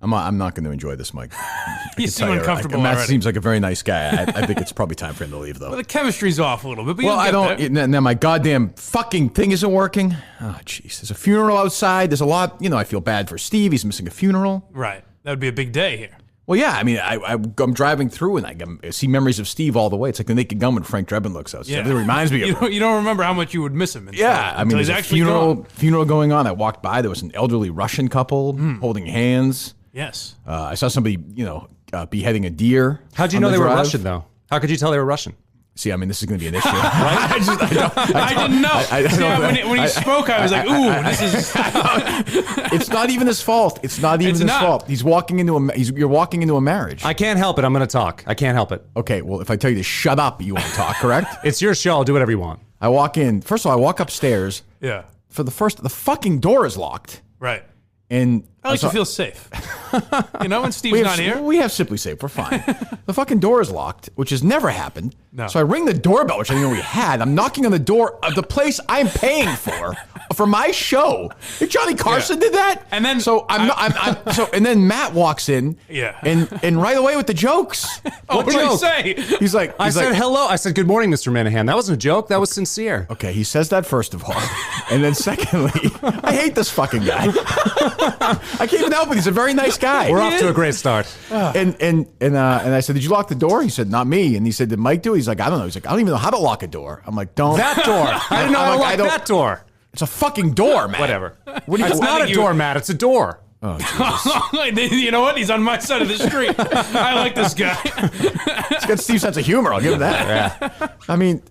I'm not going to enjoy this, Mike. You seem uncomfortable Matt already. seems like a very nice guy. I think it's probably time for him to leave, though. Well, the chemistry's off a little bit, but Well, I don't. Now my goddamn fucking thing isn't working. Oh, jeez. There's a funeral outside. There's a lot. I feel bad for Steve. He's missing a funeral. Right. That would be a big day here. Well, yeah. I mean, I'm driving through and I see memories of Steve all the way. It's like the Naked Gun when Frank Drebin looks outside. Yeah. It reminds me of him. You don't remember how much you would miss him. Yeah. I mean, there's a funeral going on. I walked by. There was an elderly Russian couple holding hands. Yes. I saw somebody, beheading a deer. How'd you know they were Russian, though? How could you tell they were Russian? See, I mean, this is going to be an issue, right? I didn't know. When he spoke, I was like, ooh, this is... It's not even his fault. It's not even his fault. You're walking into a marriage. I can't help it. I'm going to talk. I can't help it. Okay, well, if I tell you to shut up, you won't talk, correct? It's your show. I'll do whatever you want. I walk in. First of all, I walk upstairs. Yeah. The fucking door is locked. Right. And I like to feel safe. When Steve's not here. We have Simply Safe. We're fine. The fucking door is locked, which has never happened. No. So I ring the doorbell, which I didn't know we had. I'm knocking on the door of the place I'm paying for my show. If Johnny Carson did that, and then and then Matt walks in. Yeah. And right away with the jokes. What did he say? He's like, I said hello. I said good morning, Mr. Manahan. That wasn't a joke. That was sincere. Okay, he says that first of all, and then secondly, I hate this fucking guy. I can't even help it. He's a very nice guy. We're off to a great start. And I said, did you lock the door? He said, not me. And he said, did Mike do it? He's like, I don't know. He's like, I don't even know how to lock a door. I'm like, don't. That door. I didn't know how to lock that door. It's a fucking door, man. Whatever. It's not a door, Matt. It's a door. Oh, Jesus. You know what? He's on my side of the street. I like this guy. He's got Steve's sense of humor. I'll give him that. Yeah. I mean,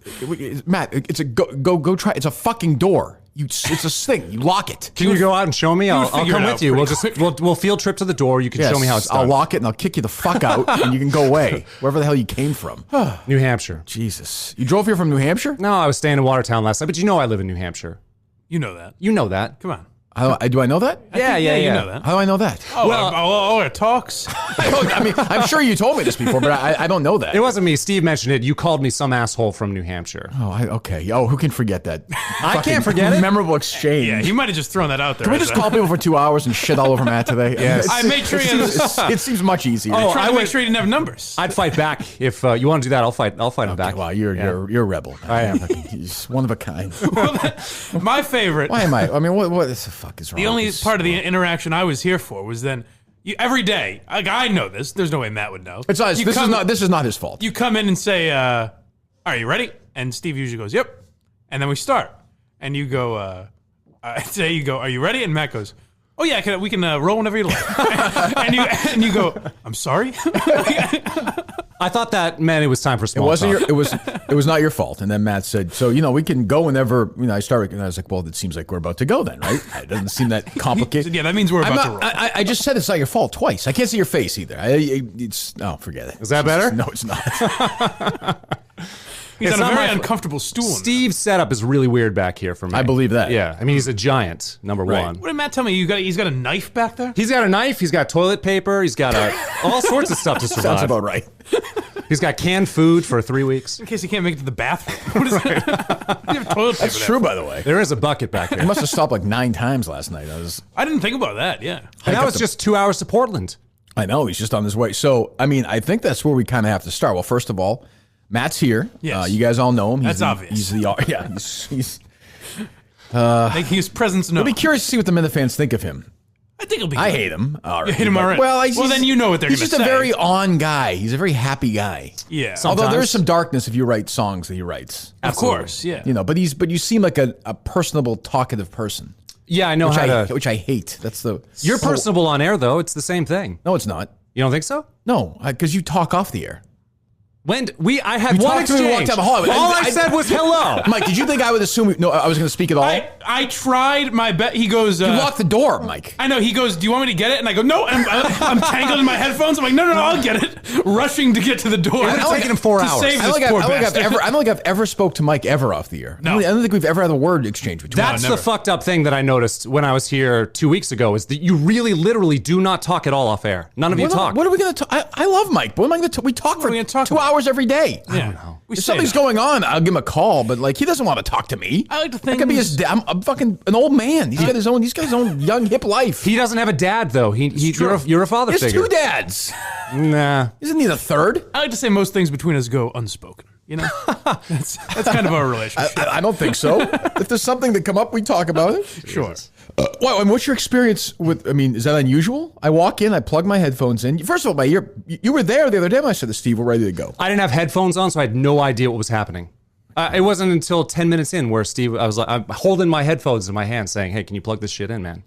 Matt, it's a go try. It's a fucking door. It's a thing. You lock it. Can you go out and show me? I'll come with you. We'll field trip to the door. You can show me how it's done. I'll lock it and I'll kick you the fuck out and you can go away wherever the hell you came from. New Hampshire. Jesus, you drove here from New Hampshire? No, I was staying in Watertown last night. But I live in New Hampshire. You know that. You know that. Come on. Do I know that? Yeah. You know that. How do I know that? Our talks. I mean, I'm sure you told me this before, but I don't know that. It wasn't me. Steve mentioned it. You called me some asshole from New Hampshire. Okay. Oh, who can forget that? I can't forget it. Memorable exchange. Yeah, he might have just thrown that out there. Can we just call people for 2 hours and shit all over Matt today? Yes. I made sure it seems much easier. I make sure he didn't have numbers. I'd fight back if you want to do that. I'll fight him back. Wow, you're a rebel. I am. He's one of a kind. My favorite. Why am I? I mean, what the fuck is wrong? The only part of the interaction I was here for was then every day. Like, I know this. There's no way Matt would know. This is not his fault. You come in and say, "Are you ready?" And Steve usually goes, "Yep." And then we start. And you go, "Are you ready?" And Matt goes, "Oh yeah, we can roll whenever you like." and you go, "I'm sorry." I thought that meant it was time for small talk. It was not your fault. And then Matt said, "So we can go whenever." I started, and I was like, "Well, it seems like we're about to go then, right? It doesn't seem that complicated." Yeah, that means we're about to roll. I just said it's not your fault twice. I can't see your face either. Forget it. Is that better? No, it's not. He's on a very uncomfortable stool. Steve's setup is really weird back here for me. I believe that. Yeah, I mean he's a giant. Number one. What did Matt tell me? He's got a knife back there. He's got a knife. He's got toilet paper. He's got all sorts of stuff to survive. Sounds about right. He's got canned food for 3 weeks. In case he can't make it to the bathroom. What is that? That's true, by the way. There is a bucket back there. He must have stopped like 9 times last night. I didn't think about that, yeah. And that was just 2 hours to Portland. I know, he's just on his way. So, I mean, I think that's where we kind of have to start. Well, first of all, Matt's here. Yes. You guys all know him. That's obvious. He's Making his presence known. I'll be curious to see what the Minifans think of him. I think it'll be good. I hate him. Already. You hate him already? Well, then you know what they're going to say. He's just a very on guy. He's a very happy guy. Yeah. Although there's some darkness if you write songs that he writes. Of course, yeah. But you seem like a personable, talkative person. Yeah, I know which I hate. You're personable on air, though. It's the same thing. No, it's not. You don't think so? No, because you talk off the air. I had one exchange. All I said was hello. Mike, did you think I would assume I was going to speak at all? I tried my best. He goes, you locked the door, Mike. I know. He goes, "Do you want me to get it?" And I go, "No." And I'm tangled in my headphones. I'm like, "No, I'll get it." Rushing to get to the door. It would have taken him 4 hours. Save I don't think I've ever spoke to Mike ever off the air. No. I don't think we've ever had a word exchange between us. That's the fucked up thing that I noticed when I was here 2 weeks ago is that you really literally do not talk at all off air. None of you talk. What are we going to talk? I love Mike. But what am I going to talk? We talk for 2 hours every day. Yeah. If something's going on, I'll give him a call. But like, he doesn't want to talk to me. I like to think that could be his dad. I'm fucking an old man. He's got his own young hip life. He doesn't have a dad though. You're a father figure. He has 2 dads. Nah. Isn't he the third? I like to say most things between us go unspoken. You know, that's kind of our relationship. I don't think so. If there's something that come up, we talk about it. Sure. Well, and what's your experience with? I mean, is that unusual? I walk in, I plug my headphones in. First of all, my ear. You were there the other day when I said to Steve, we're ready to go. I didn't have headphones on, so I had no idea what was happening. It wasn't until 10 minutes in where Steve, I was like, I'm holding my headphones in my hand, saying, "Hey, can you plug this shit in, man?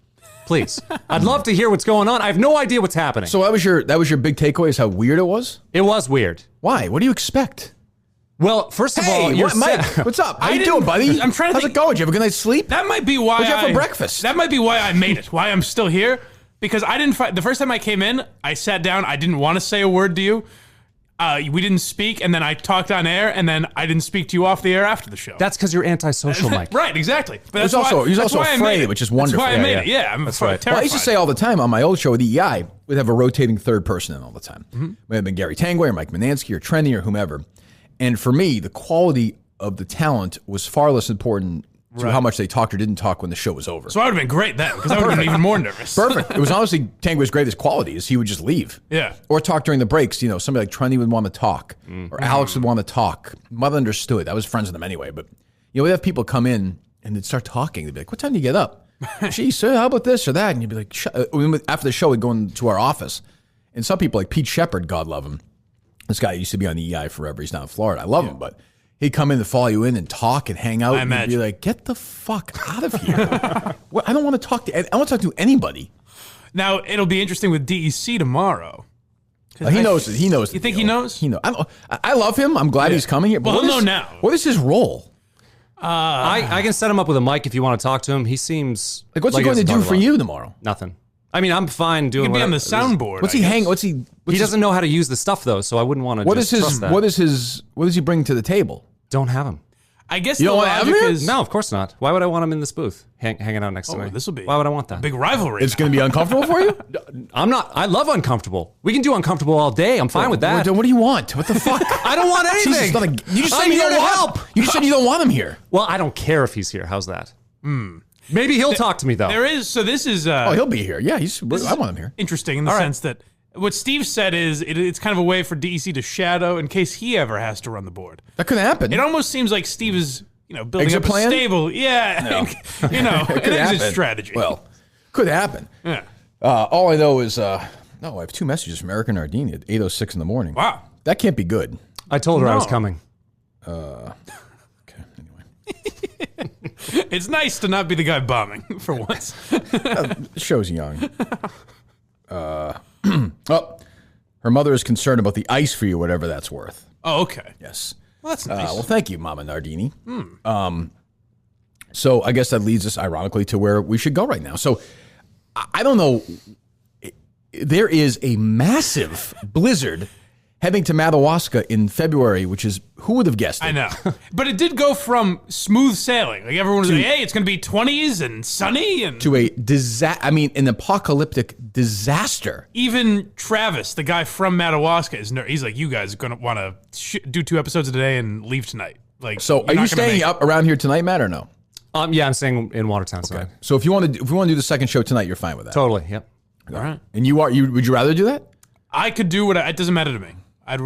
Please. I'd love to hear what's going on. I have no idea what's happening." So that was your big takeaway, is how weird it was. It was weird. Why? What do you expect? Well, first of all, Mike, what's up? How you doing, buddy? I'm trying to How's think. It going? Did you have a good night's sleep? That might be why What'd you have for breakfast? That might be why I made it. Why I'm still here, because I didn't. The first time I came in, I sat down. I didn't want to say a word to you. We didn't speak, and then I talked on air, and then I didn't speak to you off the air after the show. That's because you're antisocial, Mike. Right, exactly. But He's also afraid, which is wonderful. That's why I made it. Yeah, I'm That's right. terrified. Well, I used to say all the time on my old show with EI, we'd have a rotating third person in all the time. It might have been Gary Tanguay or Mike Manansky or Trendy or whomever. And for me, the quality of the talent was far less important to how much they talked or didn't talk when the show was over. So I would have been great then, because I would have been even more nervous. Perfect. It was honestly Tanguay's greatest quality is he would just leave. Yeah. Or talk during the breaks. You know, somebody like Trendy would want to talk, or Alex would want to talk. Mother understood. I was friends with them anyway. But you know, we'd have people come in and they'd start talking. They'd be like, "What time do you get up?" "Gee, sir, how about this or that?" And you'd be like, after the show, we'd go into our office, and some people like Pete Shepard, God love him. This guy used to be on the EI forever. He's now in Florida. I love him, but he'd come in to follow you in and talk and hang out. And you'd be like, "Get the fuck out of here." I don't want to talk to. I want to talk to anybody. Now it'll be interesting with DEC tomorrow. He knows. He knows. You think he knows? He knows. I love him. I'm glad he's coming here. But Well, he'll know now. What is his role? I can set him up with a mic if you want to talk to him. He seems Like, what's he going to do for you tomorrow? Nothing. I mean, I'm fine doing. He could be on the whatever. soundboard. What's he hang? He doesn't know how to use the stuff though, so I wouldn't want to. What is his? That. What does he bring to the table? Don't have him. I guess You the don't want to have logic him here? is No, of course not. Why would I want him in this booth, hanging out next to me? this will be Why would I want that? big rivalry. It's going to be uncomfortable for you. I'm not. I love uncomfortable. We can do uncomfortable all day. I'm fine with that. What do you want? What the fuck? I don't want anything. Jesus, you just said I'm you here don't to want help. You just said you don't want him here. Well, I don't care if he's here. How's that? Maybe he'll talk to me though. There is. So this is. Oh, he'll be here. Yeah, I want him here. Interesting in the sense that what Steve said is it's kind of a way for DEC to shadow in case he ever has to run the board. That could happen. It almost seems like Steve is building Exit up plan? a stable. Yeah, It an exit happen. strategy. Well, could happen. yeah. All I know is I have 2 messages from Erica Nardini at 8:06 in the morning. Wow. That can't be good. I told her I was No. coming. Okay. Anyway, It's nice to not be the guy bombing for once. the show's young. Her mother is concerned about the ice for you, whatever that's worth. Oh, okay. Yes. Well, that's nice. Well, thank you, Mama Nardini. So I guess that leads us, ironically, to where we should go right now. So I don't know. There is a massive blizzard heading to Madawaska in February, which is, who would have guessed it? I know. But it did go from smooth sailing. Like everyone was like, hey, it's going to be 20s and sunny. And To an apocalyptic disaster. even Travis, the guy from Madawaska, he's like, you guys are going to want to do 2 episodes a day and leave tonight. Like, So you're are not you gonna staying make it. up around here tonight, Matt, or no? Yeah, I'm staying in Watertown tonight. So if we want to do the second show tonight, you're fine with that. Totally. Yep. All right. And would you rather do that? I could do it doesn't matter to me. I'd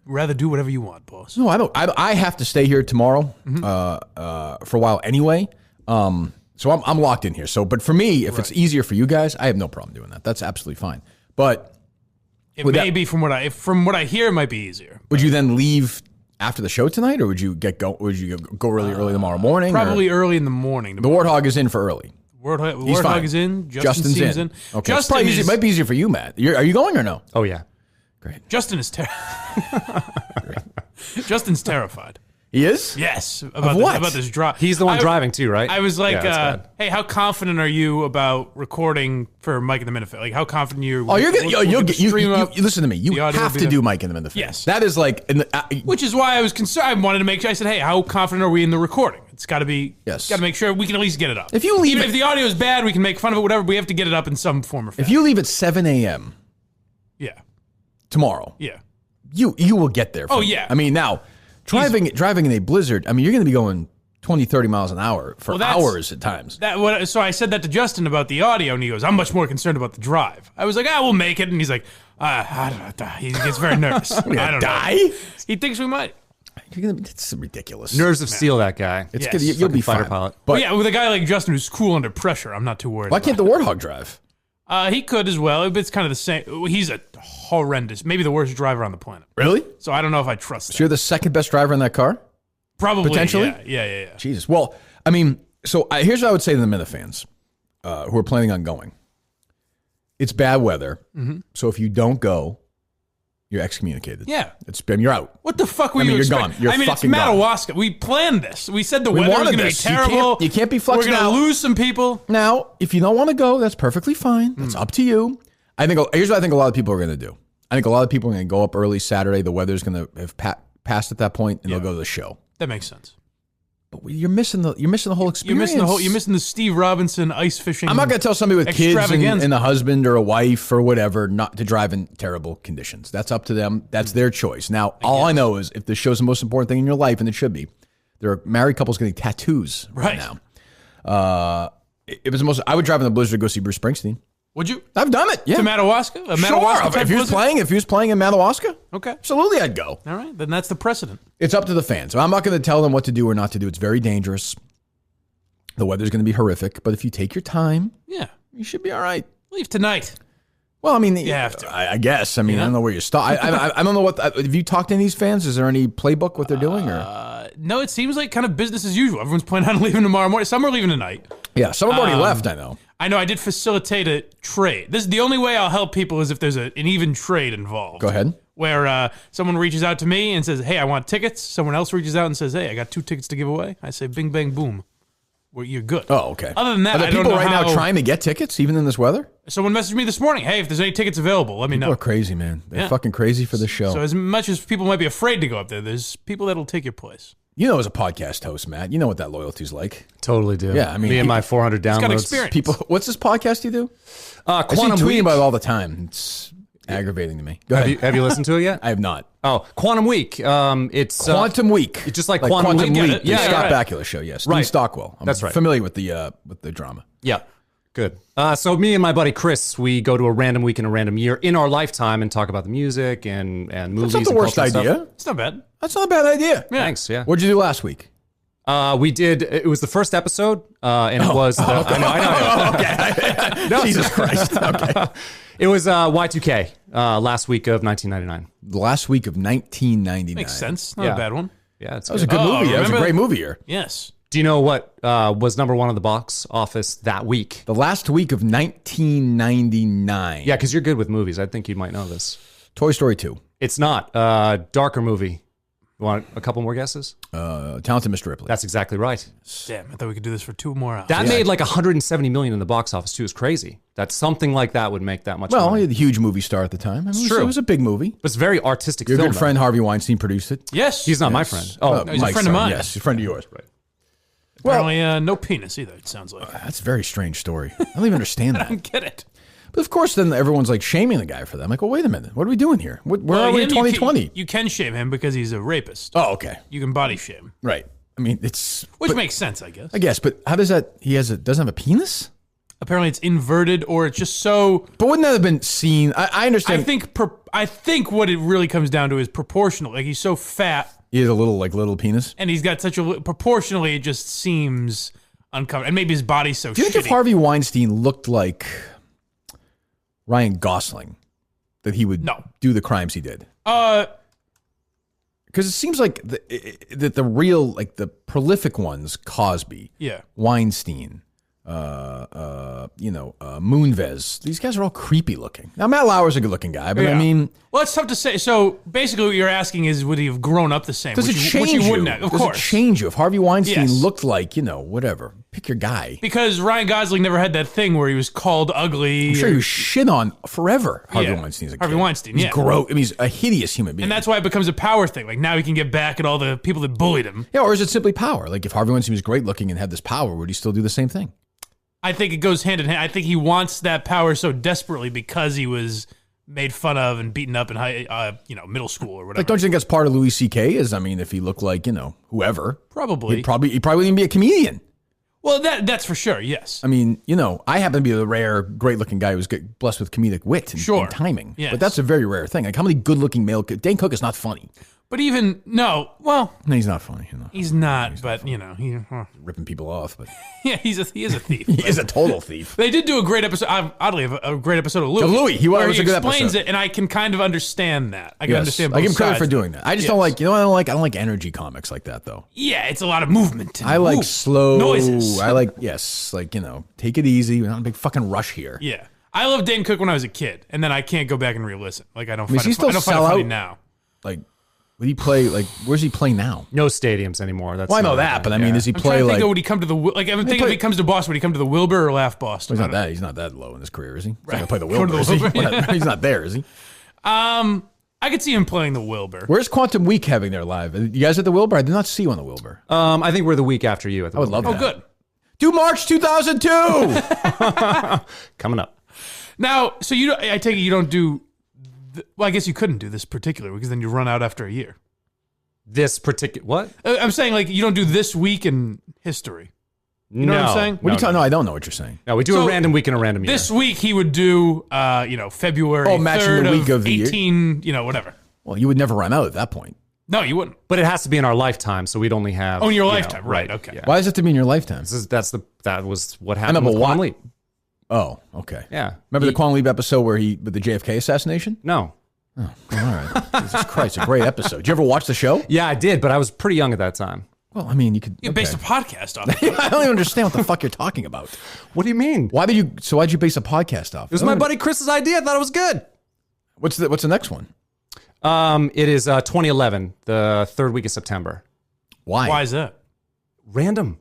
rather do whatever you want, boss. No, I don't. I have to stay here tomorrow for a while anyway. So I'm locked in here. So, but for me, if it's easier for you guys, I have no problem doing that. That's absolutely fine. But It may be from what I hear, it might be easier. would you then leave after the show tonight, or would you go really early tomorrow morning? Probably early in the morning. The Warthog is in for early. Warthog fine. is in. Justin's seems in. Okay, it's Justin probably easy. It might be easier for you, Matt. Are you going or no? Oh yeah. Great. Justin is Justin's terrified. He is? Yes. what? About this drive. He's the one driving too, right? I was like, Yeah, that's bad. hey, how confident are you about recording for Mike in the Minifan? Like, how confident you're? Oh, you're gonna you listen to me. You The audio have will be to there. do Mike in the Minifan. Yes. That is like Which is why I was concerned. I wanted to make sure. I said, hey, how confident are we in the recording? It's got to be. Yes. Got to make sure we can at least get it up. If you leave Even it- if the audio is bad, we can make fun of it. Whatever. We have to get it up in some form or fashion. if you leave at 7 a.m. Yeah. tomorrow, Yeah. you will get there. Oh, yeah. I mean, now Driving in a blizzard, I mean, you're going to be going 20, 30 miles an hour for hours at times. So I said that to Justin about the audio, and he goes, I'm much more concerned about the drive. I was like, we'll make it. And he's like, I don't know. He gets very nervous. I don't know. He thinks we might. It's ridiculous. Nerves of steel, that guy. It's good. You'll be fighter fine. pilot. But yeah, with a guy like Justin who's cool under pressure, I'm not too worried. Why can't the Warthog drive? He could as well. It's kind of the same. He's a horrendous, maybe the worst driver on the planet. Really? So I don't know if I trust that. So you're the second best driver in that car? Probably. Potentially? Yeah. Jesus. Well, I mean, so here's what I would say to the Minifans who are planning on going. It's bad weather. Mm-hmm. So if you don't go, you're excommunicated. Yeah. You're out. What the fuck were you expecting? You're gone. It's Madawaska. We planned this. We said the weather was going to be terrible. You can't be flexible. We're going to lose some people. Now, if you don't want to go, that's perfectly fine. That's up to you. Here's what I think a lot of people are going to do. I think a lot of people are going to go up early Saturday. The weather's going to have passed at that point, and they'll go to the show. That makes sense. But you're missing the whole experience. You're missing the Steve Robinson ice fishing. I'm not going to tell somebody with kids and a husband or a wife or whatever not to drive in terrible conditions. That's up to them. That's their choice. Now, all I know is if the show's the most important thing in your life, and it should be, there are married couples getting tattoos right now. If it's I would drive in the blizzard to go see Bruce Springsteen. Would you? I've done it. Yeah. To Madawaska? Sure. If he was playing in Madawaska, okay, absolutely, I'd go. All right, then that's the precedent. It's up to the fans. So I'm not going to tell them what to do or not to do. It's very dangerous. The weather's going to be horrific, but if you take your time, you should be all right. Leave tonight. Well, I mean, you have to. I guess. I mean, I don't know where you start. I don't know what. Have you talked to any of these fans? Is there any playbook what they're doing? Or no, it seems like kind of business as usual. Everyone's planning on leaving tomorrow morning. Some are leaving tonight. Yeah, some have already left. I know. I did facilitate a trade. This is the only way I'll help people is if there's an even trade involved. Go ahead. Where someone reaches out to me and says, "Hey, I want tickets." Someone else reaches out and says, "Hey, I got 2 tickets to give away." I say, "Bing, bang, boom." Well, you're good. Oh, okay. Other than that, are there people right now trying to get tickets even in this weather? Someone messaged me this morning. Hey, if there's any tickets available, let me know. People are crazy, man. They're fucking crazy for the show. So as much as people might be afraid to go up there, there's people that'll take your place. You know, as a podcast host, Matt, you know what that loyalty's like. Totally do. Yeah, I mean, me and my 400 downloads. Got experience. People, what's this podcast you do? Quantum tweeting Week. about it all the time. It's aggravating to me. Go ahead. Have you listened to it yet? I have not. Oh, Quantum Week. It's Quantum Week. It's just like Quantum Week. Yeah, Scott right. Bakula show. Yes, Right. Dean Stockwell. That's right. Familiar with the drama. Yeah. Good. So me and my buddy Chris, we go to a random week in a random year in our lifetime and talk about the music and movies. That's not the worst and idea. stuff. It's not bad. That's not a bad idea. Yeah. Thanks. Yeah. What'd you do last week? We did. It was the first episode, and it was. I know. No, Jesus Christ. Okay. It was Y2K last week of 1999. The last week of 1999. Makes sense. Not a bad one. Yeah, it's That was a good movie. That was a great movie year. Yes. Do you know what was number one on the box office that week? The last week of 1999. Yeah, because you're good with movies. I think you might know this. Toy Story 2. It's not. Darker movie. You want a couple more guesses? Talented Mr. Ripley. That's exactly right. Damn, I thought we could do this for 2 more hours. That made like 170 million in the box office too. It's crazy. That something like that would make that much well, money. he had a huge movie star at the time. I mean, true. It was a big movie. But it's a very artistic Your film. good friend Harvey Weinstein produced it. Yes. He's not my friend. Oh, he's a Mike's friend of mine. Yes, he's a friend of yours. Right. Apparently, no penis either, it sounds like. That's a very strange story. I don't even understand that. I don't get it. But of course, then everyone's like shaming the guy for that. I'm like, well, wait a minute. What are we doing here? Where are we in 2020? You can shame him because he's a rapist. Oh, okay. You can body shame. Right. I mean, it's... Which makes sense, I guess. I guess, but how does that... doesn't have a penis? Apparently it's inverted or it's just so... But wouldn't that have been seen... I understand... I think what it really comes down to is proportional. Like, he's so fat... He has a little penis? And he's got such a... Proportionally, it just seems uncovered. And maybe his body's so shitty. Do you think if Harvey Weinstein looked like Ryan Gosling, that he would do the crimes he did? Uh... Because it seems like that the real, like the prolific ones, Cosby, Weinstein, Moonves, these guys are all creepy looking. Now, Matt Lauer's a good looking guy, but I mean... Well, it's tough to say. So, basically what you're asking is, would he have grown up the same? Does it change which he you? wouldn't have, of course. Does it change you? If Harvey Weinstein Yes. looked like, whatever, pick your guy. Because Ryan Gosling never had that thing where he was called ugly. I'm sure he was shit on forever. Harvey Yeah. Weinstein's a kid. Harvey Weinstein, He's yeah. gross. I mean, he's a hideous human being. And that's why it becomes a power thing. Like, now he can get back at all the people that bullied him. Yeah, or is it simply power? Like, if Harvey Weinstein was great looking and had this power, would he still do the same thing? I think it goes hand in hand. I think he wants that power so desperately because he was made fun of and beaten up in middle school or whatever. Like, don't you think that's part of Louis C.K. is, I mean, if he looked like, whoever. Probably. He probably wouldn't even be a comedian. Well, that's for sure, yes. I mean, I happen to be the rare, great-looking guy who's blessed with comedic wit and timing. Yes. But that's a very rare thing. Like, how many good-looking male... Dane Cook is not funny. But even, no, he's not funny. He's not, but, Ripping people off, but... Yeah, he is a thief. He is a total thief. They did do a great episode, oddly, a great episode of Louis. He was a good episode. He explains it, and I can kind of understand that. I can understand both I give him credit sides. for doing that. I just don't like, I don't like energy comics like that, though. Yeah, it's a lot of movement. I like slow... noises. I like, take it easy. We're not in a big fucking rush here. Yeah. I loved Dane Cook when I was a kid, and then I can't go back and re-listen. Like, I don't find he still it funny sell out? now. Like... Would he play, where's he play now? No stadiums anymore. That's I know that, but I mean, does he I'm play, trying to think would he come to the, I'm thinking if he comes to Boston, would he come to the Wilbur or Laugh Boston? He's not that low in his career, is he? He's not going to play the Go to Wilbur, the is he? Wilbur, He's not there, is he? I could see him playing the Wilbur. Where's Quantum Week having their live? You guys at the Wilbur? I did not see you on the Wilbur. I think we're the week after you. At the I would love that. Oh, good. Do March 2002! Coming up. Now, so I take it you don't do, I guess you couldn't do this particular because then you run out after a year. This particular what? I'm saying like you don't do this week in history. You know what I'm saying? What are you talking? No, I don't know what you're saying. No, we do a random week and a random year. This week he would do, February matching 3rd the week of the 18, whatever. Well, you would never run out at that point. No, you wouldn't. But it has to be in our lifetime, so we'd only have. Oh, in your lifetime, right? Okay. Yeah. Why does it have to be in your lifetime? That was what happened but with Quan Lee. Oh, okay. Yeah. Remember the Quan Lee episode with the JFK assassination? No. Oh, all right. Jesus Christ, a great episode. Did you ever watch the show? Yeah, I did, but I was pretty young at that time. Well, I mean, you could. You based a podcast off it. I don't even understand what the fuck you're talking about. What do you mean? Why'd you base a podcast off? It was my buddy Chris's idea. I thought it was good. What's the next one? It is 2011, the third week of September. Why? Why is that? Random.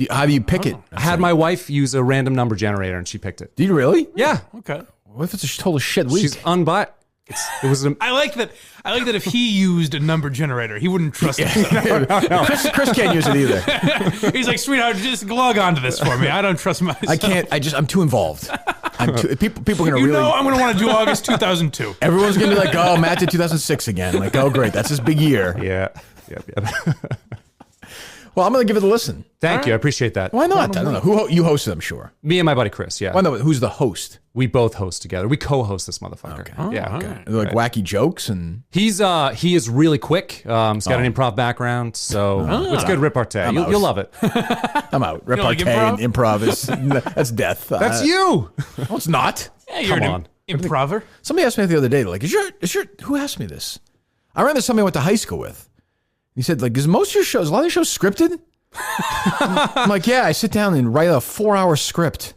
How do you pick it? I had my wife use a random number generator, and she picked it. Did you really? Yeah. Okay. What if it's a total shit week? She's unbiased. It was. I like that if he used a number generator, he wouldn't trust himself. Chris can't use it either. He's like, sweetheart, just log on to this for me. I don't trust myself. I can't. I'm too involved. People are gonna really. I'm gonna want to do August 2002. Everyone's gonna be like, oh, Matt did 2006 again. Like, oh, great, that's his big year. Yeah. Yep. Well, I'm gonna give it a listen. Thank you. I appreciate that. Why not? I don't know. You hosted, I'm sure. Me and my buddy Chris. Yeah. Well, no, who's the host? We both host together. We co-host this motherfucker. Okay. Yeah. Okay. Like wacky jokes and. He is really quick. He's got an improv background, so it's good repartee. You'll love it. I'm out. Repartee like and improv is that's death. That's you. No, it's not. Yeah, you're an improver. Somebody asked me the other day, like, is your who asked me this? I ran into somebody I went to high school with. He said, like, is most of your shows, a lot of your shows scripted? I'm like, yeah, I sit down and write a 4-hour script.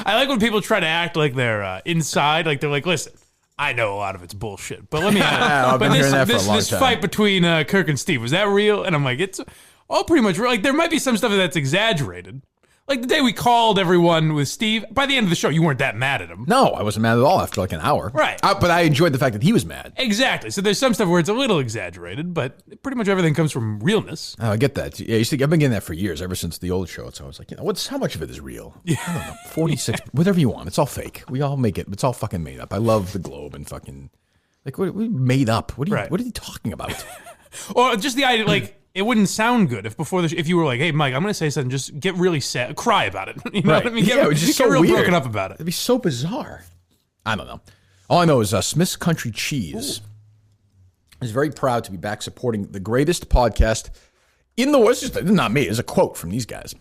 I like when people try to act like they're inside, like they're like, listen, I know a lot of it's bullshit, but let me I've been hearing that for a long this time. fight between Kirk and Steve, was that real? And I'm like, it's all pretty much real. Like, there might be some stuff that's exaggerated. Like the day we called everyone with Steve, by the end of the show, you weren't that mad at him. No, I wasn't mad at all after like an hour. Right. But I enjoyed the fact that he was mad. Exactly. So there's some stuff where it's a little exaggerated, but pretty much everything comes from realness. Oh, I get that. Yeah, I've been getting that for years, ever since the old show. So I was like, how much of it is real? Yeah. I don't know, 46, whatever you want. It's all fake. We all make it. It's all fucking made up. I love the Globe and fucking, like, what made up? What are you talking about? Or just the idea, like, it wouldn't sound good if you were like, hey, Mike, I'm going to say something, just get really sad, cry about it. You know what I mean? It was just get so real weird. broken up about it. It'd be so bizarre. I don't know. All I know is Smith's Country Cheese is very proud to be back supporting the greatest podcast in the world. This is not me. It's a quote from these guys.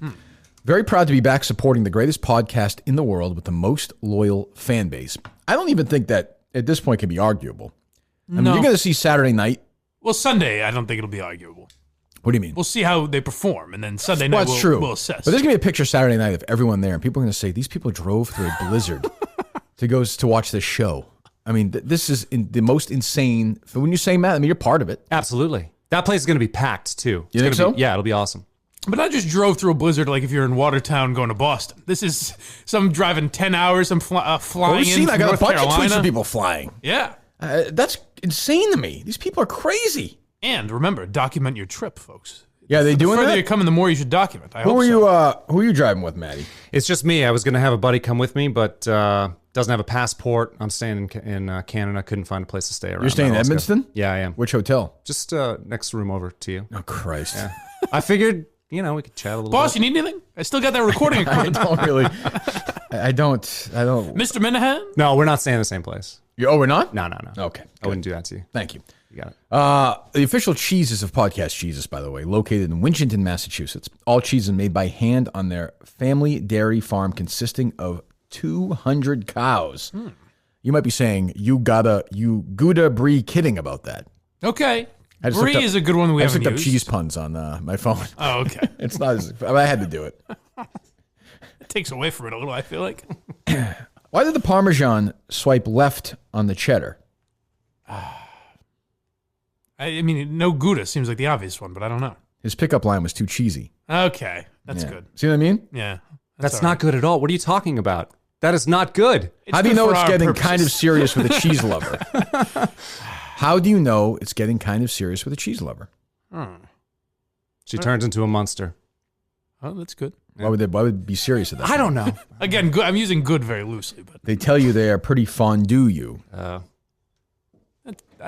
Very proud to be back supporting the greatest podcast in the world with the most loyal fan base. I don't even think that at this point can be arguable. I mean, you're going to see Saturday night. Well, Sunday, I don't think it'll be arguable. What do you mean? We'll see how they perform, and then Sunday night we'll assess. But there's going to be a picture Saturday night of everyone there, and people are going to say, these people drove through a blizzard to watch this show. I mean, this is the most insane. When you say Matt, I mean, you're part of it. Absolutely. That place is going to be packed, too. You think so? Yeah, it'll be awesome. But not just drove through a blizzard like if you're in Watertown going to Boston. This is some driving 10 hours, some flying in I from got North a bunch Carolina. of tweets of people flying. Yeah. That's insane to me. These people are crazy. And remember, document your trip, folks. Yeah, they doing The further that? you come, the more you should document. I Who hope are so. you? Who are you driving with, Maddie? It's just me. I was going to have a buddy come with me, but doesn't have a passport. I'm staying in Canada. Couldn't find a place to stay around. You're staying in Madawaska. Edmonton? Yeah, I am. Which hotel? Just next room over to you. Oh Christ! Yeah. I figured, we could chat a little Boss, bit. you need anything? I still got that recording I equipment. don't really. I don't. Mr. Minahan? No, we're not staying in the same place. Oh, we're not. No. Okay. I wouldn't do that to you. Thank you. You got it. The official cheeses of Podcast Jesus, by the way, located in Winchton, Massachusetts. All cheeses made by hand on their family dairy farm, consisting of 200 cows. You might be saying, you gotta be kidding about that. Okay. I just looked Brie up- is a good one we I just haven't looked up used. cheese puns on my phone. Oh, okay. It's not as I had to do it. It takes away from it a little, I feel like. Why did the Parmesan swipe left on the cheddar? I mean, no Gouda seems like the obvious one, but I don't know. His pickup line was too cheesy. Okay. That's Yeah. good. See what I mean? Yeah. That's all not right. good at all. What are you talking about? That is not good. It's How do you good know for it's our getting purposes. kind of serious with a cheese lover? How do you know it's getting kind of serious with a cheese lover? She turns into a monster. Oh, that's good. Why would it be serious at that? I don't know. Again, good. I'm using good very loosely, but They tell you they are pretty fondue you. I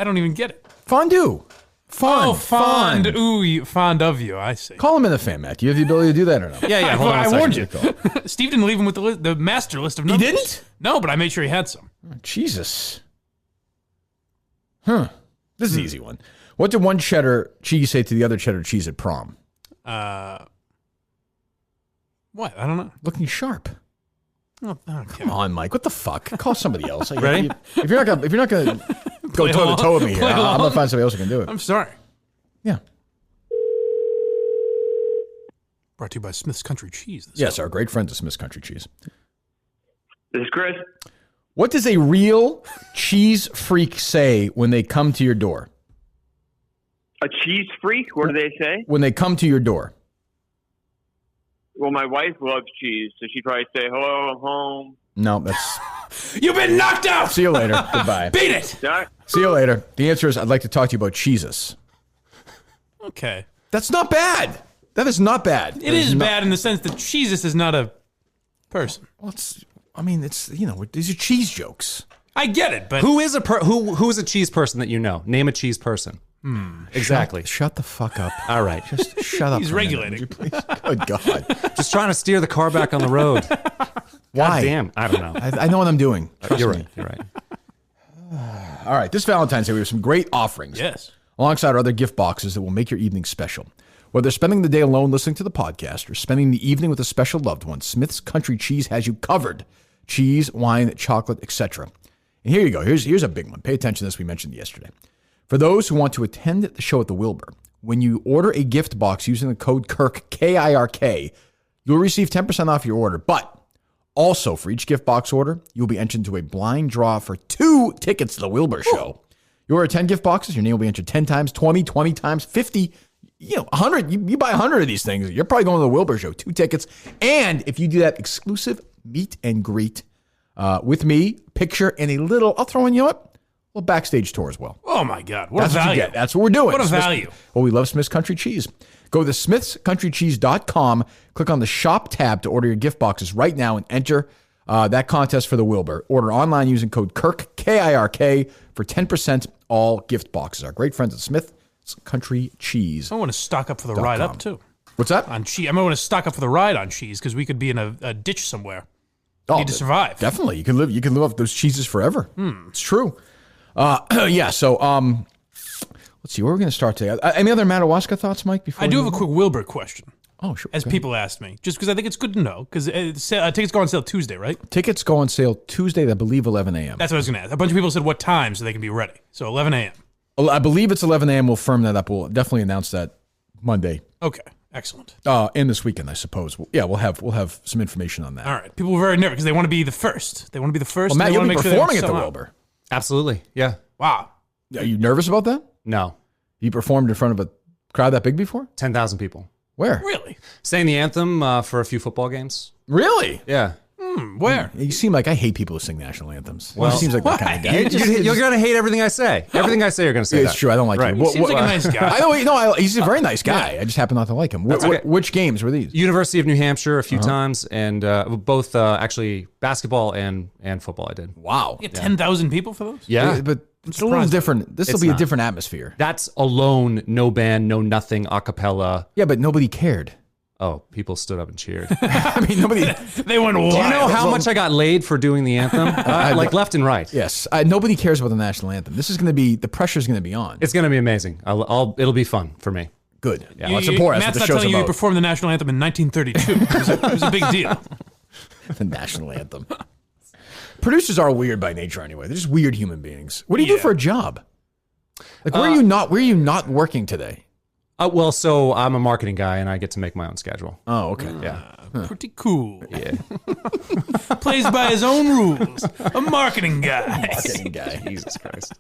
don't even get it. Fondue. Fond. Oh, fond. Ooh, fond of you. I see. Call him in the fan, Matt. Do you have the ability to do that or no? Yeah. Hold on a I second. warned you. Steve didn't leave him with the master list of He numbers. didn't? No, but I made sure he had some. Jesus. Huh. This is an easy one. What did one cheddar cheese say to the other cheddar cheese at prom? What? I don't know. Looking sharp. Oh, okay. Come on, Mike. What the fuck? Call somebody else. Ready? If you're not gonna go toe to toe with me here, Play I'm along. gonna find somebody else who can do it. I'm sorry. Yeah. Brought to you by Smith's Country Cheese. Yes, our great friends at Smith's Country Cheese. This is Chris. What does a real cheese freak say when they come to your door? A cheese freak? What do they say? When they come to your door. Well, my wife loves cheese, so she'd probably say, hello, I'm home. No, that's. You've been knocked out. See you later. Goodbye. Beat it. Not, See you later. The answer is I'd like to talk to you about cheeses. Okay. That's not bad. That is not bad. It is bad in the sense that Jesus is not a person. Well, it's these are cheese jokes. I get it, but Who is a cheese person that you know? Name a cheese person. Exactly. Shut the fuck up. All right. Just shut up. He's for a minute, regulating. would you please? Good God. Just trying to steer the car back on the road. Why? God damn. I don't know. I know what I'm doing. Trust You're me. right. You're right. All right. This Valentine's Day, we have some great offerings. yes. Alongside our other gift boxes that will make your evening special. Whether spending the day alone listening to the podcast or spending the evening with a special loved one, Smith's Country Cheese has you covered. Cheese, wine, chocolate, etc. And here you go. Here's a big one. Pay attention to this. We mentioned yesterday. For those who want to attend the show at the Wilbur, when you order a gift box using the code KIRK, K-I-R-K, you'll receive 10% off your order. But also, for each gift box order, you'll be entered into a blind draw for 2 tickets to the Wilbur show. You order 10 gift boxes, your name will be entered 10 times, 20 times, 50, 100. You buy 100 of these things, you're probably going to the Wilbur show. 2 tickets. And if you do that exclusive meet and greet with me, picture, and I'll throw in, a little backstage tour as well. Oh my God! What That's a what value! you get. That's what we're doing. What a value! Well, we love Smith's Country Cheese. Go to smithscountrycheese.com, click on the shop tab to order your gift boxes right now and enter that contest for the Wilbur. Order online using code KIRK, K-I-R-K, for 10% all gift boxes. Our great friends at Smith's Country Cheese. I want to stock up for the ride up too What's that? on cheese. I might want to stock up for the ride on cheese because we could be in a ditch somewhere. Oh, Need to survive. Definitely. You can live off those cheeses forever. It's true. Yeah, so let's see, where are we going to start today? Any other Madawaska thoughts, Mike? Before I do we have a move quick Wilbur question, on? Oh, sure. as okay. people asked me, just because I think it's good to know. Because tickets go on sale Tuesday, right? Tickets go on sale Tuesday, I believe, 11 a.m. That's what I was going to ask. A bunch of people said what time so they can be ready. So 11 a.m. I believe it's 11 a.m. We'll firm that up. We'll definitely announce that Monday Okay, excellent. and this weekend, I suppose. We'll have some information on that. All right. People were very nervous because they want to be the first. They want to be the first. Well, Matt, and they you'll wanna be make sure they performing at don't the sell out. Wilbur. Absolutely. Yeah. Wow. Are you nervous about that? No. You performed in front of a crowd that big before? 10,000 people. Where? Really? Sang the anthem for a few football games. Really? Yeah. Where? You seem like I hate people who sing national anthems. Well, he seems like that kind of guy. You're going to hate everything I say. Everything I say, you're going to say It's that. true. I don't like Right. him. He seems like a nice guy. I don't. No, he's a very nice guy. I just happen not to like him. okay. Which games were these? University of New Hampshire a few times, and both actually basketball and football I did. Wow. You get 10,000 people for those? Yeah. But it's a little different. This will It's be a not. different atmosphere. That's alone, no band, no nothing, a cappella. Yeah, but nobody cared. Oh, people stood up and cheered. I mean, nobody. They went wild. Do you know how much I got laid for doing the anthem? Like left and right. Yes, nobody cares about the national anthem. This is going to be the pressure's going to be on. It's going to be amazing. It'll be fun for me. Good. Yeah, You- let's you- support. That's Matt's what not the show's telling you about. performed the national anthem in 1932. It was a big deal. The national anthem. Producers are weird by nature anyway. They're just weird human beings. What do you do for a job? Like, where are you not? Where are you not working today? Well, so I'm a marketing guy, and I get to make my own schedule. Oh, okay. Yeah. Pretty cool. Yeah. Plays by his own rules. A marketing guy. Marketing guy. Jesus Christ.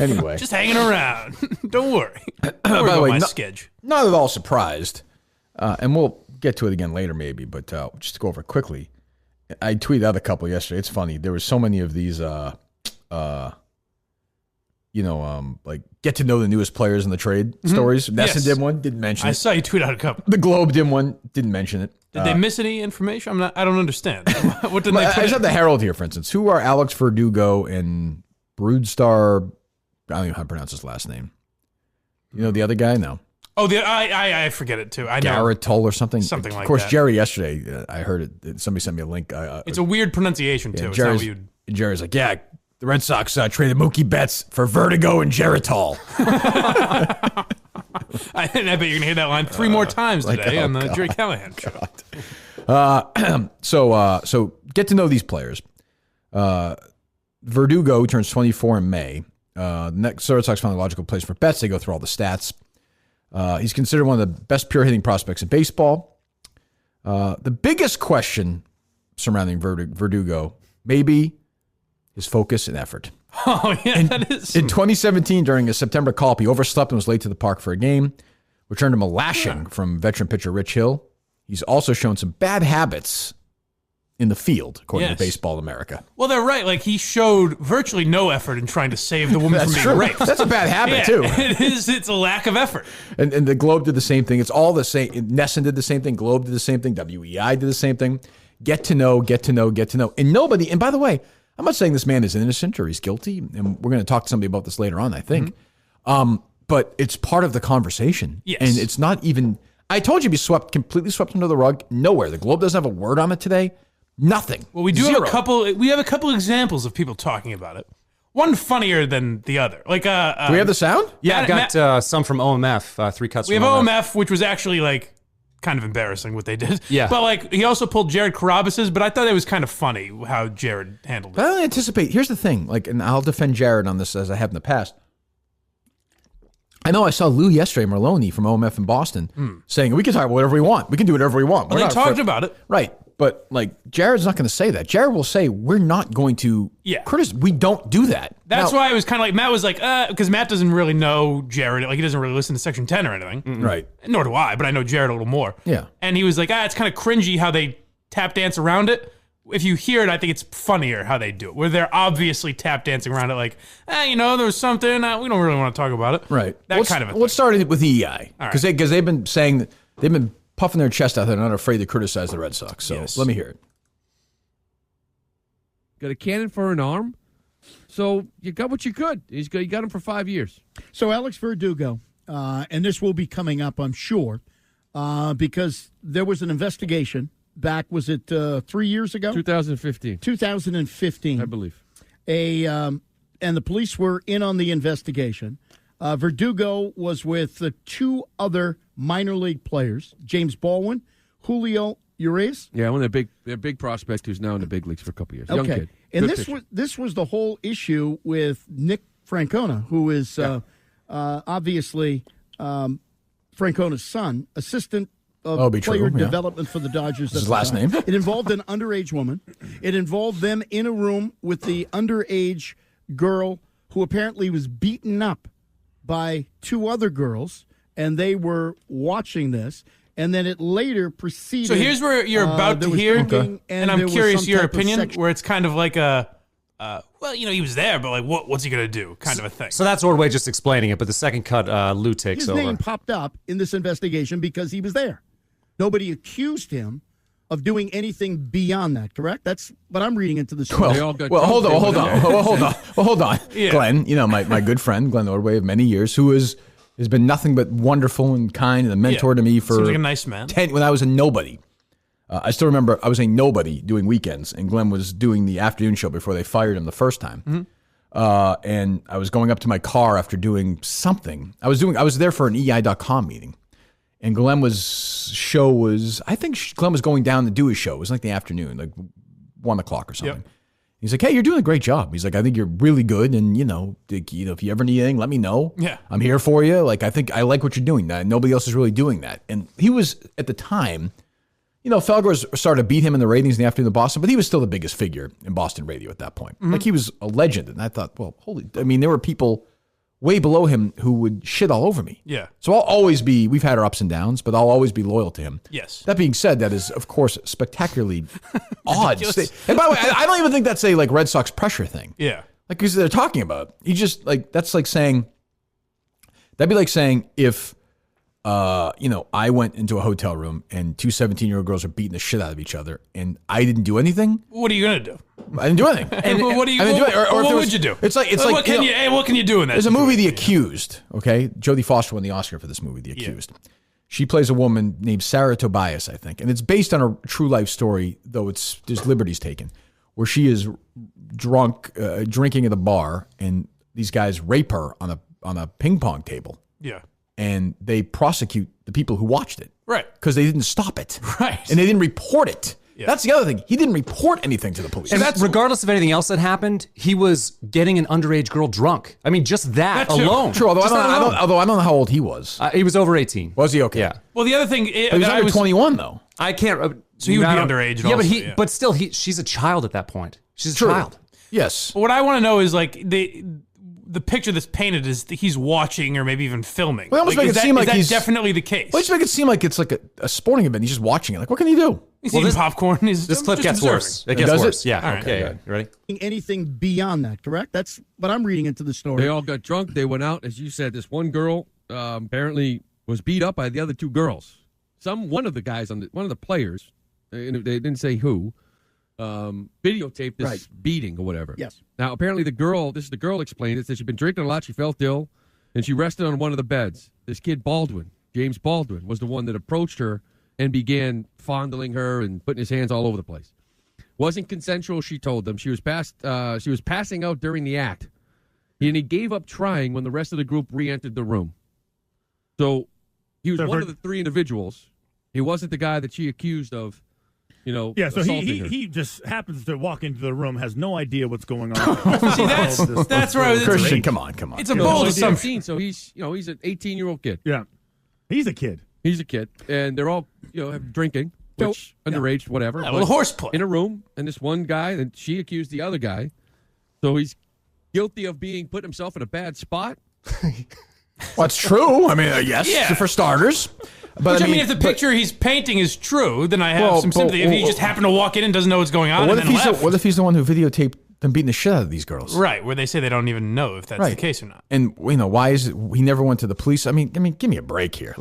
Anyway, Just hanging around. Don't worry. Don't worry by the about way, my no- schedule. not at all surprised, and we'll get to it again later maybe. But just to go over it quickly, I tweeted out a couple yesterday. It's funny. There were so many of these. Like get to know the newest players in the trade stories. Nesson Yes. did one, didn't mention I it. saw you tweet out a couple. The Globe did one, didn't mention it. Did they miss any information? I don't understand. What did they I put just in? have the Herald here, for instance. Who are Alex Verdugo and Broodstar? I don't even know how to pronounce his last name. You know the other guy? No. Oh, I forget it too. I know. Garrett Toll or something. Something like Of course, that. Jerry yesterday, I heard it. Somebody sent me a link. It's a weird pronunciation too. It's not what you'd... Jerry's like, yeah, the Red Sox traded Mookie Betts for Verdugo and Geritol. I bet you're gonna hear that line 3 more times today on the Jerry Callahan show. So get to know these players. Verdugo turns 24 in May. The next Red Sox found a logical place for Betts. They go through all the stats. He's considered one of the best pure hitting prospects in baseball. The biggest question surrounding Verdugo may be his focus and effort. Oh yeah, that is. In 2017, during a September call-up, he overslept and was late to the park for a game, which earned him a lashing from veteran pitcher Rich Hill. He's also shown some bad habits in the field, according Yes. to Baseball America. Well, they're right. Like he showed virtually no effort in trying to save the woman from being raped. That's a bad habit, Yeah, too. it is. It's a lack of effort. And the Globe did the same thing. It's all the same. Nesson did the same thing. Globe did the same thing. WEI did the same thing. Get to know. And nobody, and by the way, I'm not saying this man is innocent or he's guilty, and we're going to talk to somebody about this later on, I think. But it's part of the conversation. Yes. And it's not even, I told you, be completely swept under the rug. Nowhere. The Globe doesn't have a word on it today. Nothing. Well, we do Zero. have a couple. We have a couple examples of people talking about it. One funnier than the other. Like, Do we have the sound? Yeah, I Matt- got some from OMF, 3 cuts we have from OMF, which was actually like kind of embarrassing what they did. Yeah. But like he also pulled Jared Carabas's, but I thought it was kind of funny how Jared handled But it. I don't anticipate. Here's the thing. Like, and I'll defend Jared on this as I have in the past. I know I saw Lou yesterday, Merloni from OMF in Boston, saying we can talk about whatever we want. We can do whatever we want. Well, We're they not talked afraid- about it. Right. But like Jared's not going to say that. Jared will say we're not going to criticize. We don't do that. That's Now- why it was kind of like Matt was like, because Matt doesn't really know Jared. Like he doesn't really listen to Section 10 or anything. Right. Nor do I, but I know Jared a little more. Yeah. And he was like, it's kind of cringy how they tap dance around it. If you hear it, I think it's funnier how they do it, where they're obviously tap dancing around it like, there was something, we don't really want to talk about it. Right. That kind of a thing. Let's start with EEI. All right. Because they've been saying that they've been puffing their chest out there and not afraid to criticize the Red Sox. So Yes. let me hear it. Got a cannon for an arm. So you got what you could. You got him for 5 years. So Alex Verdugo, and this will be coming up, I'm sure, because there was an investigation back, was it 3 years ago? 2015, 2015. I believe. And the police were in on the investigation. Verdugo was with 2 other minor league players, James Baldwin, Julio Urias. Yeah, one of their big prospect who's now in the big leagues for a couple years. Young Okay. kid. And Good pitcher. this was the whole issue with Nick Francona, who is obviously Francona's son, assistant of be true, player yeah. development for the Dodgers. His last name? It involved an underage woman. It involved them in a room with the underage girl who apparently was beaten up by 2 other girls, and they were watching this. and then it later proceeded. So here's where you're about to hear, and I'm curious your opinion, where it's kind of like a, well, he was there, but like, what's he gonna do, kind of a thing. So that's Ordway just explaining it, but the second cut, Lou takes over. His name popped up in this investigation because he was there. Nobody accused him of doing anything beyond that, correct? That's what I'm reading into the story. Hold on. Yeah. Glenn, my good friend, Glenn Ordway of many years, who has been nothing but wonderful and kind and a mentor to me for seems like a nice man. When I was a nobody. I still remember I was a nobody doing weekends, and Glenn was doing the afternoon show before they fired him the first time. Mm-hmm. And I was going up to my car after doing something. I was there for an EI.com meeting. And Glenn show was going down to do his show. It was like the afternoon, like 1 o'clock or something. Yep. He's like, hey, you're doing a great job. He's like, I think you're really good. And, if you ever need anything, let me know. Yeah. I'm here for you. Like, I think I like what you're doing. Nobody else is really doing that. And he was, at the time, Felger started to beat him in the ratings in the afternoon in Boston, but he was still the biggest figure in Boston radio at that point. Mm-hmm. Like, he was a legend. And I thought, well, there were people way below him who would shit all over me. Yeah. So I'll always be, we've had our ups and downs, but I'll always be loyal to him. Yes. That being said, that is, of course, spectacularly odd. And by the way, I don't even think that's a Red Sox pressure thing. Yeah. Like, because they're talking about, that's like saying, that'd be like saying if, I went into a hotel room and two 17-year-old girls are beating the shit out of each other and I didn't do anything. What are you going to do? I didn't do anything. And what would you do? It's like what can you do in that? There's a movie, The Accused. Okay, Jodie Foster won the Oscar for this movie, The Accused. Yeah. She plays a woman named Sarah Tobias, I think, and it's based on a true life story, though there's liberties taken, where she is drunk, drinking at a bar, and these guys rape her on a ping pong table. Yeah. And they prosecute the people who watched it. Right. Because they didn't stop it. Right. And they didn't report it. Yeah. That's the other thing. He didn't report anything to the police. And regardless of anything else that happened, he was getting an underage girl drunk. I mean, just that alone. True, although I don't know how old he was. He was over 18. Was he? Okay. Yeah. Well, the other thing... he was under 21, though. I can't... So he would be underage also. But still, she's a child at that point. She's a child. Yes. What I want to know is, the picture that's painted is that he's watching or maybe even filming. Well, almost make it seem like he's definitely the case. Well, just make it seem like it's like a sporting event. He's just watching it. Like, what can he do? He's eating popcorn. This clip gets worse. It gets worse. Yeah. All right. Okay. You ready? Anything beyond that, correct? That's what I'm reading into the story. They all got drunk. They went out, as you said. This one girl apparently was beat up by the other two girls. One of the guys one of the players, they didn't say who, videotaped this beating or whatever. Yes. Now, apparently the girl explained it, said she'd been drinking a lot, she felt ill, and she rested on one of the beds. This kid James Baldwin, was the one that approached her and began fondling her and putting his hands all over the place. Wasn't consensual, she told them. She was passing out during the act. And he gave up trying when the rest of the group re-entered the room. So he was one of the three individuals. He wasn't the guy that she accused of, so he just happens to walk into the room, has no idea what's going on. See, that's where I was... Christian, come on. It's a bold assumption. So he's an 18-year-old kid. Yeah. He's a kid. And they're all, drinking, which underage, whatever. Yeah, well, horseplay. In a room, and this one guy, and she accused the other guy. So he's guilty of put himself in a bad spot. Well, it's true. I mean, yes, for starters. But if the picture he's painting is true, then I have some sympathy. If he just happened to walk in and doesn't know what's going on and then left. What if he's the one who videotaped them beating the shit out of these girls? Right, where they say they don't even know if that's the case or not. And, why is it he never went to the police? I mean, give me a break here.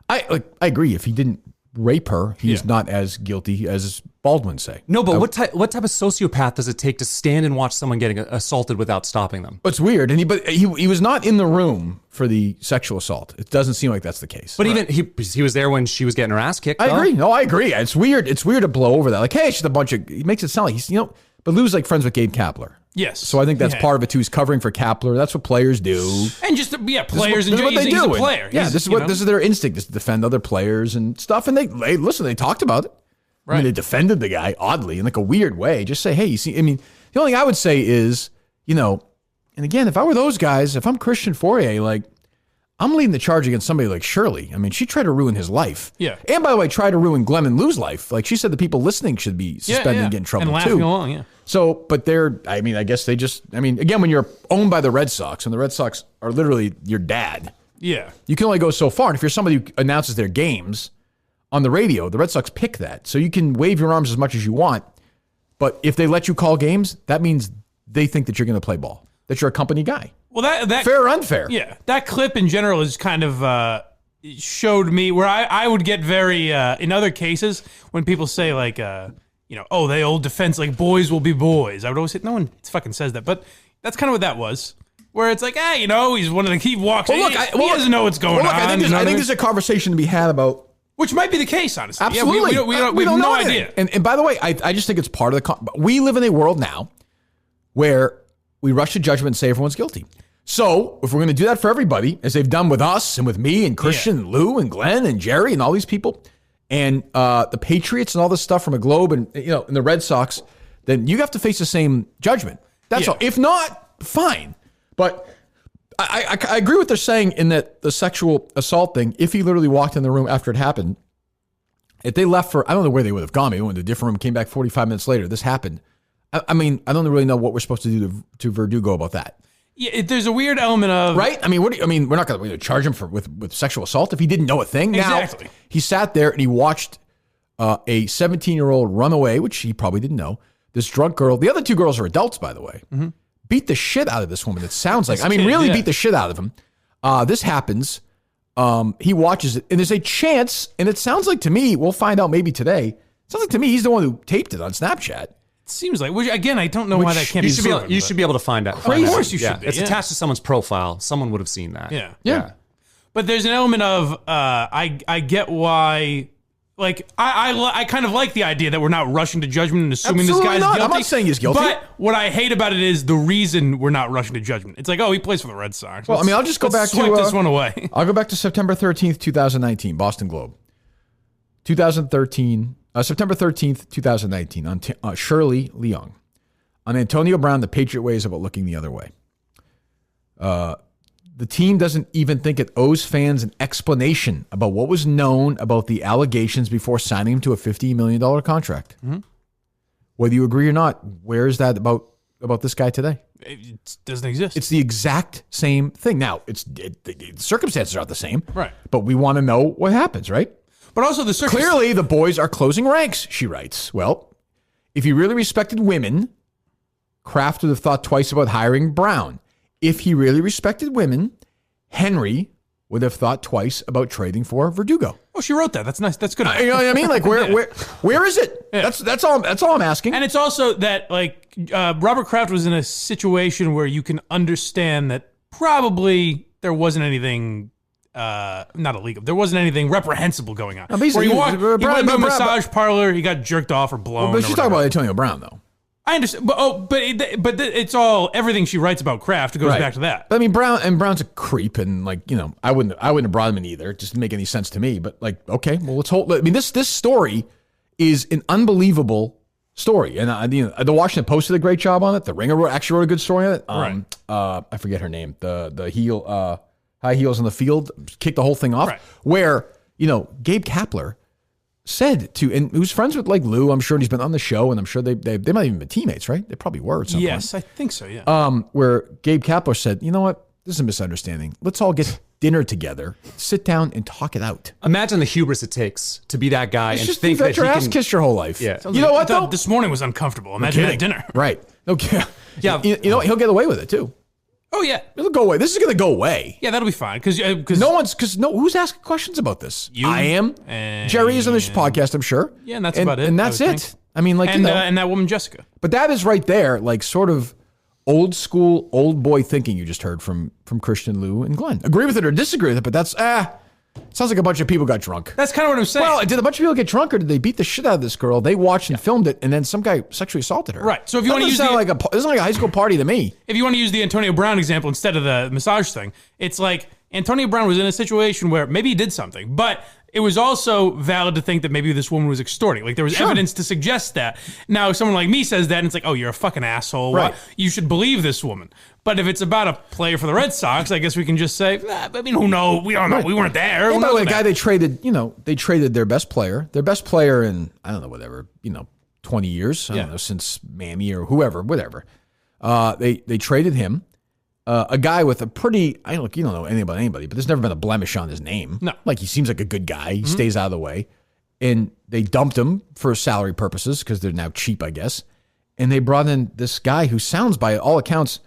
I agree. If he didn't rape her, he's not as guilty as Baldwin say. No, but what type of sociopath does it take to stand and watch someone getting assaulted without stopping them? It's weird, and he was not in the room for the sexual assault. It doesn't seem like that's the case. But even he was there when she was getting her ass kicked. I agree. No, I agree. It's weird. It's weird to blow over that. Like, hey, it's just a bunch of. It makes it sound like he's But Lou's friends with Gabe Kapler. Yes. So I think that's part of it too. He's covering for Kapler. That's what players do. And just players and what they do. He's a player. Yeah, this is their instinct, is to defend other players and stuff. And they talked about it. Right. I mean, they defended the guy oddly in a weird way. Just say, hey, you see. I mean, the only thing I would say is, and again, if I were those guys, if I'm Christian Fourier, I'm leading the charge against somebody like Shirley. I mean, she tried to ruin his life. Yeah. And by the way, tried to ruin Glenn and Lou's life. She said the people listening should be suspended and get in trouble and laughing along, yeah. So, but I guess they just, again, when you're owned by the Red Sox, and the Red Sox are literally your dad. Yeah. You can only go so far. And if you're somebody who announces their games, on the radio. The Red Sox pick that. So you can wave your arms as much as you want. But if they let you call games, that means they think that you're going to play ball, that you're a company guy. Well, that fair or unfair? Yeah, that clip in general is kind of showed me where I would get very in other cases when people say like oh, they old defense like boys will be boys. I would always say no one fucking says that, but that's kind of what that was. Where it's like, hey, he's one of the he walks. Well, look, he doesn't know what's going on. I think there's a conversation to be had about. Which might be the case, honestly. Absolutely. Yeah, we have no idea. And by the way, I just think it's part of the... We live in a world now where we rush to judgment and say everyone's guilty. So if we're going to do that for everybody, as they've done with us and with me and Christian and Lou and Glenn and Jerry and all these people, and the Patriots and all this stuff from a Globe and and the Red Sox, then you have to face the same judgment. That's all. If not, fine. But... I agree with what they're saying in that the sexual assault thing, if he literally walked in the room after it happened, if they left for, I don't know where they would have gone. Maybe went to a different room, came back 45 minutes later. This happened. I mean, I don't really know what we're supposed to do to Verdugo about that. Yeah, there's a weird element of... Right? I mean, we're not going to charge him with sexual assault if he didn't know a thing. Exactly. Now, he sat there and he watched a 17-year-old run away, which he probably didn't know. This drunk girl. The other two girls are adults, by the way. Mm-hmm. Beat the shit out of this woman. It sounds like, beat the shit out of him. This happens. He watches it, and there's a chance, and it sounds like to me, we'll find out maybe today. It sounds like to me he's the one who taped it on Snapchat. It seems like, which again, I don't know why that can't be proven. You should be able to find out. Of course you should be. It's attached to someone's profile. Someone would have seen that. Yeah. But there's an element of, I get why... Like, I kind of like the idea that we're not rushing to judgment and assuming this guy's guilty. I'm not saying he's guilty. But what I hate about it is the reason we're not rushing to judgment. It's like, oh, he plays for the Red Sox. Well, I'll just go back to... swipe this one away. I'll go back to September 13th, 2019, Boston Globe. 2013, September 13th, 2019, on Shirley Leung. On Antonio Brown, the Patriot way is about looking the other way. The team doesn't even think it owes fans an explanation about what was known about the allegations before signing him to a $50 million contract. Mm-hmm. Whether you agree or not, where is that about this guy today? It doesn't exist. It's the exact same thing. Now, the circumstances aren't the same. Right. But we want to know what happens, right? But also clearly the boys are closing ranks, she writes. Well, if he really respected women, Kraft would have thought twice about hiring Brown. If he really respected women, Henry would have thought twice about trading for Verdugo. Oh, she wrote that. That's nice. That's good. You know what I mean? Like where is it? Yeah. That's all I'm asking. And it's also that Robert Kraft was in a situation where you can understand that probably there wasn't anything not illegal. There wasn't anything reprehensible going on. Where he went to a massage parlor, he got jerked off or blown. But she's talking about Antonio Brown though. I understand, but it's all everything she writes about Kraft goes back to that. I mean, Brown's a creep, and I wouldn't have brought him in either. It just didn't make any sense to me. But okay, well, let's hold. I mean, this story is an unbelievable story, and the Washington Post did a great job on it. The Ringer actually wrote a good story on it. I forget her name. The heel, high heels on the field, kicked the whole thing off. Right. Where Gabe Kapler said to, and who's friends with Lou, I'm sure, and he's been on the show, and I'm sure they might even be teammates, right? They probably were at some point. Yes, I think so, yeah. Where Gabe Kapler said, you know what? This is a misunderstanding. Let's all get dinner together, sit down, and talk it out. Imagine the hubris it takes to be that guy and think that your ass kissed your whole life. Yeah. You know what, though? This morning was uncomfortable. Imagine that dinner. Right. Okay. Yeah. You know what? He'll get away with it, too. Oh, yeah. It'll go away. This is going to go away. Yeah, that'll be fine. Because who's asking questions about this? You. I am. Jerry is on this podcast, I'm sure. Yeah, and that's about it. And that's it. Think. I mean, and that woman, Jessica. But that is right there, sort of old school, old boy thinking you just heard from Christian, Lou, and Glenn. Agree with it or disagree with it, but that's, sounds like a bunch of people got drunk. That's kind of what I'm saying. Well, did a bunch of people get drunk, or did they beat the shit out of this girl? They watched and filmed it, and then some guy sexually assaulted her. Right. So if you want to use it doesn't like a high school party to me. If you want to use the Antonio Brown example instead of the massage thing, it's like Antonio Brown was in a situation where maybe he did something, but it was also valid to think that maybe this woman was extorting. There was evidence to suggest that. Now, if someone like me says that, and it's like, oh, you're a fucking asshole. Right. Well, you should believe this woman. But if it's about a player for the Red Sox, I guess we can just say, who knows? We don't know. We weren't there. By the way, the guy they traded, they traded their best player in, I don't know, whatever, 20 years. I don't know, since Mammy or whoever, whatever. They traded him. A guy with a pretty, you don't know anything about anybody, but there's never been a blemish on his name. No. He seems like a good guy. He stays out of the way. and they dumped him for salary purposes because they're now cheap, I guess. And they brought in this guy who sounds, by all accounts,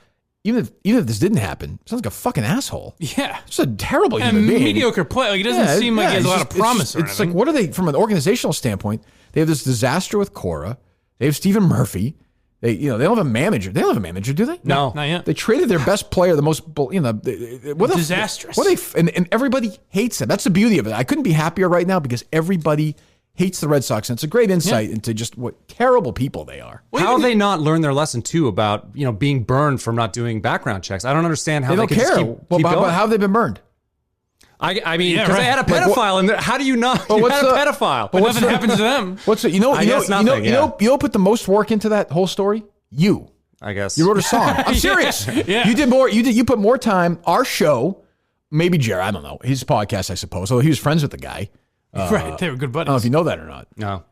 even if this didn't happen, sounds like a fucking asshole. Yeah. Just a terrible And human being. mediocre play. Like, it doesn't seem like he has a lot of promise or It's anything. like, what are they, from an organizational standpoint, they have this disaster with Cora. They have Stephen Murphy. They don't have a manager. They don't have a manager, do they? No, not yet. They traded their best player, the most, Disastrous. And everybody hates them. That's the beauty of it. I couldn't be happier right now because everybody hates the Red Sox. And it's a great insight into just what terrible people they are. How have they not learned their lesson too about being burned from not doing background checks? I don't understand how They don't could just care. keep But going. how have they been burned? I mean, Yeah, because right. they had a pedophile in there. How do you not? You had a pedophile. But nothing happens to them. What's it? I guess nothing, You put the most work into that whole story? You. I guess. You wrote a song. I'm serious. Yeah. You did more. You put more time. Our show, maybe Jared, I don't know, his podcast, I suppose. Although he was friends with the guy. Right. They were good I buddies. don't know if you know that or not. No.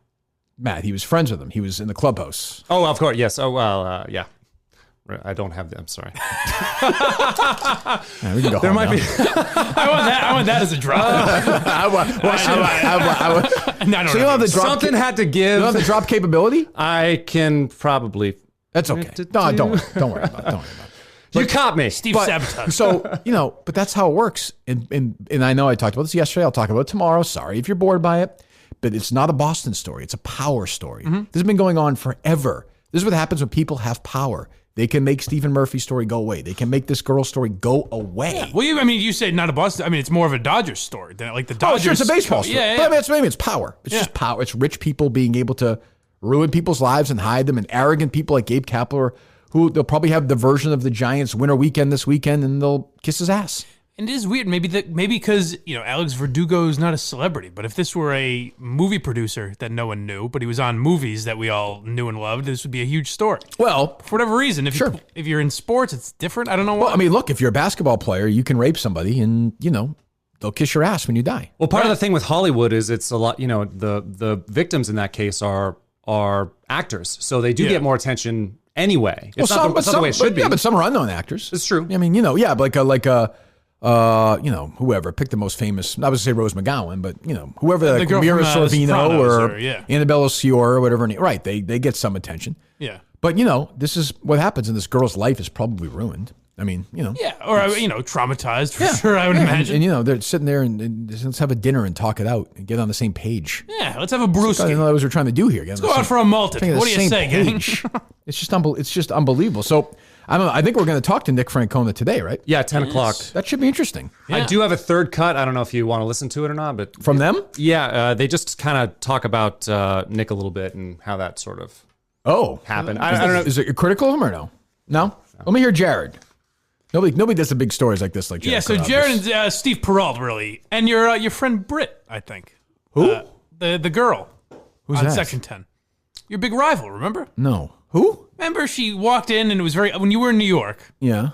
Matt, he was friends with him. He was in the clubhouse. Oh, of course. Yes. Oh, well, yeah. I don't have them. I'm sorry. Yeah, we can go There home might now. be. I want that as a drop. No, So you don't have the drop. Something had to You give. don't have the drop capability? I can probably. That's okay. No, don't worry about it. You caught me. Steve sabotage. So, but that's how it works. And I know I talked about this yesterday. I'll talk about it tomorrow. Sorry if you're bored by it. But it's not a Boston story. It's a power story. This has been going on forever. This is what happens when people have power. They can make Stephen Murphy's story go away. They can make this girl's story go away. Yeah. Well, you say not a Boston. I mean, it's more of a Dodgers story than like the Dodgers. Oh, sure, it's a baseball story. Yeah. But I mean, it's power. It's just power. It's rich people being able to ruin people's lives and hide them, and arrogant people like Gabe Kapler, who they'll probably have the version of the Giants winter weekend this weekend, and they'll kiss his ass. And it is weird. Maybe because Alex Verdugo is not a celebrity, but if this were a movie producer that no one knew, but he was on movies that we all knew and loved, this would be a huge story. Well, For whatever reason, if you're in sports, it's different. I don't know why. well, I mean, look, if you're a basketball player, you can rape somebody, and they'll kiss your ass when you die. Well, part of the thing with Hollywood is it's a lot. The victims in that case are actors, so they do get more attention anyway. It's not the way it should be. Yeah, but some are unknown actors. It's true. I mean, whoever. Pick the most famous. I would say Rose McGowan, but whoever, The like girl Mira from, Sorvino Sopranos or Annabella Sciorra or whatever. Right, they get some attention. Yeah. But this is what happens, and this girl's life is probably ruined. I mean, Yeah, or traumatized for sure. I would imagine. And they're sitting there and let's have a dinner and talk it out and get on the same page. Yeah, let's have a brewski. I know that was what we're trying to do here. Let's go out for a malted. What do you say, gang? It's just unbelievable. So I don't know. I think we're going to talk to Nick Francona today, right? Yeah, 10 o'clock. That should be interesting. Yeah. I do have a third cut. I don't know if you want to listen to it or not, but From them? yeah, they just kind of talk about Nick a little bit and how that sort of Oh, happened. I don't know. Is it critical of him or no? No. Let me hear Jared. Nobody does the big stories like this, like Jared. Yeah, so Jared and Steve Peralt, really. And your friend Britt, I think. Who? The girl. Who's on that? Section 10. Your big rival, remember? No. Who? Remember she walked in and it was when you were in New York, Yeah.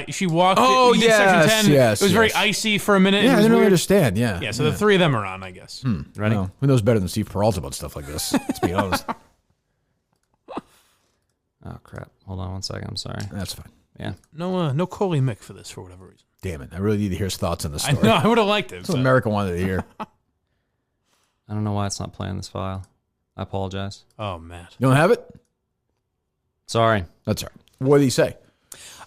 she walked Oh, in Section yes, 10. yes, It was very yes. icy for a minute. Yeah, It I was didn't really weird. understand. Yeah. Yeah, so the three of them are on, I guess. Ready? Well, who knows better than Steve Peralta about stuff like this? Let's be honest. Oh crap! Hold on one second. I'm sorry. That's fine. Yeah. No Coley Mick for this for whatever reason. Damn it. I really need to hear his thoughts on this I story. know, I would have liked it. That's what America wanted to hear. I don't know why it's not playing this file. I apologize. Oh, Matt. You don't have it? Sorry. That's all right. What did he say?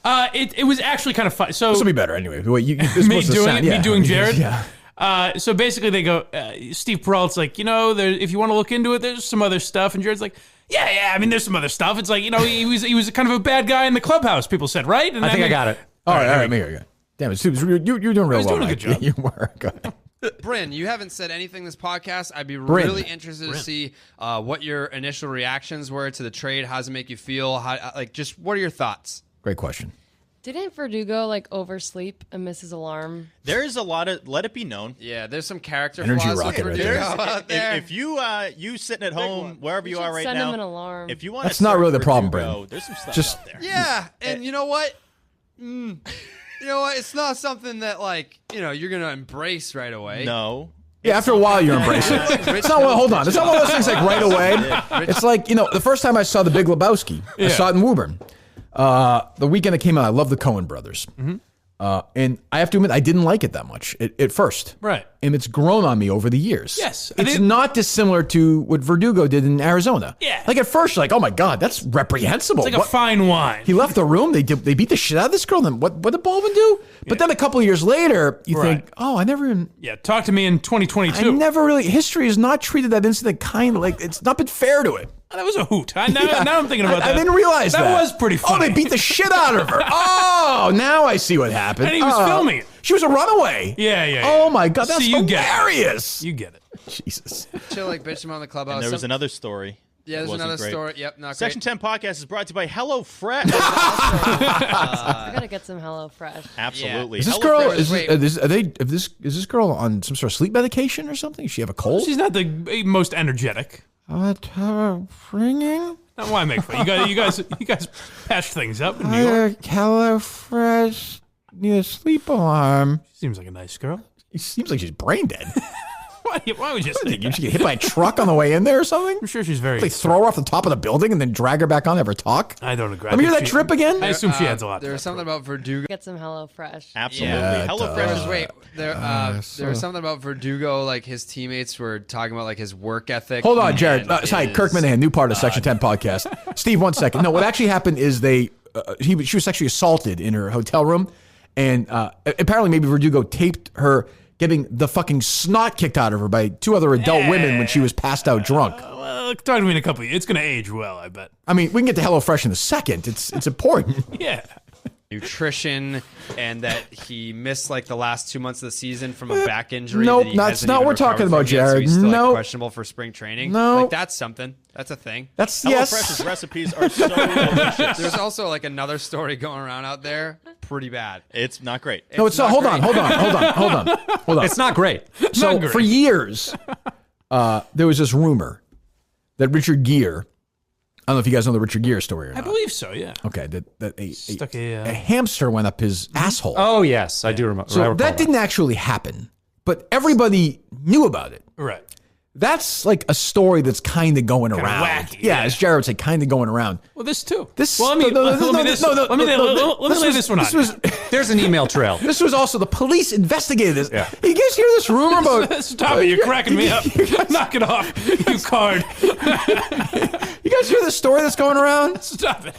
It was actually kind of fun. So This will be better anyway. me doing Jared. Yeah. So basically, they go. Steve Peralt's like, if you want to look into it, there's some other stuff, and Jared's like, yeah. I mean, there's some other stuff. It's like, he was kind of a bad guy in the clubhouse. People said, right? And I think I got it. All right. Let me hear you. Damn it, Steve, you're doing real well. was doing a Mike. good job. You were. Go ahead. Bryn, you haven't said anything this podcast. I'd be Bryn. really interested to see what your initial reactions were to the trade. How does it make you feel? Just what are your thoughts? Great question. Didn't Verdugo oversleep and miss his alarm? There is a lot of, let it be known. Yeah, there's some character Energy flaws rocket with right Verdugo there. out there. If you sitting at home, wherever you are right send now, him an alarm. if you want, That's not really the problem, Bryn. There's some stuff Just- out there. Yeah, and you know what? You know what? It's not something that you're gonna embrace right away. No. Yeah, after a while you embrace it. It's not. Hold on. It's not one of those things like right away. It's like the first time I saw The Big Lebowski, I saw it in Woburn. The weekend it came out, I love the Coen brothers. And I have to admit, I didn't like it that much at first. Right. And it's grown on me over the years. Yes. It's not dissimilar to what Verdugo did in Arizona. Yeah. Like at first, you're like, oh my God, that's reprehensible. It's like a fine wine. He left the room. They beat the shit out of this girl. Then what did Baldwin do? But then a couple of years later, you think, oh, I never even. Yeah, talk to me in 2022. I never really. History has not treated that incident kind of like it's not been fair to it. That was a hoot. Now I'm thinking about that. I didn't realize that. That was pretty funny. Oh, they beat the shit out of her. Oh, now I see what happened. And he was filming it. She was a runaway. Yeah. Oh my God, that's you hilarious. You get it. Jesus. Chill, like bitch him on the clubhouse. And there was another story. Yeah, there's another story. Yep, not Section great. 10 podcast is brought to you by HelloFresh. I gotta get some HelloFresh. Absolutely. Is this girl? Is this girl on some sort of sleep medication or something? Does she have a cold? She's not the most energetic. Ringing. Now, why make fun? You guys patch things up in New York. HelloFresh. Need a sleep alarm. She seems like a nice girl. It seems like she's brain dead. Why would you say Did she get hit by a truck on the way in there or something? I'm sure she's very. They throw her off the top of the building and then drag her back on to have her talk? I don't agree. Let me hear that trip again? I assume she adds a lot. There was something about Verdugo. Get some HelloFresh. Absolutely. Yeah, HelloFresh is There was something about Verdugo, like his teammates were talking about like his work ethic. Hold on, Jared. Sorry, Kirk Manahan, new part of Section 10 podcast. Steve, 1 second. No, what actually happened is she was sexually assaulted in her hotel room, and apparently maybe Verdugo taped her getting the fucking snot kicked out of her by 2 other adult women when she was passed out drunk. Well, talk to me in a couple of years. It's going to age well, I bet. I mean, we can get to HelloFresh in a second. It's important. Yeah. Nutrition, and that he missed like the last 2 months of the season from a back injury. Nope, that he that's hasn't not even what we're talking recovered about, from yet, so Jared. he's still, Nope. like, questionable for spring training. No. Like that's something. That's a thing. That's yes. HelloFresh's recipes are so delicious. There's also like another story going around out there. Pretty bad. It's not great. No, it's not. Hold on. It's not great. So Not great. for years, there was this rumor that Richard Gere, I don't know if you guys know the Richard Gere story or not. I believe so, yeah. Okay, that Stuck a hamster went up his asshole. Oh, yes. I do remember. So that didn't actually happen, but everybody knew about it. Right. That's like a story that's kind of going around. wacky, yeah, yeah. as Jared would say, kind of going around. Well, this too. Well, let me lay this one on. There's an email trail. This was also the police investigated this. Yeah. You guys hear this rumor about? Stop it! You're cracking me up. Knock it off, you card. You guys hear this story that's going around? Stop it,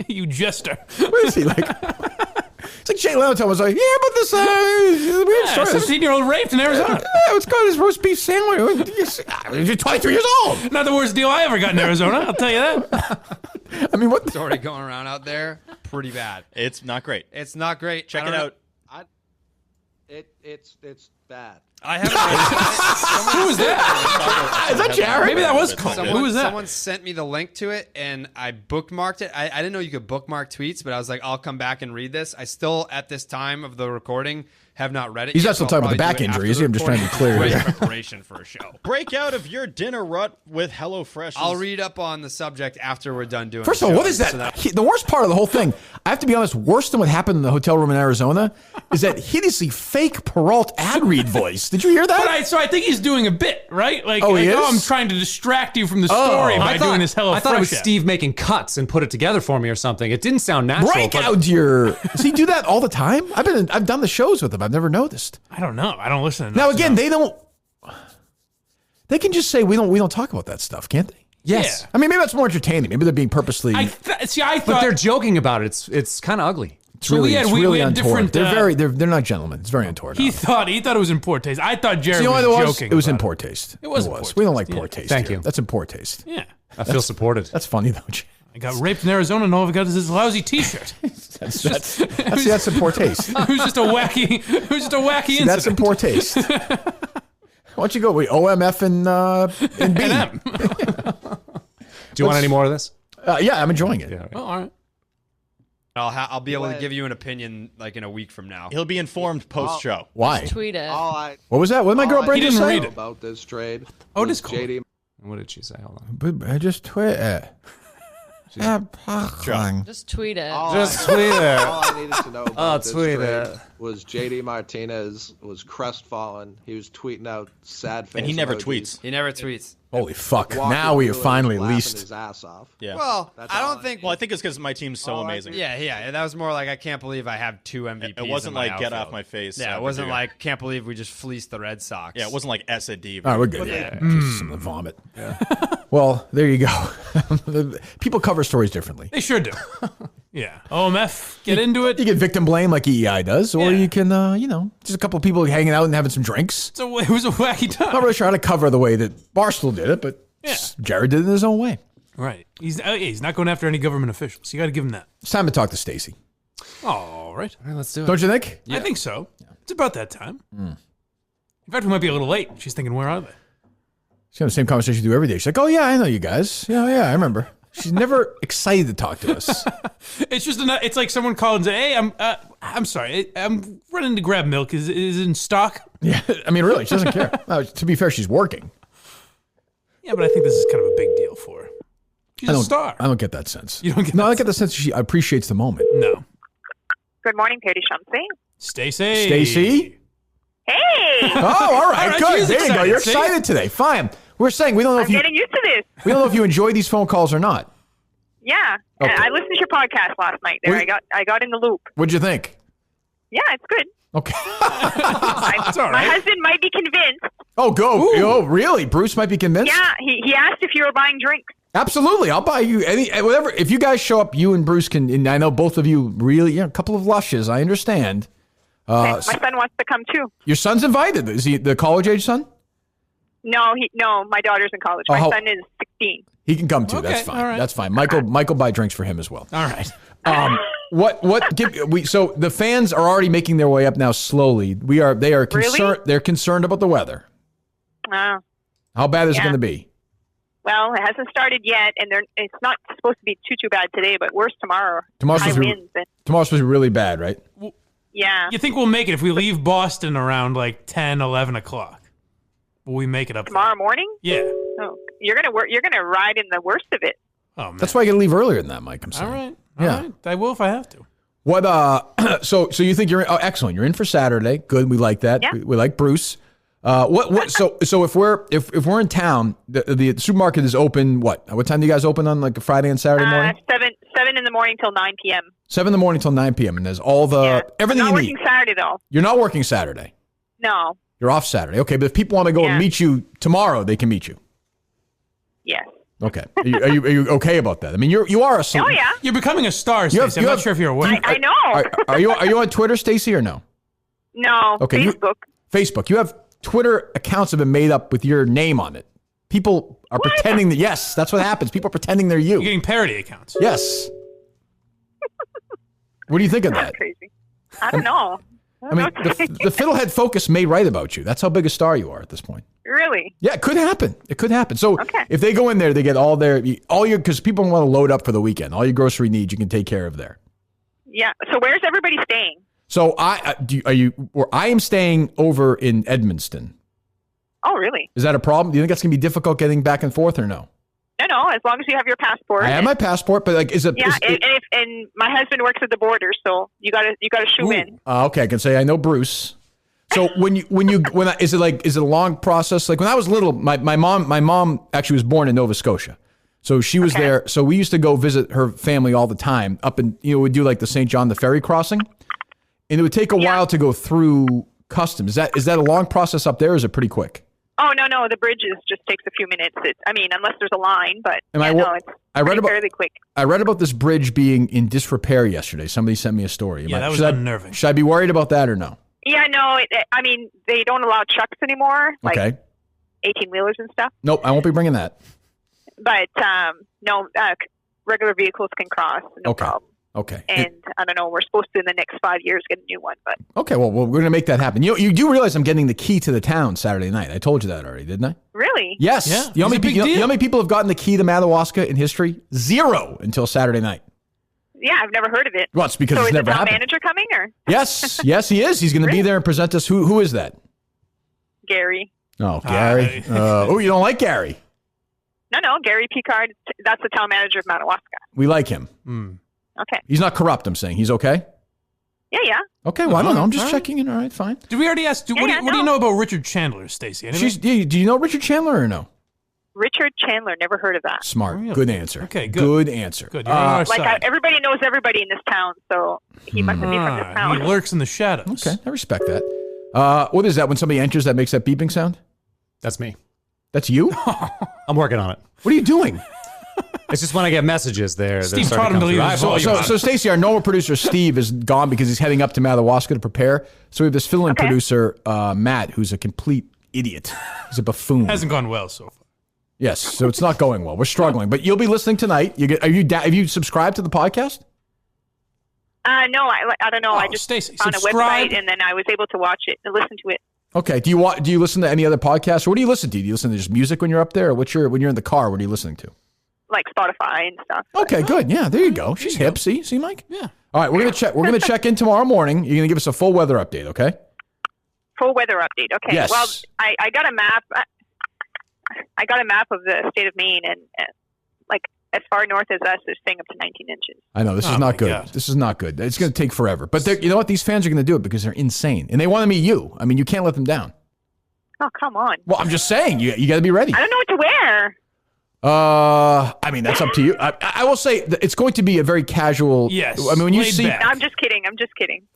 you jester. What is he like? It's like Jay Leno was like, yeah, but this weird story. 17-year-old raped in Arizona. Yeah, it's called his roast beef sandwich. You're 23 years old. Not the worst deal I ever got in Arizona. I'll tell you that. I mean, what? Story going around out there. Pretty bad. It's not great. It's not great. Check it out. It's bad. I haven't. Who was that? Is that Jared? Maybe that was Colin. Who was that? Someone sent me the link to it, and I bookmarked it. I didn't know you could bookmark tweets, but I was like, I'll come back and read this. I still, at this time of the recording, have not read it. He's yet, not still so I'll talking about the probably back do it injury, is he? after I'm just trying to be recording. clear Great here. preparation for a show. Break out of your dinner rut with HelloFresh. I'll read up on the subject after we're done doing. First the of all, show, what is that? so The worst part of the whole thing, I have to be honest, worse than what happened in the hotel room in Arizona, is that hideously fake Peralt ad read voice. Did you hear that? So I think he's doing a bit, right? Like, Oh, he is? I'm trying to distract you from the story by doing this HelloFresh. I thought it was ad. Steve making cuts and put it together for me or something. It didn't sound natural. Break but out your. Does he do that all the time? I've done the shows with him. I've never noticed. I don't know. I don't listen. Now again, they don't. They can just say we don't talk about that stuff, can't they? Yes. Yeah. I mean, maybe that's more entertaining. Maybe they're being purposely. I thought. But they're joking about it. It's kind of ugly. It's really, we it's had really untoward. different. They're not gentlemen. It's very untoward. He thought it was in poor taste. I thought Jared You know was what it was? joking. It was in about poor taste. It was in poor We don't taste. like poor Yeah. taste. Thank here. you. That's in poor taste. Yeah. I feel supported. That's funny though. Jay. I got raped in Arizona, and all I've got is this lousy T-shirt. That's in poor taste. It was just a wacky. It was just a wacky incident. That's in poor taste. Why don't you go with OMF and B? And M. Do you want any more of this? Yeah, I'm enjoying it. Yeah. Oh, all right. I'll be able to give you an opinion like in a week from now. He'll be informed post-show. Why? Tweet it. What was that? What did my girl Brendan didn't say? read it. About this trade. Oh, it is was cool. JD What did she say? Hold on. But I just tweet it. Just tweet it. All Just tweet it. All I needed to know about this tweet trade it. was JD Martinez was crestfallen. He was tweeting out sad face And he never emojis. tweets. He never tweets. Holy fuck. Walking Now we are through it, finally at laughing least. his ass off. Yeah. Well, That's I all don't think. Well, I think it's because my team's so amazing. Yeah. That was more like I can't believe I have 2 MVPs. It wasn't in my like get outfield. off my face. Yeah, it Verdugo. wasn't like can't believe we just fleeced the Red Sox. Yeah, it wasn't like S&D. All right, we're good. Yeah. Jesus, I'm gonna vomit. Well, there you go. People cover stories differently. They sure do. Yeah. OMF, get into it. You get victim blame like EEI does, or Yeah. you can, just a couple of people hanging out and having some drinks. It was a wacky time. Not really sure how to cover the way that Barstool did it, but Jared did it in his own way. Right. He's not going after any government officials. You got to give him that. It's time to talk to Stacey. All right. All right, let's do it. Don't you think? I think so. It's about that time. In fact, we might be a little late. She's thinking, where are they? She's having the same conversation we do every day. She's like, oh, yeah, I know you guys. Yeah, I remember. She's never excited to talk to us. It's just it's like someone called and said, hey, I'm sorry. I'm running to grab milk. Is it in stock? Yeah, I mean, really, she doesn't care. No, to be fair, she's working. Yeah, but I think this is kind of a big deal for her. She's a star. I don't get that sense. You don't get No, that I get the sense she appreciates the moment. No. Good morning, Patty Shumsey. Stacey. Stacey? Hey! Oh, all right, good. she's There you go. You're see? excited today. Fine. We're saying we don't know I'm if you getting used to this. we don't know if you enjoy these phone calls or not. Yeah. Okay. I listened to your podcast last night. There, I got in the loop. What'd you think? Yeah, it's good. Okay. It's all My right. husband might be convinced. Oh, go. Oh, really? Bruce might be convinced? Yeah, he asked if you were buying drinks. Absolutely. I'll buy you any whatever. If you guys show up, you and Bruce can, and I know both of you really, a couple of lushes. I understand. My son wants to come too. Your son's invited. Is he the college age son? No, my daughter's in college. My son is 16. He can come too. Okay, That's fine. all right. That's fine. Michael buy drinks for him as well. All right. So the fans are already making their way up now slowly. They are concerned. Really? They're concerned about the weather. Oh. How bad is it Yeah. going to be? Well, it hasn't started yet, and it's not supposed to be too bad today, but worse tomorrow. Tomorrow's High supposed to winds. be, tomorrow's supposed to be really bad, right? Yeah. You think we'll make it if we leave Boston around like 10, 11 o'clock? Will we make it up Tomorrow morning? there? Yeah. Oh, you're gonna ride in the worst of it. Oh, man. That's why you got to leave earlier than that, Mike. I'm saying. All right. Yeah. All right. I will if I have to. What? So you think you're? Oh, excellent. You're in for Saturday. Good. We like that. Yeah. We like Bruce. What? So if we're in town, the supermarket is open. What time do you guys open on like a Friday and Saturday morning? 7 in the morning till 9 p.m. 7 in the morning till 9 p.m. And there's all the Yeah. everything I'm you not need. working Saturday though. You're not working Saturday. No. You're off Saturday. Okay, but if people want to go and Yeah. meet you tomorrow, they can meet you. Yes. Okay. Are you okay about that? I mean, you are a. Oh yeah. You're becoming a star, You have- Stacey. I'm you not have- sure if you're aware. I know. Are you on Twitter, Stacey, or no? No. Okay. Facebook. Facebook. You have Twitter accounts have been made up with your name on it. People are pretending that. Yes, that's what happens. People are pretending they're you. You're getting parody accounts. Yes. What do you think of That's that? crazy. I don't know. I mean, the Fiddlehead Focus may write about you. That's how big a star you are at this point. Really? Yeah, it could happen. It could happen. So Okay. if they go in there, they get all your because people want to load up for the weekend. All your grocery needs you can take care of there. Yeah. So where's everybody staying? So I am staying over in Edmonston. Oh, really? Is that a problem? Do you think that's gonna be difficult getting back and forth or no? No. As long as you have your passport. I have my passport, but like, is it? Yeah, is- and my husband works at the border, so you gotta shoe in. Okay, I can say I know Bruce. So is it a long process? Like when I was little, my mom actually was born in Nova Scotia, so she was there. So we used to go visit her family all the time. Up in we'd do like the St. John the ferry crossing, and it would take a while to go through customs. Is that a long process up there? Or is it pretty quick? Oh no, the bridges just takes a few minutes. Unless there's a line, but it's fairly quick. I read about this bridge being in disrepair yesterday. Somebody sent me a story. Yeah, that was unnerving. Should I be worried about that or no? Yeah, no. They don't allow trucks anymore, like Okay. 18-wheelers and stuff. Nope, I won't be bringing that. But no, regular vehicles can cross, no problem. Okay. And I don't know. We're supposed to in the next 5 years get a new one, but Okay, well, we're going to make that happen. You do realize I'm getting the key to the town Saturday night. I told you that already, didn't I? really, Yes. Yeah, You know how it's a big you know deal. how many people have gotten the key to Madawaska in history? 0 until Saturday night. yeah, I've never heard of it. Well, it's because So it's is the never town happened. manager coming or Yes, he is. He's going to be there and present us. Who is that? Gary? Oh, Gary. You don't like Gary? No, Gary Picard. That's the town manager of Madawaska. We like him. Okay. He's not corrupt, I'm saying. He's okay? Yeah. Okay, well, I don't know. I'm just checking in. All right, fine. Did we already ask? What do you know about Richard Chandler, Stacey? Do you know Richard Chandler or no? Richard Chandler, never heard of that. Smart. Really? Good answer. Okay, good. Good answer. Good. You're on our side. Everybody knows everybody in this town, so he must be from this town. He lurks in the shadows. Okay, I respect that. What is that when somebody enters that makes that beeping sound? That's me. That's you? I'm working on it. What are you doing? It's just when I get messages there. Steve taught him to leave. So Stacey, our normal producer, Steve, is gone because he's heading up to Madawaska to prepare. So we have this fill-in producer, Matt, who's a complete idiot. He's a buffoon. Hasn't gone well so far. Yes, so it's not going well. We're struggling. But you'll be listening tonight. Have you subscribed to the podcast? No, I don't know. I just Stacey, found a website, and then I was able to watch it and listen to it. Okay. Do you listen to any other podcasts? Or what do you listen to? Do you listen to just music when you're up there? Or when you're in the car, what are you listening to? Like Spotify and stuff. Okay, good. Yeah, there you go. She's hip. See, Mike? Yeah. All right, we're gonna check. We're gonna check in tomorrow morning. You're gonna give us a full weather update, okay? Full weather update. Okay. Yes. Well, I got a map. I got a map of the state of Maine, and like as far north as us, it's staying up to 19 inches. I know this is not good. God. This is not good. It's gonna take forever. But you know what? These fans are gonna do it because they're insane, and they want to meet you. I mean, you can't let them down. Oh, come on. Well, I'm just saying, you got to be ready. I don't know what to wear. I mean, that's up to you. I will say that it's going to be a very casual. Yes. I mean, when you laid see. back. No, I'm just kidding.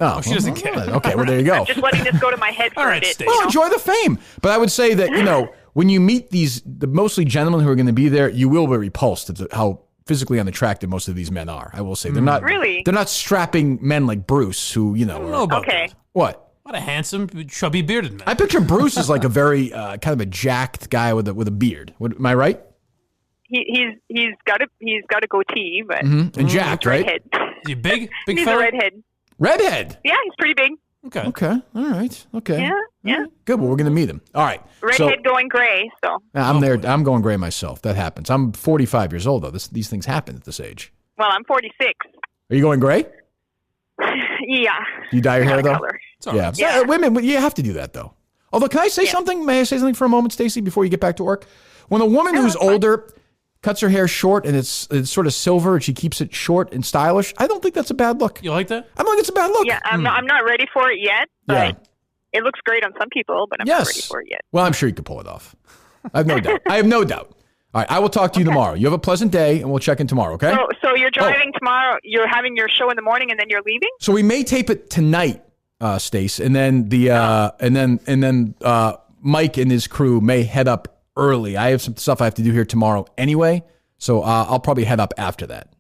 Oh, she doesn't care. Okay, well, there you go. I'm just letting this go to my head for All a right, bit. Stacey. Well, enjoy the fame. But I would say that, when you meet the mostly gentlemen who are going to be there, you will be repulsed at how physically unattractive most of these men are. I will say they're not Really? They're not strapping men like Bruce, who Okay. What? What a handsome, chubby, bearded man. I picture Bruce as like a very kind of a jacked guy with a beard. Am I right? He's got a goatee, but And jacked, right? redhead. Is he big? Big He's fella? a redhead. Redhead. Yeah, he's pretty big. Okay. Okay. All right. Okay. Yeah. Good. Well, we're going to meet him. All right. Redhead going gray. So I'm there. I'm going gray myself. That happens. I'm 45 years old though. These things happen at this age. well, I'm 46. Are you going gray? Yeah. Do you dye your hair though? Color. Yeah. Yeah. Women, you have to do that though. Although, can I say something? May I say something for a moment, Stacey, before you get back to work? When a woman who's older cuts her hair short and it's sort of silver and she keeps it short and stylish, I don't think that's a bad look. You like that? I don't think it's a bad look. Yeah, I'm not ready for it yet, but it looks great on some people, but I'm not ready for it yet. Well, I'm sure you could pull it off. I have no doubt. I have no doubt. All right, I will talk to you tomorrow. You have a pleasant day, and we'll check in tomorrow, okay? So you're driving tomorrow, you're having your show in the morning, and then you're leaving? So we may tape it tonight, Stace, and then Mike and his crew may head up early. I have some stuff I have to do here tomorrow anyway, so I'll probably head up after that.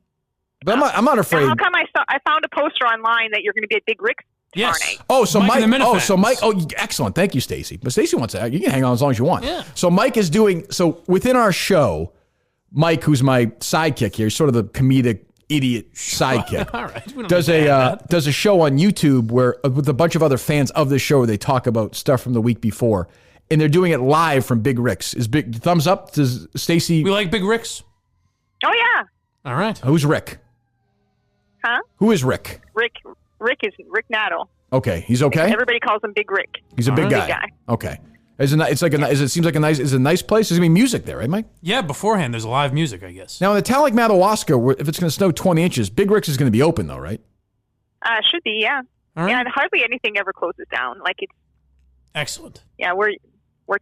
But I'm not afraid. How come I found a poster online that you're going to be at Big Rick's tomorrow night? Oh, so Mike. Mike. Oh, excellent. Thank you, Stacey. But Stacey wants to. You can hang on as long as you want. Yeah. So Mike is doing. So within our show, Mike, who's my sidekick here, sort of the comedic idiot sidekick. All right. We don't Does need to add that. does a show on YouTube where with a bunch of other fans of the show where they talk about stuff from the week before, and they're doing it live from Big Rick's. Is big thumbs up? Does Stacey? We like Big Rick's. Oh, yeah. All right. Who's Rick? Huh? Who is Rick? Rick is Rick Naddle. Okay, he's okay. Everybody calls him Big Rick. He's a big Big guy. guy. Okay. It seems like a nice place. There's gonna be music there, right, Mike? Yeah, beforehand, there's live music, I guess. Now in a town like Madawaska, if it's gonna snow 20 inches, Big Rick's is gonna be open though, right? Should be, yeah. All right. Yeah, hardly anything ever closes down. Like it's. Excellent. Yeah, we're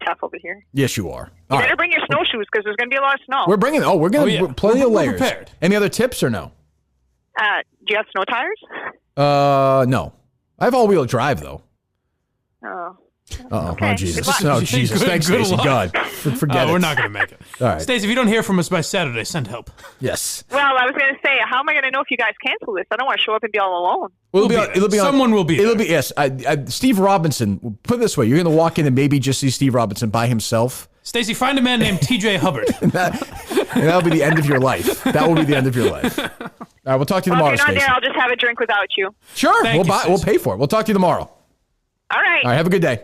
tough over here. Yes, you are. You All better right. bring your snowshoes because there's going to be a lot of snow. We're bringing. We're gonna plenty of We're layers. prepared. Any other tips or no? Do you have snow tires? No. I have all-wheel drive though. Oh. Oh Jesus! Good luck. Oh Jesus! Thanks, Good Stacey. luck. God, forget it. We're not going to make it. All right. Stacey, if you don't hear from us by Saturday, send help. Yes. Well, I was going to say, how am I going to know if you guys cancel this? I don't want to show up and be all alone. It'll be Someone will be. It'll be yes. Steve Robinson. Put it this way: you're going to walk in and maybe just see Steve Robinson by himself. Stacey, find a man named T.J. Hubbard. and that'll be the end of your life. That will be the end of your life. All right, we'll talk to you Well, tomorrow, if you're not Stacey. there, I'll just have a drink without you. Sure, Thank you, we'll Stacey. pay for it. We'll talk to you tomorrow. All right. All right, have a good day.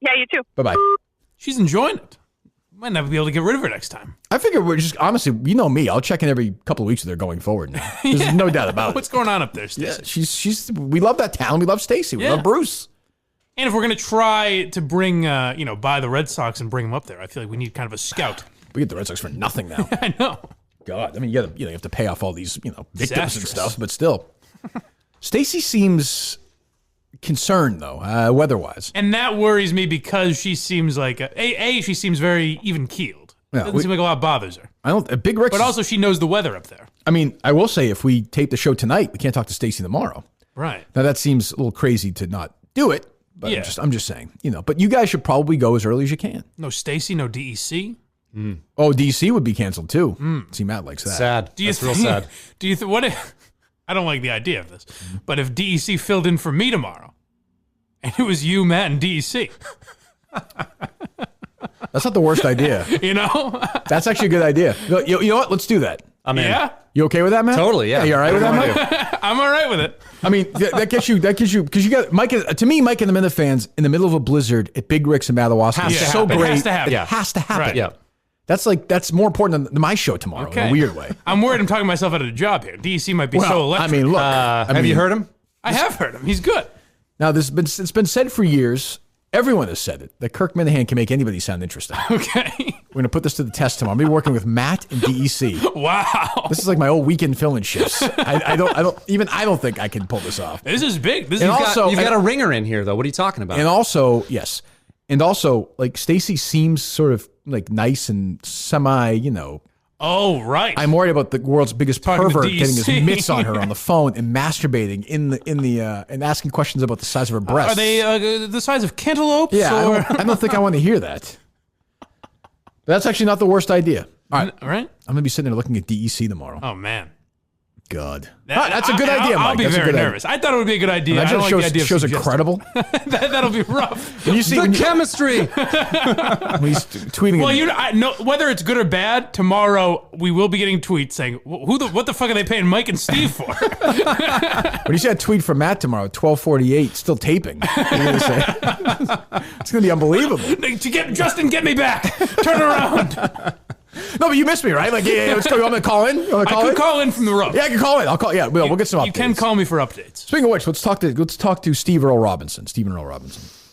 Yeah, you too. Bye bye. She's enjoying it. Might never be able to get rid of her next time. I figure we're just honestly, you know me. I'll check in every couple of weeks with her going forward. Now. There's no doubt about What's it. going on up there, Stacey? Yeah, she's. We love that town. We love Stacey. We love Bruce. And if we're going to try to bring, buy the Red Sox and bring them up there, I feel like we need kind of a scout. We get the Red Sox for nothing now. I know. God, I mean, you have to pay off all these, victims and Disastrous. stuff, but still, Stacey seems concerned though, weather-wise. And that worries me because she seems like she seems very even keeled. Yeah, Doesn't seem like a lot bothers her. I don't. Big Rick's. But also, she knows the weather up there. I mean, I will say, if we tape the show tonight, we can't talk to Stacey tomorrow. Right. Now that seems a little crazy to not do it, but Yeah. I'm just saying, But you guys should probably go as early as you can. No Stacey, no DEC. Oh, DC would be canceled too. See, Matt likes that. Sad. That's real sad. Do you what if? I don't like the idea of this, but if DEC filled in for me tomorrow, and it was you, Matt, and DEC, That's not the worst idea. That's actually a good idea. You know what? Let's do that. I'm in. Yeah. You okay with that, Matt? Totally, yeah. You all right with that, Mike? I'm all right with it. I mean, that gets you because you got Mike. To me, Mike and the Minifans in the middle of a blizzard at Big Rick's and Madawaska is so great. It has to happen. It has to happen. Right. Yeah. That's more important than my show tomorrow in a weird way. I'm worried I'm talking myself out of a job here. DEC might be so electric. I mean, look. Have you heard him? I have heard him. He's good. Now, it's been said for years. Everyone has said it that Kirk Minahan can make anybody sound interesting. Okay. We're going to put this to the test tomorrow. I'm going to be working with Matt and DEC. Wow. This is like my old weekend filming shifts. I don't think I can pull this off. This is big. You've got a ringer in here, though. What are you talking about? And also, yes. And also, like, Stacey seems sort of like nice and semi, Oh, right. I'm worried about the world's biggest Talking to pervert getting his DC. mitts on her on the phone and masturbating and asking questions about the size of her breasts. Are they the size of cantaloupes? Yeah, Or? I don't think I want to hear that. But that's actually not the worst idea. All right. All right. I'm going to be sitting there looking at DEC tomorrow. Oh, man. God. That's a good idea, Mike. I'll be That's a very good nervous. I thought it would be a good idea. Imagine I don't like the idea of show's suggesting. incredible. That'll be rough. When you see chemistry. when he's tweeting. Well, whether it's good or bad, tomorrow we will be getting tweets saying, what the fuck are they paying Mike and Steve for? When you see that tweet from Matt tomorrow, 12:48, still taping. It's going to be unbelievable. Justin, get me back. Turn around. No, but you missed me, right? Like, yeah, let's go. You want me to call in? I can call in from the road. Yeah, I can call in. I'll call. Yeah, we'll get some updates. You can call me for updates. Speaking of which, let's talk to Stephen Earl Robinson.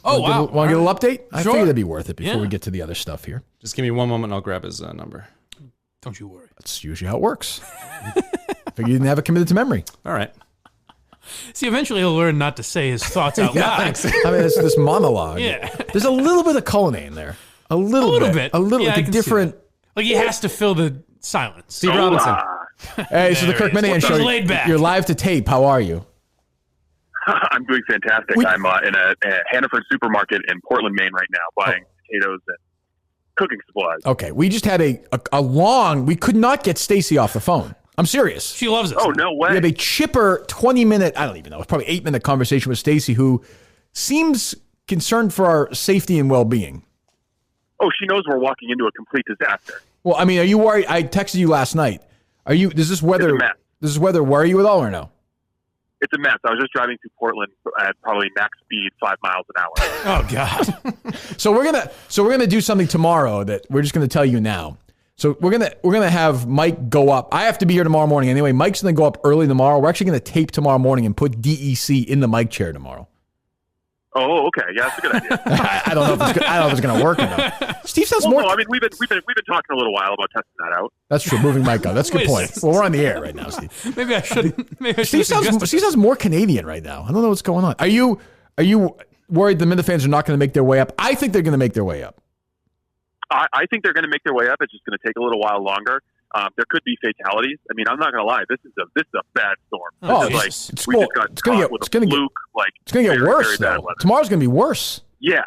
Oh, wow. Want to get a little update? I Sure. figured that'd be worth it before we get to the other stuff here. Just give me one moment and I'll grab his number. Don't you worry. That's usually how it works. I figured you didn't have it committed to memory. All right. See, eventually he'll learn not to say his thoughts out loud. Thanks. I mean, it's this monologue. Yeah. There's a little bit of Cullinane there. A little bit. A little, Yeah, I like a can see different. that. Like he has to fill the silence. Steve Robinson. Hey, this is the There Kirk he is. Minahan show. He's laid back. You're live to tape. How are you? I'm doing fantastic. I'm in a Hannaford supermarket in Portland, Maine right now, buying potatoes and cooking supplies. Okay, we just had a long. We could not get Stacey off the phone. I'm serious. She loves us. Oh, no way. We had a chipper 20-minute. I don't even know. It's probably 8-minute conversation with Stacey, who seems concerned for our safety and well-being. Oh, she knows we're walking into a complete disaster. Well, I mean, are you worried? I texted you last night. Does this weather? It's a mess. Does this weather worry you at all, or no? It's a mess. I was just driving through Portland at probably max speed, 5 miles an hour. Oh God. So we're gonna do something tomorrow that we're just gonna tell you now. So we're gonna have Mike go up. I have to be here tomorrow morning anyway. Mike's gonna go up early tomorrow. We're actually gonna tape tomorrow morning and put DEC in the mic chair tomorrow. Oh, okay. Yeah, that's a good idea. I don't know if it's gonna work or not. Steve sounds more. No, I mean we've been talking a little while about testing that out. That's true. Moving Mike up. That's a good Wait a point. second. Well, we're on the air right now, Steve. Maybe I should. Steve sounds more Canadian right now. I don't know what's going on. Are you worried the Minifans are not going to make their way up? I think they're going to make their way up. I think they're going to make their way up. It's just going to take a little while longer. There could be fatalities. I mean, I'm not going to lie. This is a bad storm. Oh, It's going to get worse very though. Tomorrow's going to be worse. Yeah.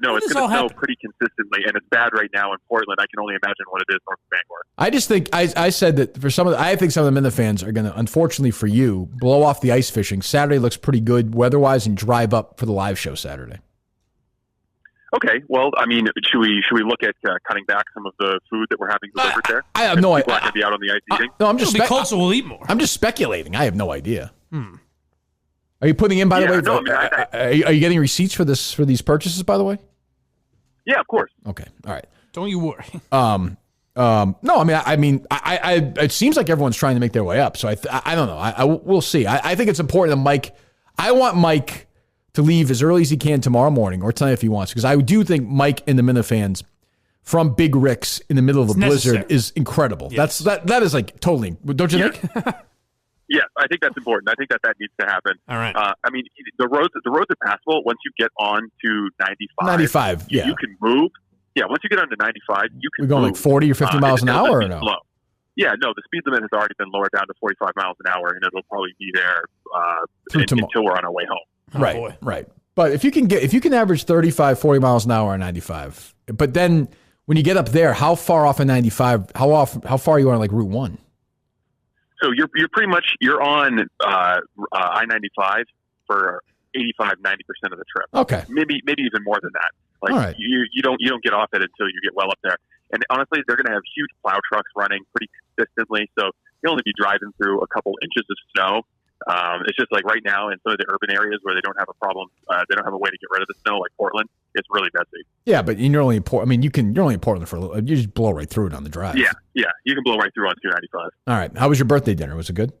No, it's this going all to snow happen? pretty consistently, and it's bad right now in Portland. I can only imagine what it is north of Bangor. I just think I said that for I think some of the Minifans are going to, unfortunately for you, blow off the ice fishing. Saturday looks pretty good weather-wise, and drive up for the live show Saturday. Okay, well, I mean, should we look at cutting back some of the food that we're having delivered there? I have no idea. People are going to be out on the ice eating. No, I'm just It'll be cold, so we'll eat more. I'm just speculating. I have no idea. Are you putting in, by the way? No, I mean, are you getting receipts for these purchases, by the way? Yeah, of course. Okay, all right. Don't you worry. No, I mean, it seems like everyone's trying to make their way up. So I don't know. We'll see. I think it's important that Mike. I want Mike to leave as early as he can tomorrow morning, or tonight if he wants, because I do think Mike and the Minifans from Big Rick's in the middle of a blizzard is incredible. Yes. That is like totally. Don't you think? Yes, I think that's important. I think that needs to happen. All right. I mean, the roads are passable once you get on to 95. 95, yeah. You can move. Yeah, once you get on to 95, you can We're going move. like 40 or 50 miles an hour or no? Slow. Yeah, no, the speed limit has already been lowered down to 45 miles an hour, and it'll probably be there until we're on our way home. Right. But if you can average 35, 40 miles an hour on 95, but then when you get up there, how far off of 95, how far are you on like Route 1? So you're pretty much on I-95 for 85, 90% of the trip. Okay. Maybe even more than that. Like all right. you don't get off it until you get well up there. And honestly, they're going to have huge plow trucks running pretty consistently. So you'll only be driving through a couple inches of snow. It's just like right now in some of the urban areas where they don't have a problem, they don't have a way to get rid of the snow, like Portland. It's really messy. Yeah, but you're only in Portland. You're only in Portland for a little. You just blow right through it on the drive. Yeah, you can blow right through on 295. All right. How was your birthday dinner? Was it good?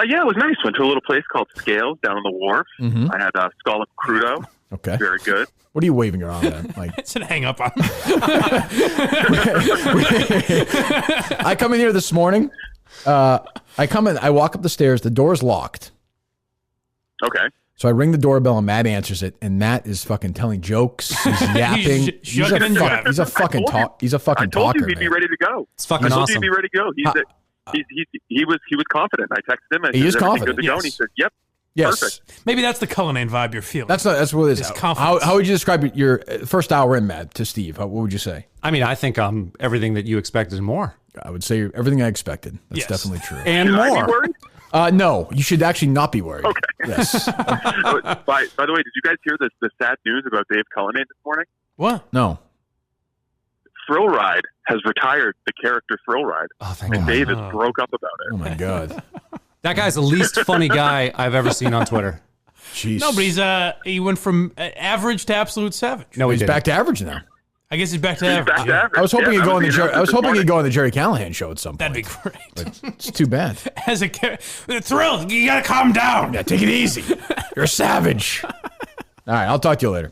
Yeah, it was nice. Went to a little place called Scales down on the wharf. Mm-hmm. I had scallop crudo. Okay. Very good. What are you waving around at? Like it's an hang up on. I come in here this morning. I walk up the stairs. The door's locked. Okay. So I ring the doorbell and Matt answers it, and Matt is fucking telling jokes. He's yapping. He's a fucking talker. I told you he'd be ready to go. It's fucking I told awesome. you he'd be ready to go. He was confident. I texted him and he said, is confident. Good to go? And he said, "Yep." Yes. Perfect. Maybe that's the Cullinane vibe you're feeling. That's what it is. It's confidence. How would you describe your first hour in, Matt, to Steve? What would you say? I mean, I think I'm everything that you expected and more. I would say everything I expected. That's definitely true. And Should more. I be worried? No, you should actually not be worried. Okay. Yes. By the way, did you guys hear the sad news about Dave Cullinane this morning? What? No. Thrill Ride has retired the character Thrill Ride. Oh, thank God. Dave has broke up about it. Oh my God. That guy's the least funny guy I've ever seen on Twitter. Jeez. No, but he went from average to absolute savage. No, he's back to average now. I guess he's back to average. I was hoping he'd go on the I was hoping he'd go on the Jerry Callahan show at some point. That'd be great. But it's too bad. As a Thrill, you gotta calm down. Yeah, take it easy. You're a savage. All right, I'll talk to you later.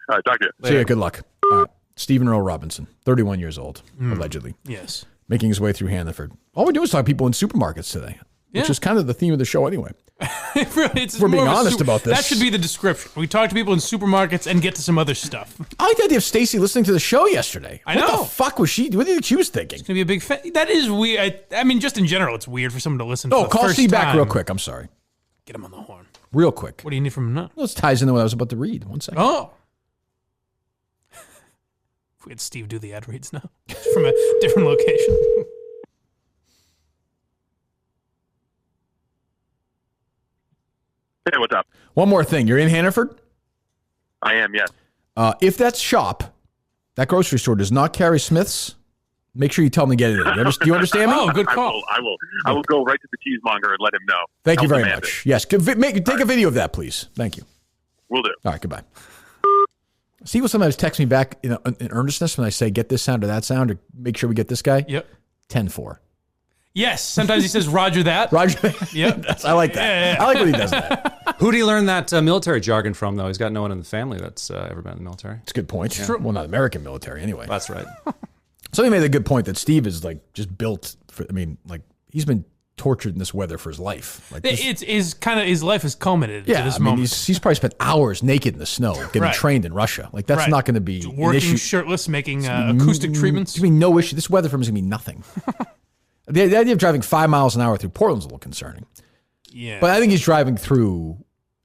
All right, talk to you. See ya. Good luck. All right. Stephen Earl Robinson, 31 years old, allegedly. Yes. Making his way through Hannaford. All we do is talk to people in supermarkets today, which is kind of the theme of the show anyway. We're being honest about this. That should be the description. We talk to people in supermarkets and get to some other stuff. I like the idea of Stacey listening to the show yesterday. I know. What the fuck was she? What do you think she was thinking? It's gonna be a big fan. That is weird. I mean, just in general, it's weird for someone to listen. Oh, for the call first Steve back time. real quick. I'm sorry. Get him on the horn. Real quick. What do you need from him now? Well, this ties into what I was about to read. 1 second. Oh. If we had Steve do the ad reads now from a different location. Hey, what's up? One more thing. You're in Hannaford? I am, yes. If that shop, that grocery store, does not carry Smiths, make sure you tell them to get it in. Do you understand me? Oh, good call. I will go right to the cheesemonger and let him know. Thank you I'll very demand much. it. Yes. Take a video of that, please. Thank you. Will do. All right, goodbye. Steve will sometimes text me back in earnestness when I say, get this sound or that sound, or make sure we get this guy. Yep. 10-4. Yes. Sometimes he says, Roger that. Roger that. Yep. I like that. Yeah. I like when he does that. Who'd he learn that military jargon from, though? He's got no one in the family that's ever been in the military. It's a good point. Yeah. Well, not American military anyway. That's right. Somebody made a good point that Steve is like just built for, he's been tortured in this weather for his life. Like this, his life has culminated to this moment. He's probably spent hours naked in the snow getting Right. trained in Russia. Like that's Right. not going to be an Working issue. shirtless, making acoustic treatments. There's going to be no issue. This weather for him is going to be nothing. The idea of driving 5 miles an hour through Portland's a little concerning. Yeah. But I think he's driving through,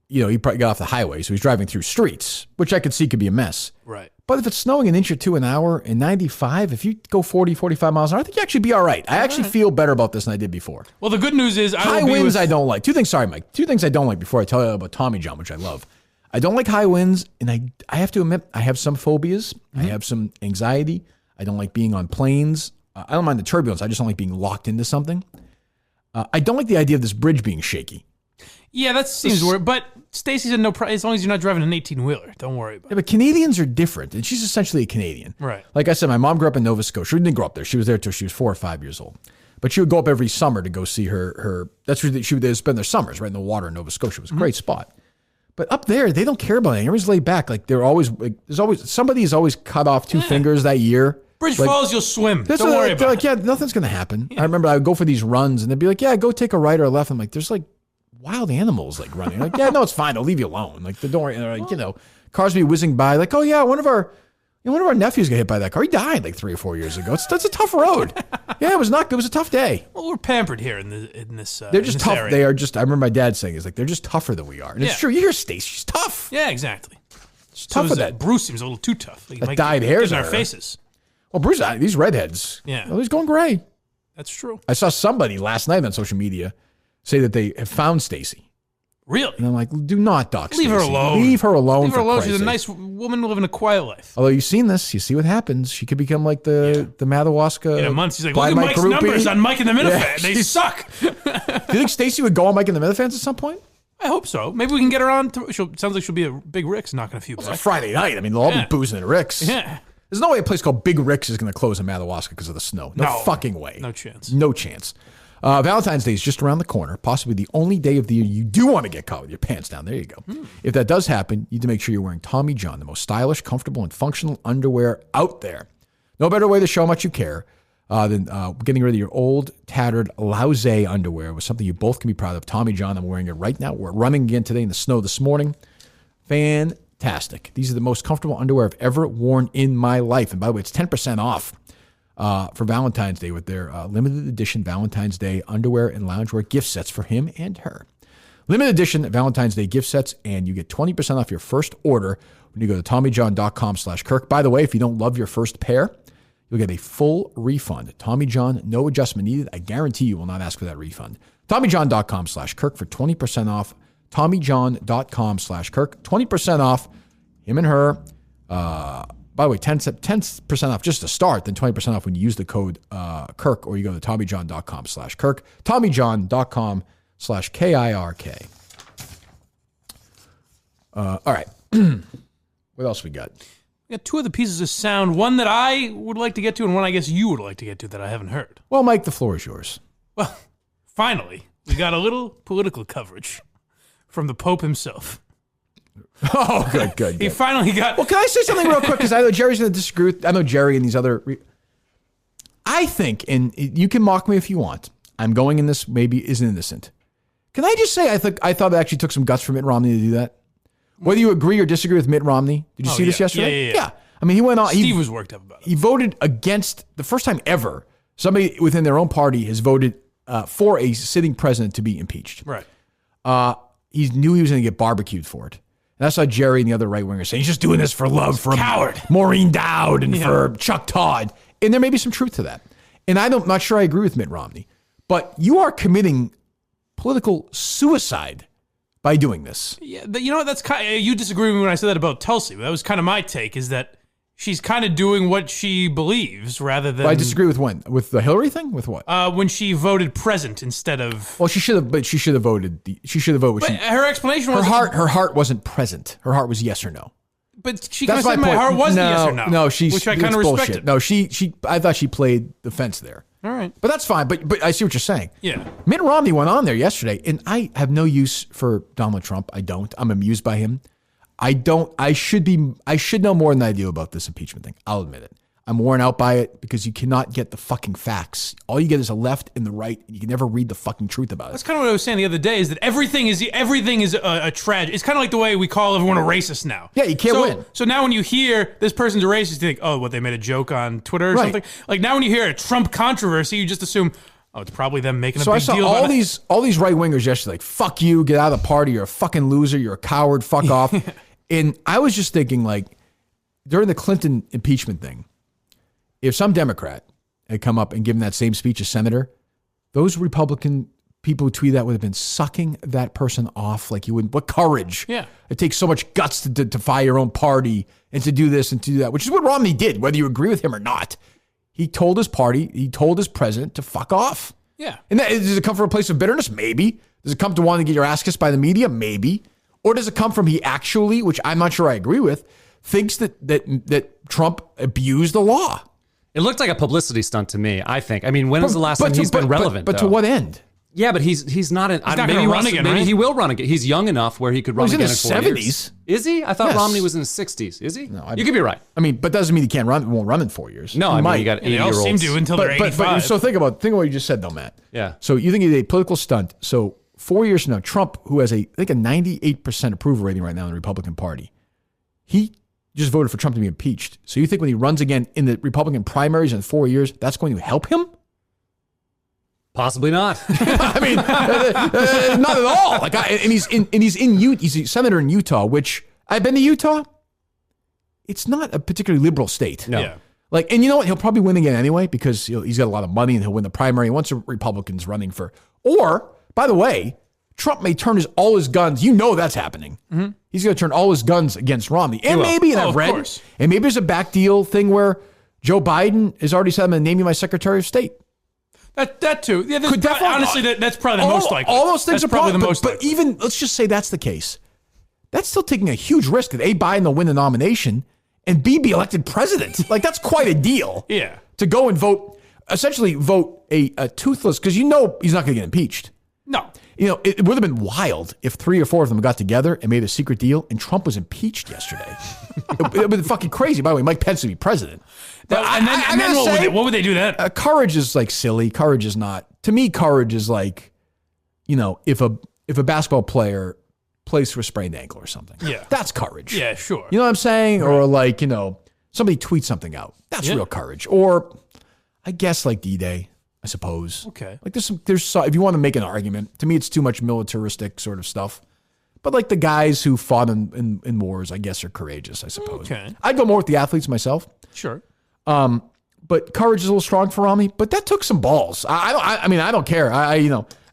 he probably got off the highway, so he's driving through streets, which I could see could be a mess. Right. But if it's snowing an inch or two an hour in 95, if you go 40, 45 miles an hour, I think you actually be all right. I actually feel better about this than I did before. Well, the good news is high winds I don't like. Two things I don't like before I tell you about Tommy John, which I love. I don't like high winds, and I have to admit, I have some phobias. Mm-hmm. I have some anxiety. I don't like being on planes. I don't mind the turbulence. I just don't like being locked into something. I don't like the idea of this bridge being shaky. Yeah, that seems weird. But Stacey said no problem as long as you're not driving an 18-wheeler. Don't worry about it. Yeah, but Canadians are different, and she's essentially a Canadian. Right. Like I said, my mom grew up in Nova Scotia. She didn't grow up there. She was there until she was 4 or 5 years old. But she would go up every summer to go see her. That's where they'd spend their summers, right in the water in Nova Scotia. It was a great spot. But up there, they don't care about anything. Everybody's laid back. Like somebody has always cut off 2 fingers that year. Bridge Falls, you'll swim. Don't worry about it. Yeah, nothing's going to happen. I remember I would go for these runs, and they'd be like, yeah, go take a right or a left. I'm like, there's like wild animals like running. Like, yeah, no, it's fine. I'll leave you alone. Like, don't worry. Like, cars be whizzing by. Like, oh, yeah, one of our nephews got hit by that car. He died like 3 or 4 years ago. That's a tough road. Yeah, it was a tough day. Well, we're pampered here in this. They're just tough. Area. They are just. I remember my dad saying, "Is like they're just tougher than we are." And it's true. You hear Stacey, she's tough. Yeah, exactly. She's tough with that. Bruce seems a little too tough. Like, that dyed hairs in our faces. Well, Bruce, these redheads. Yeah, he's going gray. That's true. I saw somebody last night on social media say that they have found Stacey. Really? And I'm like, do not dox Leave Stacey. her alone. Leave her alone. Leave her alone. She's a sake. nice woman living a quiet life. Although you've seen this, you see what happens. She could become like the Madawaska. In a month, she's like, look at Mike's numbers on Mike and the Minifan. They suck. Do you think Stacey would go on Mike and the Minifans at some point? I hope so. Maybe we can get her on. Sounds like she'll be a Big Rick's knocking a few bucks. It's a Friday night. I mean, they'll all be boozing at Rick's. Yeah. There's no way a place called Big Rick's is going to close in Madawaska because of the snow. No fucking way. No chance. No chance. Valentine's Day is just around the corner, possibly the only day of the year you do want to get caught with your pants down. There you go. If that does happen, you need to make sure you're wearing Tommy John, the most stylish, comfortable, and functional underwear out there. No better way to show how much you care than getting rid of your old, tattered, lousy underwear with something you both can be proud of. Tommy John, I'm wearing it right now. We're running again today in the snow this morning. Fantastic. These are the most comfortable underwear I've ever worn in my life. And by the way, it's 10% off. For Valentine's Day with their limited edition Valentine's Day underwear and loungewear gift sets for him and her. Limited edition Valentine's Day gift sets, and you get 20% off your first order when you go to TommyJohn.com/Kirk. By the way, if you don't love your first pair, you'll get a full refund. Tommy John, no adjustment needed. I guarantee you will not ask for that refund. TommyJohn.com/Kirk for 20% off. TommyJohn.com/Kirk. 20% off him and her. By the way, 10% off just to start, then 20% off when you use the code Kirk, or you go to TommyJohn.com/Kirk. TommyJohn.com/KIRK. All right. What else we got? We got 2 other pieces of sound. One that I would like to get to, and one I guess you would like to get to that I haven't heard. Well, Mike, the floor is yours. Well, finally, we got a little political coverage from the Pope himself. Oh, good. He finally got... Well, can I say something real quick? Because I know Jerry's going to disagree with... I know Jerry and these other... I think, and you can mock me if you want, I'm going in this maybe isn't innocent. Can I just say I thought it actually took some guts for Mitt Romney to do that? Whether you agree or disagree with Mitt Romney. Did you see this yesterday? Yeah. I mean, he went on... Steve was worked up about it. He voted against... The first time ever, somebody within their own party has voted for a sitting president to be impeached. Right. He knew he was going to get barbecued for it. And I saw Jerry and the other right-wingers saying, he's just doing this for love for coward. Maureen Dowd and for Chuck Todd. And there may be some truth to that. And I'm not sure I agree with Mitt Romney. But you are committing political suicide by doing this. Yeah, you know what? That's kind of, you disagree with me when I said that about Tulsi. That was kind of my take, is that she's kind of doing what she believes rather than... Well, I disagree with when? With the Hillary thing? With what? When she voted present instead of... Well, she should have voted... She should have voted... But her explanation was... Her heart wasn't present. Her heart was yes or no. But she kind of said my heart was the yes or no. No, which I kind of respected. No, I thought she played the fence there. All right. But that's fine. But I see what you're saying. Yeah. Mitt Romney went on there yesterday, and I have no use for Donald Trump. I don't. I'm amused by him. I should know more than I do about this impeachment thing. I'll admit it. I'm worn out by it because you cannot get the fucking facts. All you get is a left and the right, and you can never read the fucking truth about it. That's kind of what I was saying the other day, is that everything is a tragedy. It's kind of like the way we call everyone a racist now. Yeah, you can't win. So now when you hear this person's a racist, you think, oh, what, they made a joke on Twitter or something? Like now when you hear a Trump controversy, you just assume, oh, it's probably them making a big deal about it. So I saw all these right-wingers yesterday, like, fuck you, get out of the party, you're a fucking loser, you're a coward, fuck off. And I was just thinking, like, during the Clinton impeachment thing, if some Democrat had come up and given that same speech as senator, those Republican people who tweeted that would have been sucking that person off like you wouldn't. What courage. Yeah. It takes so much guts to defy your own party and to do this and to do that, which is what Romney did, whether you agree with him or not. He told his party, he told his president to fuck off. Yeah. And does it come from a place of bitterness? Maybe. Does it come to wanting to get your ass kissed by the media? Maybe. Or does it come from he actually, which I'm not sure I agree with, thinks that Trump abused the law? It looked like a publicity stunt to me, I think. I mean, when was the last time he's been relevant? But to what end? Yeah, but he's not in. not gonna run again, maybe right? he will run again. He's young enough where he could run He's in again his in 4 years. 70s. Is he? I thought Yes. Romney was in his 60s. Is he? No, you could be right. I mean, but doesn't mean he won't run in 4 years. No, He I mean might. you got 80 They all year seem olds. to until they're 85. So think about what you just said, though, Matt. Yeah. So you think he did a political stunt. So 4 years from now, Trump, who has I think a 98% approval rating right now in the Republican Party, he just voted for Trump to be impeached. So you think when he runs again in the Republican primaries in 4 years, that's going to help him? Possibly not. I mean, not at all. Like, he's a senator in Utah, which I've been to Utah. It's not a particularly liberal state. No. Yeah. Like, and you know what? He'll probably win again anyway because he's got a lot of money and he'll win the primary once a Republican's running for. Or, by the way, Trump may turn all his guns. You know that's happening. Mm-hmm. He's going to turn all his guns against Romney. And maybe, and I've read, and maybe there's a back deal thing where Joe Biden has already said, I'm going to name you my Secretary of State. That too. Yeah, honestly, that's probably the most likely. All those things that's are probably the most likely. But even, let's just say that's the case. That's still taking a huge risk that A, Biden will win the nomination, and B, be elected president. Like, that's quite a deal. Yeah. To go and essentially vote a toothless, because he's not going to get impeached. No. It would have been wild if 3 or 4 of them got together and made a secret deal, and Trump was impeached yesterday. It would have been fucking crazy. By the way, Mike Pence would be president. And then what would they do then? Courage is like silly. Courage is not. To me, courage is like, if a basketball player plays for a sprained ankle or something. Yeah. That's courage. Yeah, sure. You know what I'm saying? Right. Or like, somebody tweets something out. That's real courage. Or I guess like D-Day, I suppose. Okay. Like if you want to make an argument, to me it's too much militaristic sort of stuff. But like the guys who fought in wars, I guess are courageous, I suppose. Okay. I'd go more with the athletes myself. Sure. But courage is a little strong for Romney, but that took some balls. I mean, I don't care.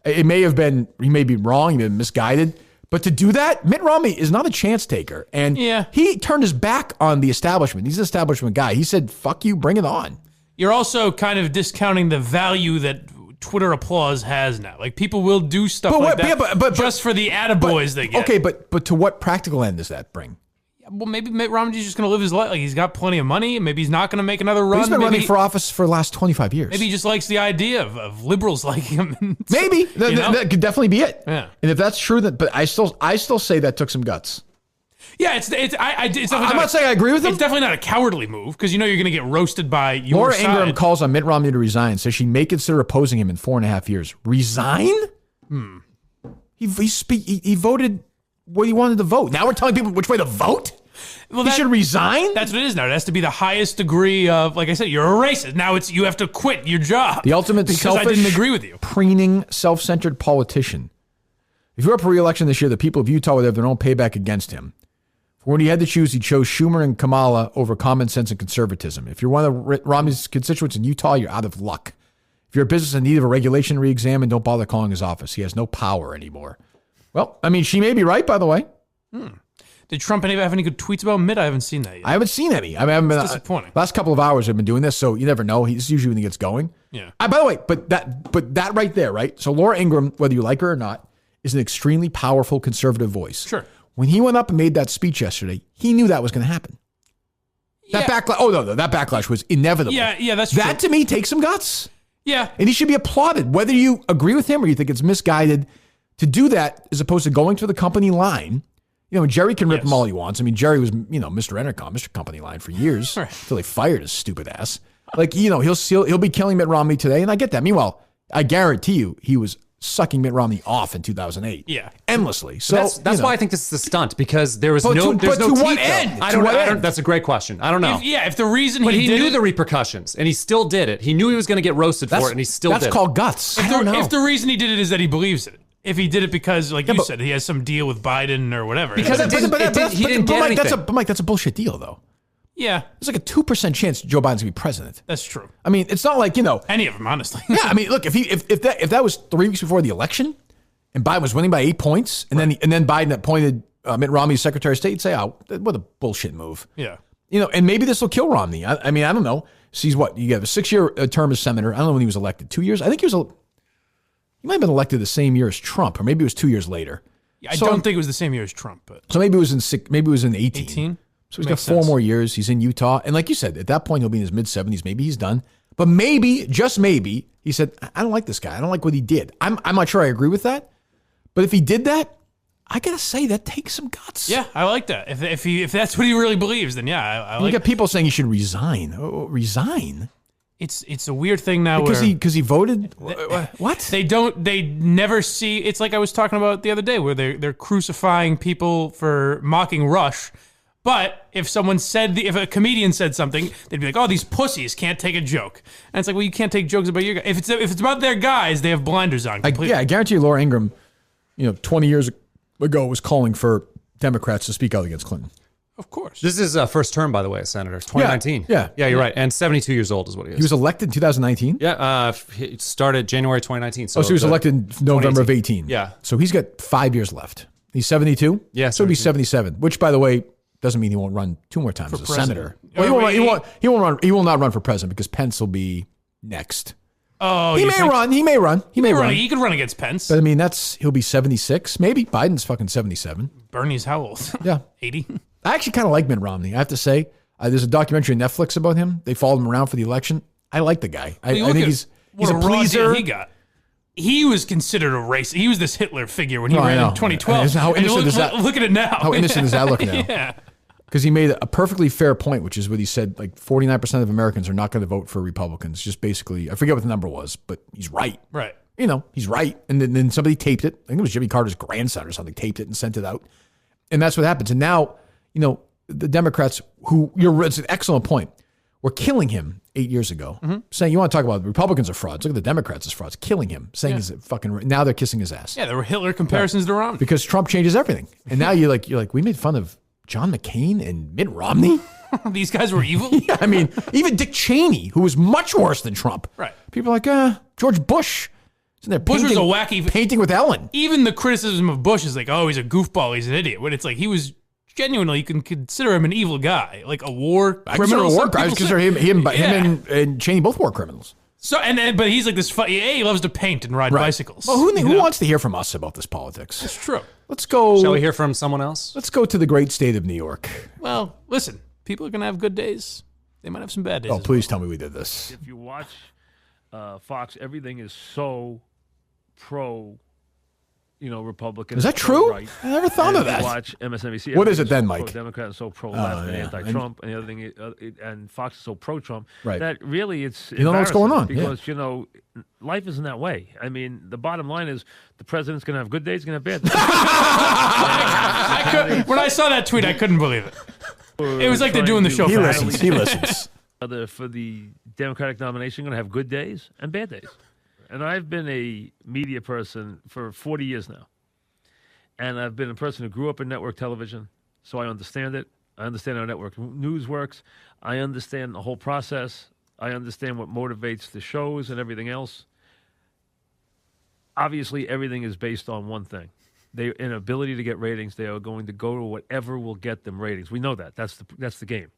It may have been, he may be wrong, he may have been misguided, but to do that, Mitt Romney is not a chance taker. And he turned his back on the establishment. He's an establishment guy. He said, fuck you, bring it on. You're also kind of discounting the value that Twitter applause has now. Like, people will do stuff but just for the attaboys they get. Okay, but to what practical end does that bring? Well, maybe Mitt Romney's just going to live his life. Like, he's got plenty of money. Maybe he's not going to make another run. But he's been running for office for the last 25 years. Maybe he just likes the idea of liberals liking him. Maybe. That could definitely be it. Yeah. And if that's true, but I still say that took some guts. Yeah, I'm not saying I agree with him. It's definitely not a cowardly move because you're going to get roasted by your Laura side. Ingraham calls on Mitt Romney to resign, says she may consider opposing him in 4.5 years. Resign? He voted what he wanted to vote. Now we're telling people which way to vote? Well, he should resign? That's what it is now. It has to be the highest degree of, like I said, you're a racist. Now you have to quit your job. The ultimate because I didn't agree with you. Preening, self-centered politician. If you're up for re-election this year, the people of Utah would have their own payback against him. For when he had to choose, he chose Schumer and Kamala over common sense and conservatism. If you're one of Romney's constituents in Utah, you're out of luck. If you're a business in need of a regulation re-exam, don't bother calling his office. He has no power anymore. Well, I mean, she may be right, by the way. Did Trump have any good tweets about Mitt? I haven't seen that yet. I haven't seen any. I haven't been disappointing. Last couple of hours I've been doing this, so you never know. This is usually when he gets going. Yeah. By the way, but that right there, right? So Laura Ingraham, whether you like her or not, is an extremely powerful conservative voice. Sure. When he went up and made that speech yesterday, he knew that was going to happen. That backlash. Oh no, that backlash was inevitable. Yeah, that's true. That to me takes some guts. Yeah, and he should be applauded, whether you agree with him or you think it's misguided to do that, as opposed to going to the company line. Jerry can rip him all he wants. I mean, Jerry was, Mr. Entercom, Mr. Company Line for years until they fired his stupid ass. Like, he'll be killing Mitt Romney today, and I get that. Meanwhile, I guarantee you, he was sucking Mitt Romney off in 2008. Yeah, endlessly. So that's why I think this is a stunt, because there was no teeth. To what end? I don't. That's a great question. I don't know. If the reason he knew the repercussions and he still did it. He knew he was going to get roasted for it, and he still did it. That's called guts. I don't know. If the reason he did it is that he believes it. If he did it because, like you said, he has some deal with Biden or whatever. Because he didn't get anything. Mike, that's a bullshit deal, though. Yeah. There's like a 2% chance Joe Biden's going to be president. That's true. I mean, it's not like, any of them, honestly. Yeah, I mean, look, if that was 3 weeks before the election and Biden was winning by 8 points and then Biden appointed Mitt Romney as Secretary of State, you'd say, oh, what a bullshit move. Yeah. And maybe this will kill Romney. I mean, I don't know. So he's what? You have a 6-year term as senator. I don't know when he was elected. 2 years? I think he might have been elected the same year as Trump, or maybe it was 2 years later. Yeah, I don't think it was the same year as Trump, but so maybe it was in 18. 18? So he's got 4 more years. He's in Utah, and like you said, at that point he'll be in his mid-70s. Maybe he's done. But maybe, just maybe, he said, I don't like this guy. I don't like what he did. I'm not sure I agree with that. But if he did that, I got to say, that takes some guts. Yeah, I like that. If that's what he really believes, then yeah, I like You got people saying he should resign. Resign? It's a weird thing now because he voted. What? They never see. It's like I was talking about the other day, where they're crucifying people for mocking Rush. But if if a comedian said something, they'd be like, "Oh, these pussies can't take a joke." And it's like, well, you can't take jokes about your guys. If it's about their guys, they have blinders on. Completely. I guarantee you, Laura Ingraham, 20 years ago was calling for Democrats to speak out against Clinton. Of course. This is first term, by the way, Senator. 2019. Yeah, you're right. And 72 years old is what he is. He was elected in 2019? Yeah, he started January 2019. So he was elected in November of 18. Yeah. So he's got 5 years left. He's 72? Yeah. So he'll be 77, which, by the way, doesn't mean he won't run 2 more times as a senator. Well, he will not run for president because Pence will be next. Oh, he may run. He may run. He could run against Pence. But I mean, he'll be 76. Maybe Biden's fucking 77. Bernie's how old? Yeah. 80. I actually kind of like Mitt Romney. I have to say, there's a documentary on Netflix about him. They followed him around for the election. I like the guy. I think he's a pleaser. He got. He was considered a racist. He was this Hitler figure when he ran in 2012. How innocent is that? Look at it now. How innocent does that look now? Yeah. Because he made a perfectly fair point, which is what he said, like 49% of Americans are not going to vote for Republicans. Just basically, I forget what the number was, but he's right. Right. He's right. And then somebody taped it. I think it was Jimmy Carter's grandson or something, taped it and sent it out. And that's what happens. And now, the Democrats, it's an excellent point, were killing him 8 years ago, saying, you want to talk about the Republicans are frauds. Look at the Democrats as frauds, killing him, saying he's fucking, now they're kissing his ass. Yeah, there were Hitler comparisons to Romney. Because Trump changes everything. And now you're like, we made fun of John McCain and Mitt Romney? These guys were evil? Yeah, I mean, even Dick Cheney, who was much worse than Trump. Right. People are like, George Bush. Isn't there Bush was a wacky... Painting with Ellen. Even the criticism of Bush is like, oh, he's a goofball, he's an idiot. When it's like, he was genuinely, you can consider him an evil guy. Like a war criminal. I consider him and Cheney both war criminals. So but he's like this funny. He loves to paint and ride bicycles. Well, who wants to hear from us about this politics? It's true. Let's go. Shall we hear from someone else? Let's go to the great state of New York. Well, listen, people are going to have good days. They might have some bad days. Oh, please tell me we did this. If you watch Fox, everything is so pro, Republican. Is that true? Right. I never thought of that. If you watch MSNBC. What is it then, Mike? Pro-Democrat and so pro-left and anti-Trump, and the other thing, and Fox is so pro-Trump. Right. That really, it's you don't know what's going on because life isn't that way. I mean, the bottom line is the president's going to have good days, going to have bad days. When I saw that tweet, I couldn't believe it. It was like they're doing the show. He listens. For the Democratic nomination, going to have good days and bad days. And I've been a media person for 40 years now. And I've been a person who grew up in network television, so I understand it. I understand how network news works. I understand the whole process. I understand what motivates the shows and everything else. Obviously, everything is based on one thing. An ability to get ratings. They are going to go to whatever will get them ratings. We know that. That's the game.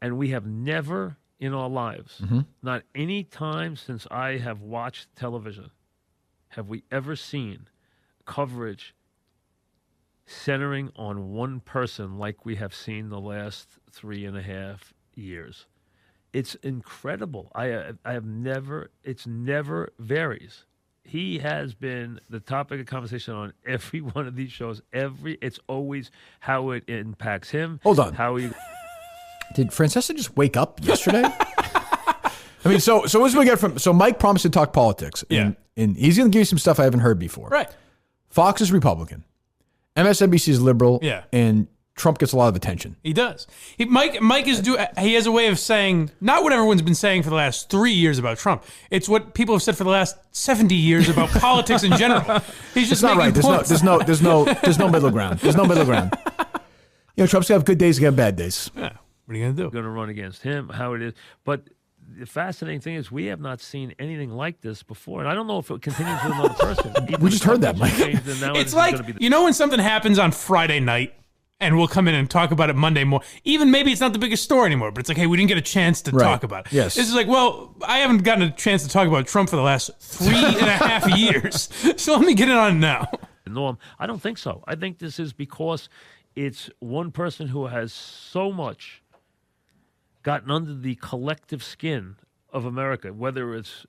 And we have never in our lives, not any time since I have watched television, have we ever seen coverage centering on one person like we have seen the last 3.5 years. It's incredible. I have never, it's never varies. He has been the topic of conversation on every one of these shows. It's always how it impacts him. Hold on. How he... Did Francesa just wake up yesterday? I mean, so what do we get from? So Mike promised to talk politics. And he's going to give you some stuff I haven't heard before. Right. Fox is Republican. MSNBC is liberal. Yeah. And Trump gets a lot of attention. He does. Mike he has a way of saying not what everyone's been saying for the last 3 years about Trump. It's what people have said for the last 70 years about politics in general. He's just not right. points. There's no middle ground. There's no middle ground. Trump's gonna have good days, gonna have bad days. Yeah. What are you gonna do? Going to run against him? How it is, but. The fascinating thing is we have not seen anything like this before, and I don't know if it continues with another person. We just heard that, Mike. It's like, when something happens on Friday night, and we'll come in and talk about it Monday morning. Even maybe it's not the biggest story anymore, but it's like, hey, we didn't get a chance to talk about it. Yes. This is like, well, I haven't gotten a chance to talk about Trump for the last 3.5 years, so let me get it on now. Norm, I don't think so. I think this is because it's one person who has so much gotten under the collective skin of America, whether it's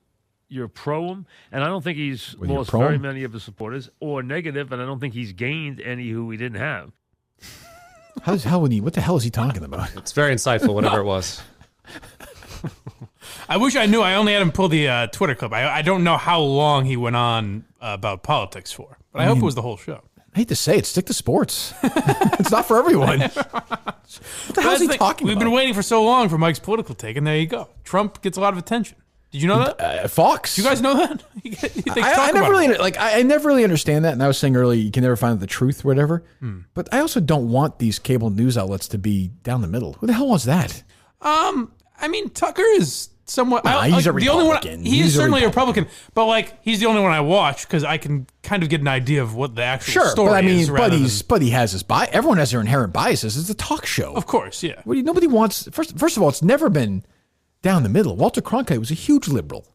you're pro him, and I don't think he's Whether you're lost pro very him? many of his supporters, or negative, and I don't think he's gained any who he didn't have. What the hell is he talking about? It's very insightful, whatever it was. I wish I knew. I only had him pull the Twitter clip. I don't know how long he went on about politics for, but I hope it was the whole show. I hate to say it, stick to sports. It's not for everyone. What the hell is he talking We've about? been waiting for so long for Mike's political take, and there you go. Trump gets a lot of attention. Did you know that? Fox. Do you guys know that? I never really understand that. And I was saying earlier, you can never find out the truth, or whatever. But I also don't want these cable news outlets to be down the middle. Who the hell wants that? I mean, Tucker is somewhat. Nah, he's a Republican. He is certainly a Republican, but like he's the only one I watch because I can kind of get an idea of what the actual story is. But he has his bias. Everyone has their inherent biases. It's a talk show, of course. Yeah. Nobody wants. First of all, it's never been down the middle. Walter Cronkite was a huge liberal.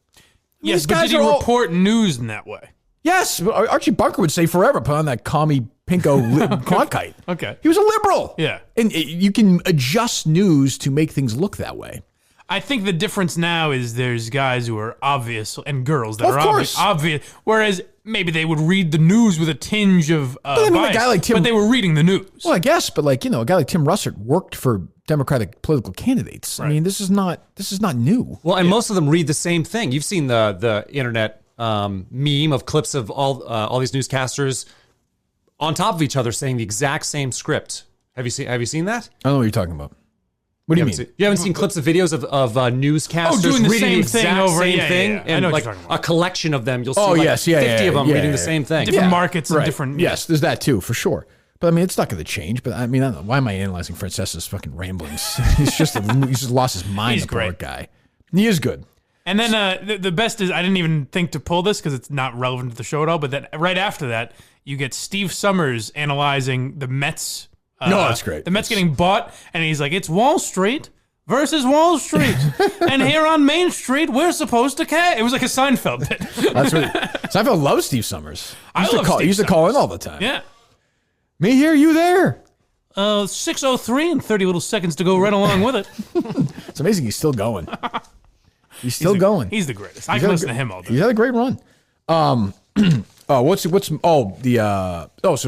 Yes, but did he report news in that way? Yes, Archie Bunker would say forever, put on that commie pinko Cronkite. Okay. He was a liberal. Yeah. And you can adjust news to make things look that way. I think the difference now is there's guys who are obvious and girls that are obvious, whereas maybe they would read the news with a tinge of bias, a guy like Tim, but they were reading the news. Well, I guess, but a guy like Tim Russert worked for Democratic political candidates. Right. I mean, this is not new. Well, and most of them read the same thing. You've seen the internet meme of clips of all these newscasters on top of each other saying the exact same script. Have you seen that? I don't know what you're talking about. What do you mean? You haven't seen clips of videos of newscasters doing the reading same the exact thing over same thing? Yeah. And I know like what you're talking about. a collection of them, you'll see 50 of them reading the same thing. Different markets and different... Yes, there's that too, for sure. But I mean, it's not going to change. But I mean, I don't know. Why am I analyzing Francesa's fucking ramblings? he's just lost his mind, He's the poor great. guy. He is good. And then the best is, I didn't even think to pull this because it's not relevant to the show at all, but then right after that, you get Steve Summers analyzing the Mets. No, that's great. The Mets getting bought, and he's like, it's Wall Street versus Wall Street. And here on Main Street, we're supposed to care. It was like a Seinfeld bit. That's what Seinfeld loves Steve Summers. He used to call in all the time. Yeah. Me here, you there. 6:03 and 30 little seconds to go right along with it. It's amazing he's still going. He's still going. He's the greatest. I can listen to him all day. He's had a great run. So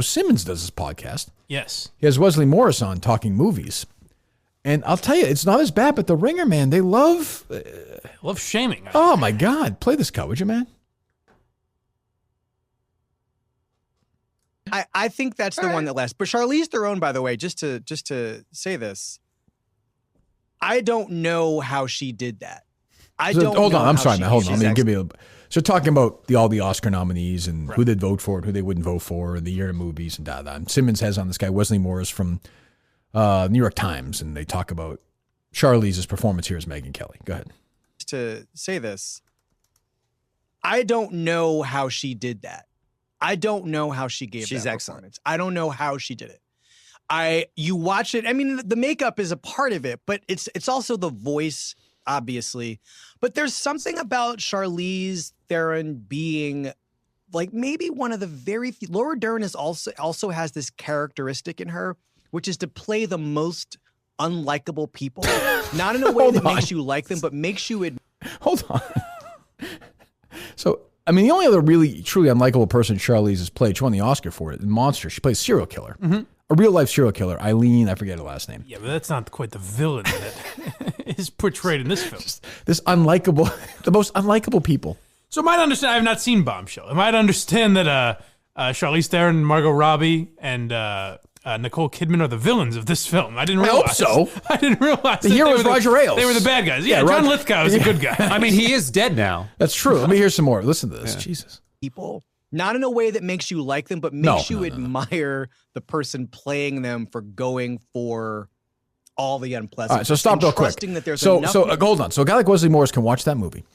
Simmons does this podcast. Yes. He has Wesley Morris on talking movies. And I'll tell you, it's not as bad, but the Ringer, man, they love shaming. Oh my God. Play this cut, would you, man? I think that's the one that lasts. But Charlize Theron, by the way, just to say this, I don't know how she did that. Hold on. I'm sorry, man. Hold on. So talking about all the Oscar nominees and who they'd vote for and who they wouldn't vote for and the year of movies and da-da. And Simmons has on this guy, Wesley Morris from New York Times, and they talk about Charlize's performance here as Megyn Kelly. Go ahead. To say this, I don't know how she did that. I don't know how she gave that performance. I don't know how she did it. You watch it. I mean, the makeup is a part of it, but it's also the voice, obviously. But there's something about Charlize Theron being like maybe one of the very few. Laura Dern is also has this characteristic in her, which is to play the most unlikable people, not in a way that makes you like them, but makes you. Hold on. So. I mean, the only other really, truly unlikable person Charlize has played, she won the Oscar for it, in Monster. She plays serial killer. Mm-hmm. A real-life serial killer, Eileen, I forget her last name. Yeah, but that's not quite the villain that is portrayed in this film. This unlikable, the most unlikable people. So I might understand, I have not seen Bombshell. I might understand that Charlize Theron, Margot Robbie, and Nicole Kidman are the villains of this film. I didn't realize. I hope so. I didn't realize. The hero was Roger Ailes. They were the bad guys. Yeah, John Lithgow is a good guy. I mean, he is dead now. That's true. Let me hear some more. Listen to this. Jesus. People, not in a way that makes you like them, but makes you admire the person playing them for going for all the unpleasant. All right, so stop real quick. So hold on. So a guy like Wesley Morris can watch that movie,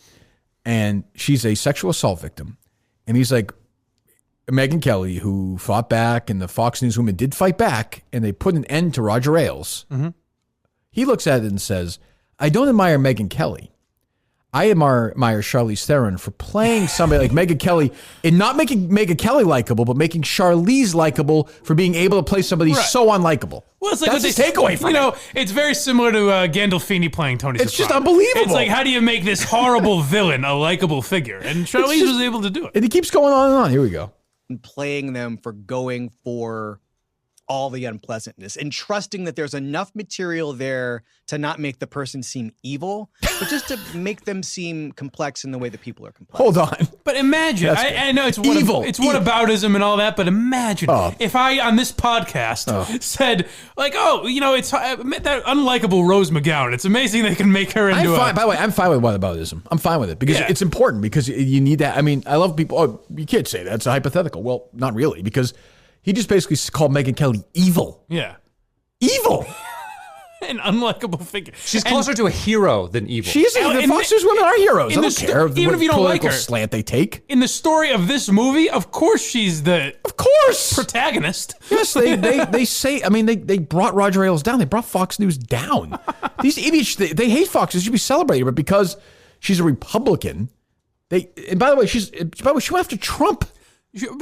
and she's a sexual assault victim, and he's like, Megyn Kelly, who fought back, and the Fox News women did fight back, and they put an end to Roger Ailes. Mm-hmm. He looks at it and says, I don't admire Megyn Kelly. I admire Charlize Theron for playing somebody like Megyn Kelly and not making Megyn Kelly likable, but making Charlize likable for being able to play somebody so unlikable. Well, it's like that's the takeaway from it. It's very similar to Gandolfini playing Tony It's Soprano. just unbelievable. It's like, how do you make this horrible villain a likable figure? And Charlize was able to do it. And it keeps going on and on. Here we go. And playing them for going for all the unpleasantness and trusting that there's enough material there to not make the person seem evil, but just to make them seem complex in the way that people are complex. Hold on. But imagine, I know it's evil. It's whataboutism and all that, but imagine if I, on this podcast, said, like, it's that unlikable Rose McGowan. It's amazing they can make her into By the way, I'm fine with whataboutism. I'm fine with it because it's important because you need that. I mean, I love people. Oh, you can't say that. It's a hypothetical. Well, not really, because he just basically called Megyn Kelly evil. Yeah. Evil. An unlikable figure. She's closer to a hero than evil. She is. The Fox News women are heroes. I don't care even if you don't like her, slant they take. In the story of this movie, of course she's the protagonist. Yes, they say. I mean, they brought Roger Ailes down. They brought Fox News down. These idiots, they hate Fox. They should be celebrated, but because she's a Republican, and by the way, she went after Trump.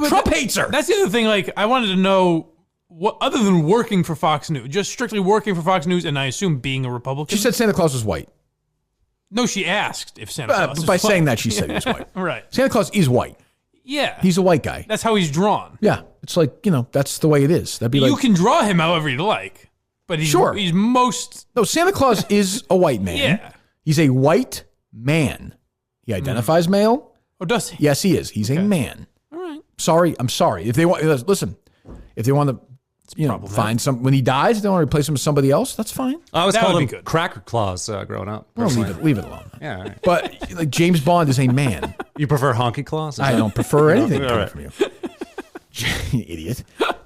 Trump hates her. That's the other thing. Like, I wanted to know what, other than working for Fox News, just strictly working for Fox News, and I assume being a Republican. She said Santa Claus was white. No, she asked if Santa Claus was by white. saying that, she said he was white. Right. Santa Claus is white. Yeah. He's a white guy. That's how he's drawn. Yeah. It's like, that's the way it is. That'd be You like, can draw him however you'd like, but he's most... No, Santa Claus is a white man. Yeah. He's a white man. He identifies male. Oh, does he? Yes, he is. He's a man. All right. Sorry, I'm sorry. If they want, listen, if they want to, find some, when he dies, if they want to replace him with somebody else, that's fine. I always That called would him be good. Cracker Claus growing up. Well, personally. leave it alone. Yeah. All right. But like James Bond is a man. You prefer Honky Claus? I don't prefer anything All right. from you. You idiot.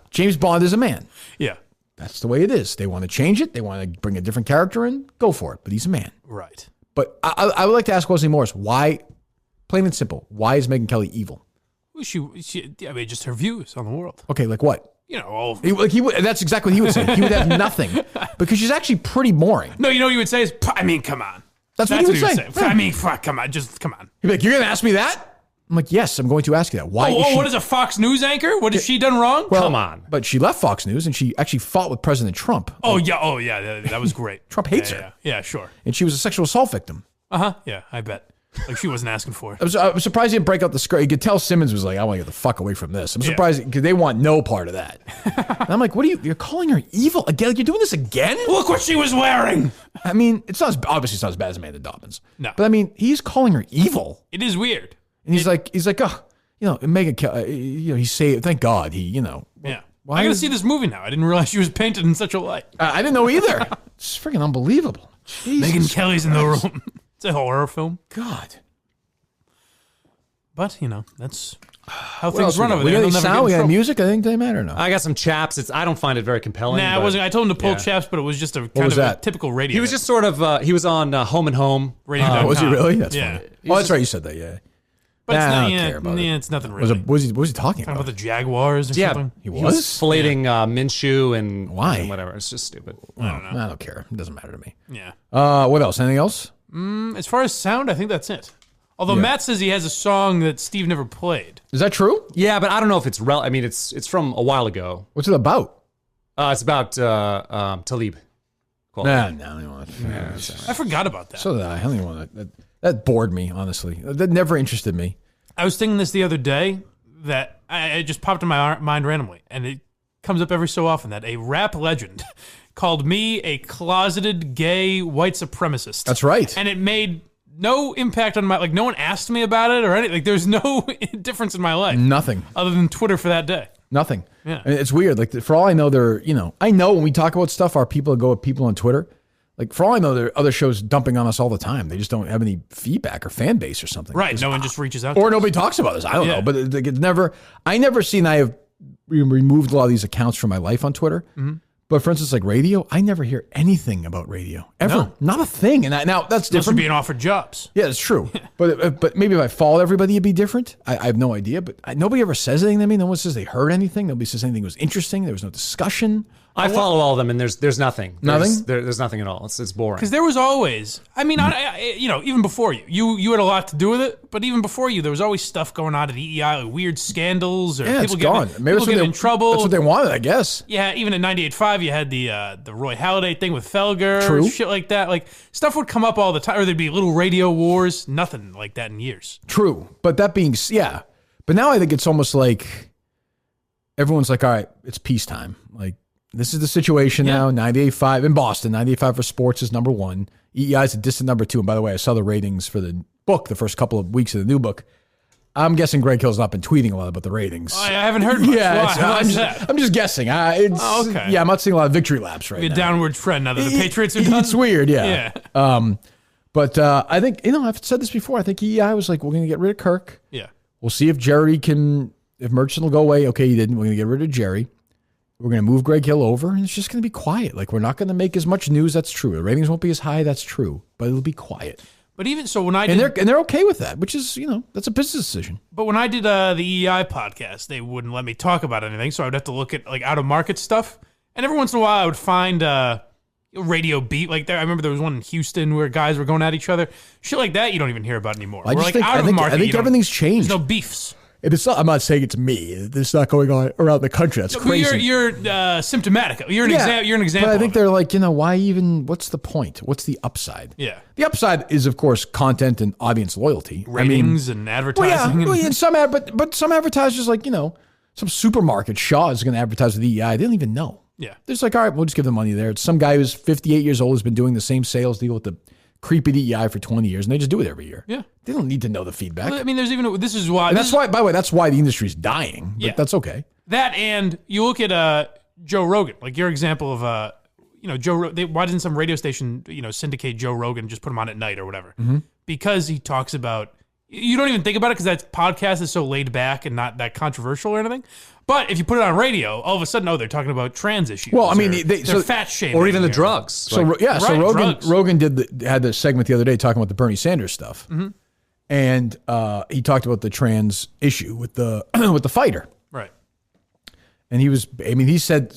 James Bond is a man. Yeah. That's the way it is. They want to change it. They want to bring a different character in. Go for it. But he's a man. Right. But I would like to ask Wesley Morris, why, plain and simple, why is Megyn Kelly evil? Well, I mean, just her views on the world. Okay, like what? All of that's exactly what he would say. He would have nothing because she's actually pretty boring. No, you know what you would say is, I mean, come on. That's what he would say. Yeah. I mean, come on, just come on. He'd be like, you're going to ask me that? I'm like, yes, I'm going to ask you that. Why? What is a Fox News anchor? What has she done wrong? Well, come on. But she left Fox News and she actually fought with President Trump. Oh yeah, that was great. Trump hates her. Yeah, sure. And she was a sexual assault victim. Yeah, I bet. Like she wasn't asking for it. I was surprised he didn't break out the skirt. You could tell Simmons was like, I want to get the fuck away from this. I'm surprised because they want no part of that. And I'm like, you're calling her evil again? Like, you're doing this again? Look what she was wearing. I mean, obviously it's not as bad as Amanda Dobbins. No. But I mean, he's calling her evil. It is weird. And he's like, Megyn Kelly, he saved, thank God Yeah. I gotta see this movie now. I didn't realize she was painted in such a light. I didn't know either. It's freaking unbelievable. Megyn Kelly's in the room. It's a horror film. God. But, that's how What things else run we over got? there. We They'll got never any get sound? in We got trouble. music? I think they matter now. I got some chaps. I don't find it very compelling. Nah, I told him to pull chaps, but it was just a kind was of that? a typical radio. He was just sort of, he was on Home and Home. Radio.com. Was he really? That's Yeah. funny. Oh, that's right. You said that, yeah. But it's I not, don't care about it. it's nothing really. What was he talking Talking about? about the Jaguars or Yeah, something. He was was? filleting Minshew and Why? and whatever. It's just stupid. I don't know. I don't care. It doesn't matter to me. Yeah. What else? Anything else? As far as sound, I think that's it. Although Matt says he has a song that Steve never played. Is that true? Yeah, but I don't know if it's I mean, it's from a while ago. What's it about? It's about Talib. Cool. Nah, I don't want to. I forgot about that. So did I. I don't even want to. That bored me, honestly. That never interested me. I was thinking this the other day that it just popped in my mind randomly, and it comes up every so often that a rap legend called me a closeted gay white supremacist. That's right. And it made no impact on my, no one asked me about it or anything. Like, there's no difference in my life. Nothing. Other than Twitter for that day. Nothing. Yeah. And it's weird. Like, for all I know, I know when we talk about stuff, our people go with people on Twitter. Like, for all I know, there are other shows dumping on us all the time. They just don't have any feedback or fan base or something. Right. No one just reaches out. Or nobody talks about us. I don't know. But it's never, I never seen, I have removed a lot of these accounts from my life on Twitter. Mm-hmm. But for instance, like radio, I never hear anything about radio ever. No. Not a thing. And now that's different. Unless you're being offered jobs. Yeah, it's true. But maybe if I followed everybody, it'd be different. I have no idea. But nobody ever says anything to me. No one says they heard anything. Nobody says anything was interesting. There was no discussion. I follow all of them, and there's nothing. Nothing? There's nothing at all. It's boring. Because there was always, I mean, even before you had a lot to do with it, but even before you, there was always stuff going on at EEI, like weird scandals or Yeah, people it's gone. Maybe people getting in trouble. That's what they wanted, I guess. Yeah, even at 98.5, you had the Roy Halladay thing with Felger, True. shit like that. Like stuff would come up all the time, or there'd be little radio wars. Nothing like that in years. True. But that being, yeah. But now I think it's almost like everyone's like, all right, it's peacetime. Like, this is the situation now. 98.5 in Boston. 98.5 for sports is number one. EEI is a distant number two. And by the way, I saw the ratings for the book the first couple of weeks of the new book. I'm guessing Greg Hill's not been tweeting a lot about the ratings. I haven't heard much. Yeah, I'm just guessing. Okay. Yeah, I'm not seeing a lot of victory laps right Be a now. downward trend now that the Patriots are done. It's weird, yeah. Yeah. But I think, I've said this before. I think EEI was like, we're going to get rid of Kirk. Yeah. We'll see if if Murchison will go away. Okay, he didn't. We're going to get rid of Jerry. We're going to move Greg Hill over, and it's just going to be quiet. Like, we're not going to make as much news. That's true. The ratings won't be as high. That's true. But it'll be quiet. But even so, when I and they're okay with that, which is, that's a business decision. But when I did the EEI podcast, they wouldn't let me talk about anything, so I would have to look at like out of market stuff. And every once in a while, I would find radio beat like there. I remember there was one in Houston where guys were going at each other. Shit like that, you don't even hear about anymore. I think everything's changed. There's no beefs. It's not, I'm not saying it's me. It's not going on around the country. That's crazy. You're symptomatic. You're an example. But I think they're like, why even? What's the point? What's the upside? Yeah. The upside is, of course, content and audience loyalty, ratings and advertising. And some but some advertisers, like some supermarket, Shaw is going to advertise with EEI. They don't even know. Yeah. They're just like, all right, we'll just give them money there. It's some guy who's 58 years old, has been doing the same sales deal with the creepy DEI for 20 years, and they just do it every year. Yeah. They don't need to know the feedback. Well, I mean, there's even, this is why. And that's why, by the way, that's why the industry's dying. But that's okay. That, and you look at Joe Rogan, like your example of, why didn't some radio station, syndicate Joe Rogan, just put him on at night or whatever? Mm-hmm. Because he talks about, you don't even think about it because that podcast is so laid back and not that controversial or anything. But if you put it on radio, all of a sudden, they're talking about trans issues. Well, I mean, they're fat shaming, or even the drugs. So Rogan had the segment the other day talking about the Bernie Sanders stuff, and he talked about the trans issue with the with the fighter, right? And he said,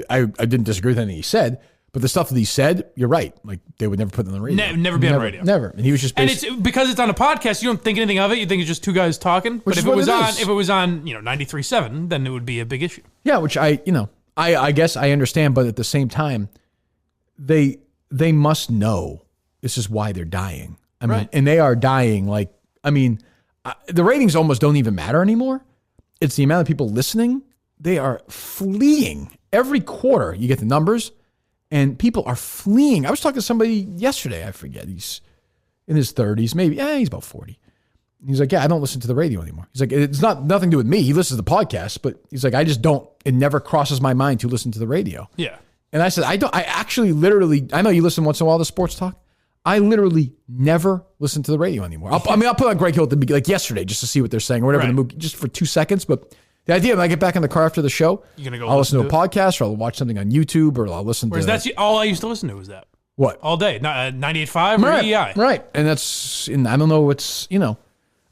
I didn't disagree with anything he said. But the stuff that he said, you're right. Like, they would never put it on the radio. Never be on the radio. Never. And he was just and it's because it's on a podcast, you don't think anything of it. You think it's just two guys talking. But if it was on 93.7, then it would be a big issue. Yeah, which I guess I understand, but at the same time, they must know this is why they're dying. I mean, and they are dying. Like, the ratings almost don't even matter anymore. It's the amount of people listening. They are fleeing. Every quarter, you get the numbers. And people are fleeing. I was talking to somebody yesterday. I forget. He's in his 30s, maybe. Yeah, he's about 40. He's like, I don't listen to the radio anymore. He's like, it's nothing to do with me. He listens to the podcast, but he's like, I just don't. It never crosses my mind to listen to the radio. Yeah. And I said, I actually literally, I know you listen once in a while to sports talk. I literally never listen to the radio anymore. I'll put on Greg Hill at the beginning, like yesterday, just to see what they're saying or whatever in the movie, just for 2 seconds. But the idea, when I get back in the car after the show, I'll listen to a podcast, or I'll watch something on YouTube, or I'll listen Whereas to... that's all I used to listen to was that. What? All day. 98.5 or EI. Right. And I don't know,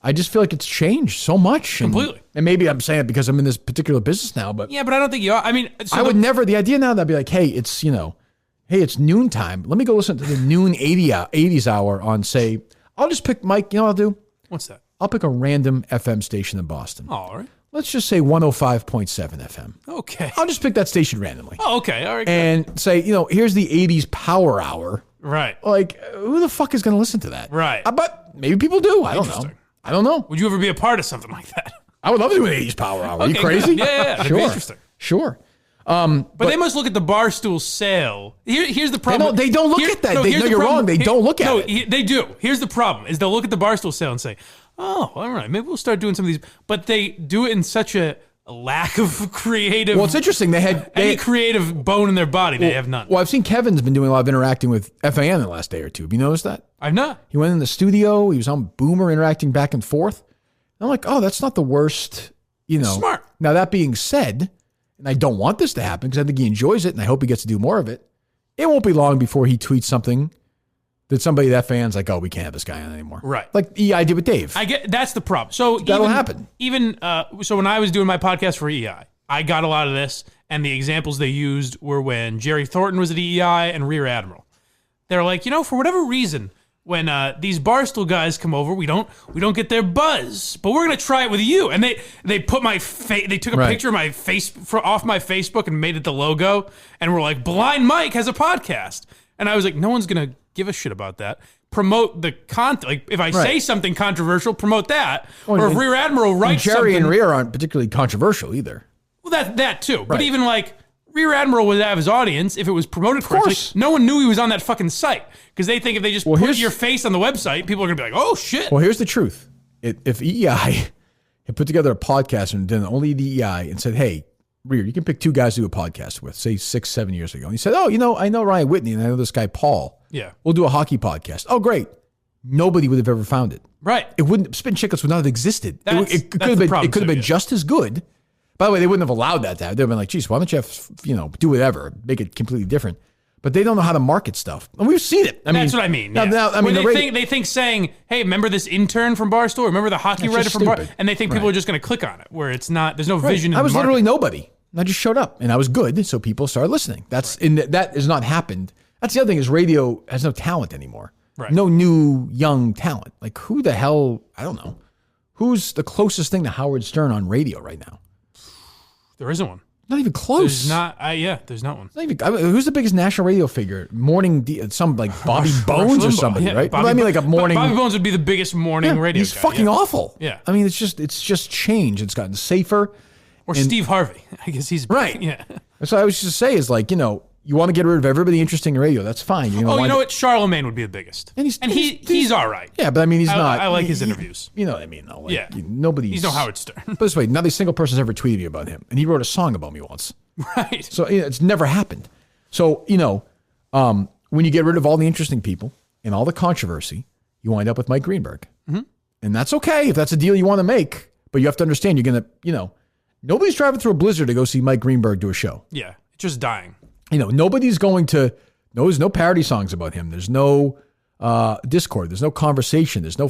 I just feel like it's changed so much. Completely. And maybe I'm saying it because I'm in this particular business now, but... Yeah, but I don't think you are. I mean... I would never... The idea now that I'd be like, hey, it's, it's noontime. Let me go listen to the noon 80s hour on, say... I'll just pick, Mike, you know what I'll do? What's that? I'll pick a random FM station in Boston. Oh, all right. Let's just say 105.7 FM. Okay. I'll just pick that station randomly. Oh, okay. All right. And say, here's the 80s power hour. Right. Like, who the fuck is going to listen to that? Right. But maybe people do. I don't know. Would you ever be a part of something like that? I would love to do an 80s power hour. Are you Okay, crazy? good. Yeah. That'd be interesting. Sure. But they must look at the Barstool sale. Here's the problem. They don't look at that. No, you're wrong. They don't look at it. No, they do. Here's the problem: is they'll look at the Barstool sale and say, "Oh, all right, maybe we'll start doing some of these." But they do it in such a lack of creative. Well, it's interesting. They had any creative bone in their body. They have none. Well, I've seen Kevin's been doing a lot of interacting with FAN in the last day or two. Have you noticed that? I've not. He went in the studio. He was on Boomer interacting back and forth. And I'm like, oh, that's not the worst. Smart. Now that being said. And I don't want this to happen because I think he enjoys it and I hope he gets to do more of it. It won't be long before he tweets something that somebody that fan's like, oh, we can't have this guy on anymore. Right. Like EI did with Dave. That's the problem. So that'll happen. So when I was doing my podcast for EI, I got a lot of this, and the examples they used were when Jerry Thornton was at EEI and Rear Admiral. They're like, for whatever reason, when these Barstool guys come over, we don't get their buzz, but we're gonna try it with you. And they put they took a picture of my face off my Facebook and made it the logo, and we're like, Blind Mike has a podcast, and I was like, no one's gonna give a shit about that. Promote the content. Like if I say something controversial, promote that. Or if Rear Admiral writes Jerry something, and Rear aren't particularly controversial either. Well, that too. But even like Rear Admiral would have his audience if it was promoted correctly. No one knew he was on that fucking site because they think if they just put your face on the website, people are gonna be like, "Oh shit." Well, here's the truth: if EEI had put together a podcast and done only the EEI and said, "Hey, Rear, you can pick 2 guys to do a podcast with," say 6-7 years ago, and he said, "Oh, I know Ryan Whitney and I know this guy Paul. Yeah, we'll do a hockey podcast." Oh, great! Nobody would have ever found it. Right? It wouldn't. Spin Chicklets would not have existed. It could have been. It could have been just as good. By the way, they wouldn't have allowed that to happen. They'd have been like, geez, why don't you do whatever, make it completely different. But they don't know how to market stuff. And we've seen it. That's what I mean. Yeah. They think saying, hey, remember this intern from Barstool? Remember the hockey writer from Barstool? And they think people are just going to click on it, where it's not, there's no vision in I the was market. literally nobody. I just showed up and I was good. So people started listening. That has not happened. That's the other thing is radio has no talent anymore. Right. No new young talent. Like who the hell, I don't know. Who's the closest thing to Howard Stern on radio right now? There isn't one. Not even close. There's not. There's not one. Not even, who's the biggest national radio figure? Some like Bobby Bones or somebody, right? Bobby, like a morning. Bobby Bones would be the biggest morning radio. He's guy. fucking awful. Yeah. I mean, it's just changed. It's gotten safer. Or Steve Harvey. I guess he's right. Yeah. So I was just say is like you want to get rid of everybody interesting in radio. That's fine. You know what? Charlemagne would be the biggest. And he's all right. Yeah, but I mean, he's not. I like his interviews. You know what I mean? Though. Yeah. Nobody's. He's no Howard Stern. But this way, not a single person's ever tweeted me about him, and he wrote a song about me once. Right. So it's never happened. So when you get rid of all the interesting people and all the controversy, you wind up with Mike Greenberg, and that's okay if that's a deal you want to make. But you have to understand, you're gonna, nobody's driving through a blizzard to go see Mike Greenberg do a show. Yeah, it's just dying. Nobody's going to. There's no parody songs about him. There's no Discord. There's no conversation. There's no.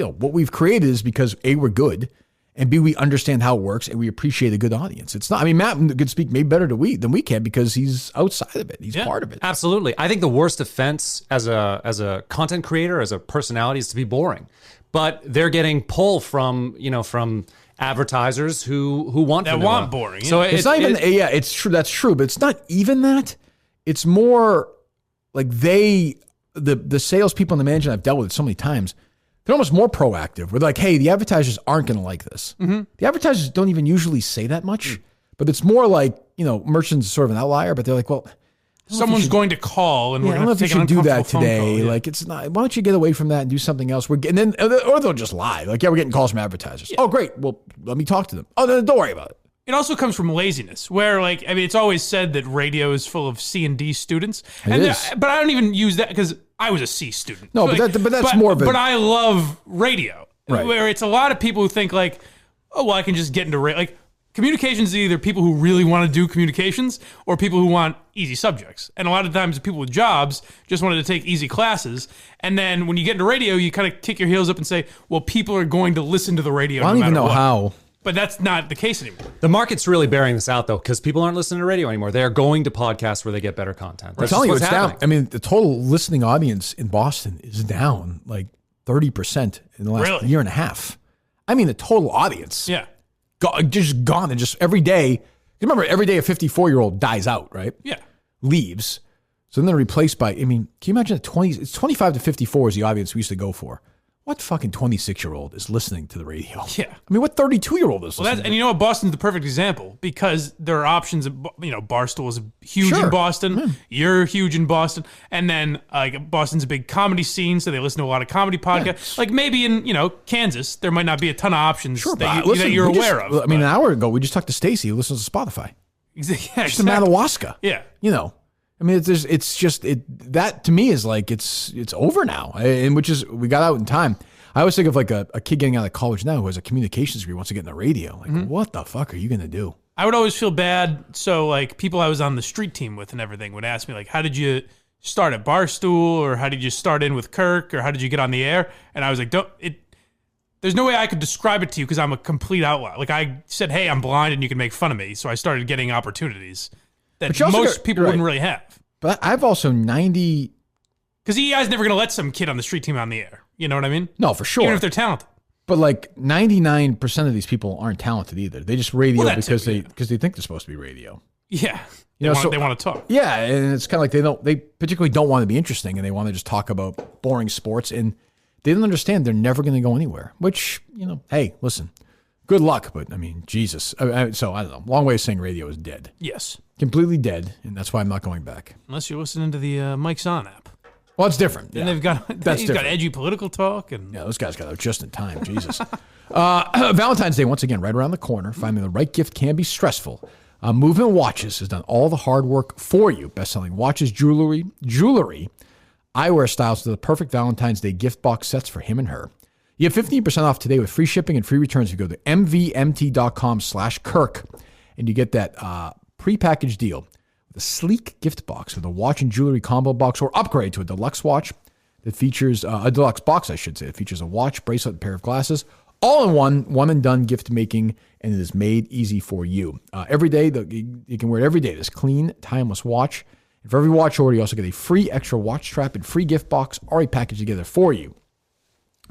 What we've created is because A, we're good, and B, we understand how it works, and we appreciate a good audience. It's not. I mean, Matt could speak maybe better than we can because he's outside of it. He's part of it. Absolutely. I think the worst offense as a content creator, as a personality, is to be boring. But they're getting pull from advertisers who want boring. So it's not even. It's true. That's true. But it's not even that. It's more like the salespeople and the management I've dealt with so many times, they're almost more proactive. We're like, hey, the advertisers aren't going to like this. Mm-hmm. The advertisers don't even usually say that much, but it's more like, merchants are sort of an outlier, but they're like, well, someone's going to call and we're going to take an do that uncomfortable today. phone call, Like it's not. Why don't you get away from that and do something else? Or they'll just lie. Like, yeah, we're getting calls from advertisers. Yeah. Oh, great. Well, let me talk to them. Oh, then don't worry about it. It also comes from laziness, where it's always said that radio is full of C and D students, but I don't even use that because I was a C student. No, but that's more of it. But I love radio, right. Where it's a lot of people who think like, oh, well, I can just get into radio. Like communications is either people who really want to do communications or people who want easy subjects. And a lot of times people with jobs just wanted to take easy classes. And then when you get into radio, you kind of kick your heels up and say, well, people are going to listen to the radio. I don't even know how. But that's not the case anymore. The market's really bearing this out, though, because people aren't listening to radio anymore. They are going to podcasts where they get better content. I'm telling you, it's down. I mean, the total listening audience in Boston is down like 30% in the last year and a half. I mean, the total audience. Yeah. Just gone. And just every day, remember, every day a 54-year-old dies out, right? Yeah. Leaves. So then they're replaced by, can you imagine it's 25 to 54 is the audience we used to go for. What fucking 26-year-old is listening to the radio? Yeah. I mean, what 32-year-old is listening? And you know what? Boston's the perfect example because there are options. Barstool is huge in Boston. Yeah. You're huge in Boston. And then Boston's a big comedy scene, so they listen to a lot of comedy podcasts. Yeah. Like maybe in, Kansas, there might not be a ton of options that you're aware of. I mean, an hour ago, we just talked to Stacey, who listens to Spotify. Yeah, She's in Madawaska. Yeah. I mean, that to me is like it's over now, and we got out in time. I always think of like a kid getting out of college now who has a communications degree wants to get in the radio. Like, what the fuck are you gonna do? I would always feel bad. So like people I was on the street team with and everything would ask me like, how did you start at Barstool, or how did you start in with Kirk, or how did you get on the air? And I was like, there's there's no way I could describe it to you because I'm a complete outlier. Like I said, hey, I'm blind and you can make fun of me. So I started getting opportunities that most people wouldn't really have. But I've also 90... Because EI's never going to let some kid on the street team on the air. You know what I mean? No, for sure. Even if they're talented. But like 99% of these people aren't talented either. They just radio because they think they're supposed to be radio. Yeah. You know, they want to talk. Yeah, and it's kind of like they particularly don't want to be interesting and they want to just talk about boring sports and they don't understand they're never going to go anywhere. Which, hey, listen, good luck, but I mean, Jesus. So I don't know. Long way of saying radio is dead. Yes. Completely dead, and that's why I'm not going back. Unless you're listening to the Mike's On app. Well, it's different. Then they've got got edgy political talk and those guys got out just in time. Jesus. Valentine's Day once again right around the corner. Finding the right gift can be stressful. Movement Watches has done all the hard work for you. Best-selling watches, jewelry, eyewear styles to the perfect Valentine's Day gift box sets for him and her. You have 15% off today with free shipping and free returns. You go to mvmt.com/Kirk and you get that prepackaged deal with a sleek gift box with a watch and jewelry combo box or upgrade to a deluxe watch that features a deluxe box, I should say. It features a watch, bracelet, and pair of glasses. All in one and done gift making, and it is made easy for you. Every day, you can wear it every day. This clean, timeless watch. And for every watch order, you also get a free extra watch strap and free gift box already packaged together for you.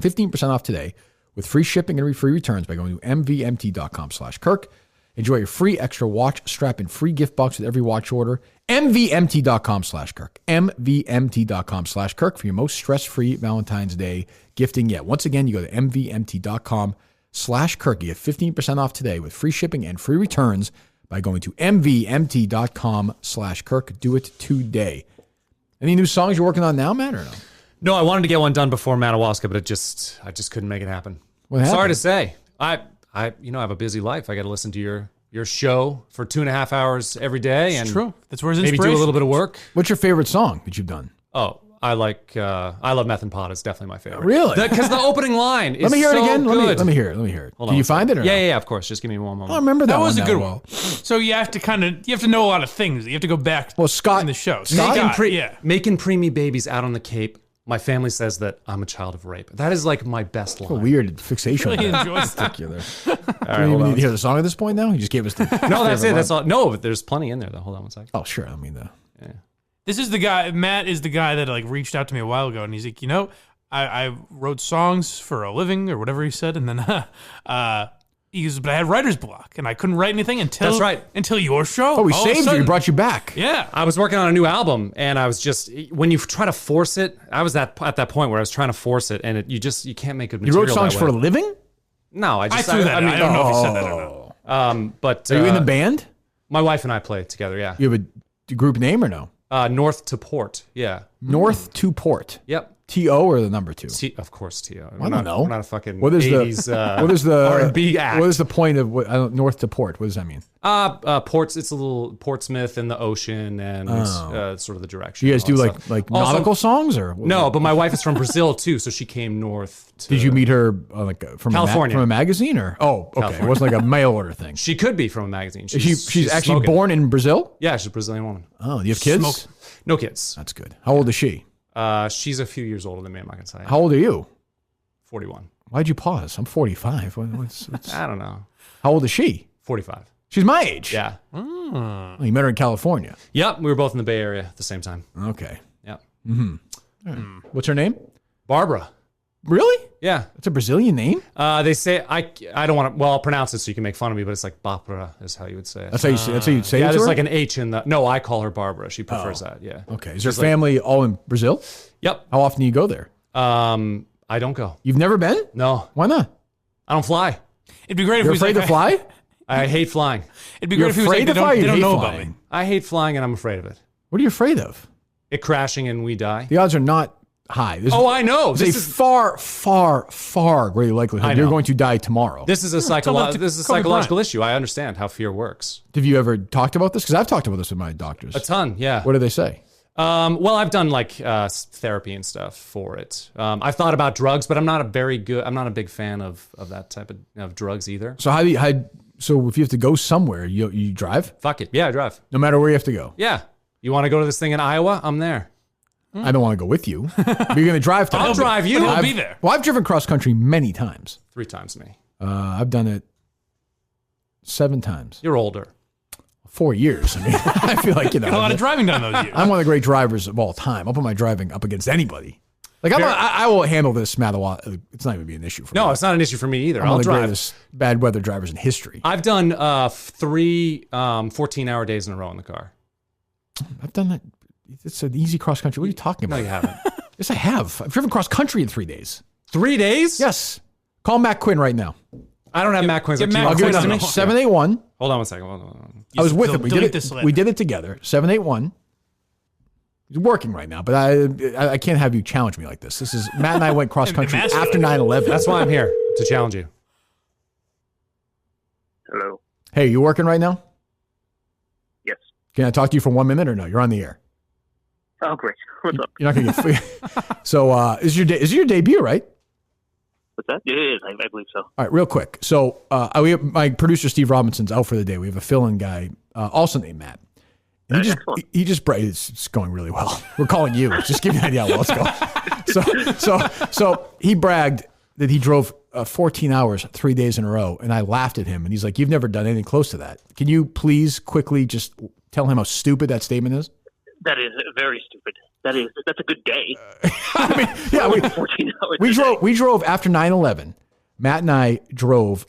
15% off today with free shipping and free returns by going to mvmt.com/Kirk. Enjoy your free extra watch strap and free gift box with every watch order. mvmt.com/Kirk. mvmt.com/Kirk for your most stress-free Valentine's Day gifting yet. Once again, you go to mvmt.com/Kirk. You get 15% off today with free shipping and free returns by going to mvmt.com/Kirk. Do it today. Any new songs you're working on now, Matt, or no? No, I wanted to get one done before Madawaska, but I just couldn't make it happen. What happened? Sorry to say. I have a busy life. I got to listen to your show for 2.5 hours every day. It's and true. That's where his maybe inspiration do a little bit of work. What's your favorite song that you've done? Oh, I Love Meth and Pot. It's definitely my favorite. Really? Because the opening line is Let me hear so it again. good. Let me hear it. Hold Can on you find it? Or Yeah, of course. Just give me one moment. I remember that was one a good well. one. So you have to know a lot of things. You have to go back Scott, in the show. Making preemie babies out on the Cape. My family says that I'm a child of rape. That is like my best line. A weird fixation. Really on that. enjoys that. Particular. All right, Do you hold need on. to hear the song at this point now? He just gave us the No, that's it. favorite That's line. all. No, but there's plenty in there though. Hold on one second. Oh, sure. I mean, This is the guy. Matt is the guy that like reached out to me a while ago, and he's like, I wrote songs for a living or whatever he said, and then he goes, but I had writer's block, and I couldn't write anything until That's right. until your show. Oh, we All of a saved you. We sudden- brought you back. Yeah, I was working on a new album, and I was just when you try to force it. I was at that point where I was trying to force it, and you can't make good You material. wrote songs that for a way. living? No, I threw that. I don't know if he said that or not. But Are you in the band? My wife and I play together. Yeah. You have a group name or no? North to Port. Yeah. North to Port. Yep. T-O or the number 2? Of course, T.O. I don't know. We're not a fucking What is 80s what is the R&B act. What is the point of North to Port? What does that mean? Ports. It's a little Portsmouth and the ocean and sort of the direction. Do you guys do all like that like stuff. Also- nautical songs or No, but my wife is from Brazil too, so she came north. Did you meet her from California. from a magazine or? Oh, okay. California. It wasn't like a mail order thing. She could be from a magazine. She's actually smoking. born in Brazil? Yeah, she's a Brazilian woman. Oh, do you have kids? Smoke. No kids. That's good. How old is she? She's a few years older than me. I'm not gonna say. How old are you? 41. Why'd you pause? I'm 45. What's I don't know. How old is she? 45. She's my age. Yeah. Oh, you met her in California. Yep. We were both in the Bay Area at the same time. Okay. Yep. What's her name? Barbara. Really? Yeah. It's a Brazilian name? They say I don't want to. Well, I'll pronounce it so you can make fun of me, but it's like Barbara is how you would say it. That's how you say it. Yeah, to there's her? like an H in the. No, I call her Barbara. She prefers that. Yeah. Okay. Is her She's like- family all in Brazil? Yep. How often do you go there? I don't go. You've never been? No. Why not? I don't fly. It'd be great if You're we was afraid like, to fly? I hate flying. It'd be You're great if he was like, afraid they to fly or don't, you they don't hate know flying? about me. I hate flying and I'm afraid of it. What are you afraid of? It crashing and we die. The odds are not high. I know. There's a far, far, far greater likelihood you're going to die tomorrow. This is a psychological issue. I understand how fear works. Have you ever talked about this? Because I've talked about this with my doctors. A ton, yeah. What do they say? Well, I've done like therapy and stuff for it. I've thought about drugs, but I'm not a big fan of that type of drugs either. So so if you have to go somewhere, you drive? Fuck it. Yeah, I drive. No matter where you have to go. Yeah. You want to go to this thing in Iowa? I'm there. I don't want to go with you. But you're going to drive to I'll drive you. But he'll be there. Well, I've driven cross country many times. 3 times me. I've done it 7 times. You're older. 4 years. I mean, I feel like, Got a lot of driving done those years. I'm one of the great drivers of all time. I'll put my driving up against anybody. Like, I will handle this, Madawaska. It's not even be an issue for me. No, it's not an issue for me either. I'm I'll one of the drive. greatest bad weather drivers in history. I've done 3 14-hour days in a row in the car. I've done that. It's an easy cross country. What are you talking about? No, you haven't. Yes, I have. I've driven cross country in 3 days. 3 days? Yes. Call Matt Quinn right now. I don't have Matt Quinn's. Get Matt I'll give it to Quinn me. on the 781. Hold on one second. Hold on. I was with him. We delete did this it. later. We did it together. 781. He's working right now, but I can't have you challenge me like this. This is Matt and I went cross country after 9/11. That's why I'm here, to challenge you. Hello. Hey, you working right now? Yes. Can I talk to you for 1 minute or no? You're on the air. Oh, great. What's up? You're not going to get free. So, is your debut, right? What's that? It is. I believe so. All right, real quick. So, my producer Steve Robinson's out for the day. We have a fill-in guy, also named Matt. And he just it's going really well. We're calling you. Just give you an idea how well it's going. So he bragged that he drove 14 hours 3 days in a row, and I laughed at him. And he's like, "You've never done anything close to that. Can you please quickly just tell him how stupid that statement is?" That is very stupid. That's a good day. I mean, yeah, 14 hours. we drove after 9/11. Matt and I drove.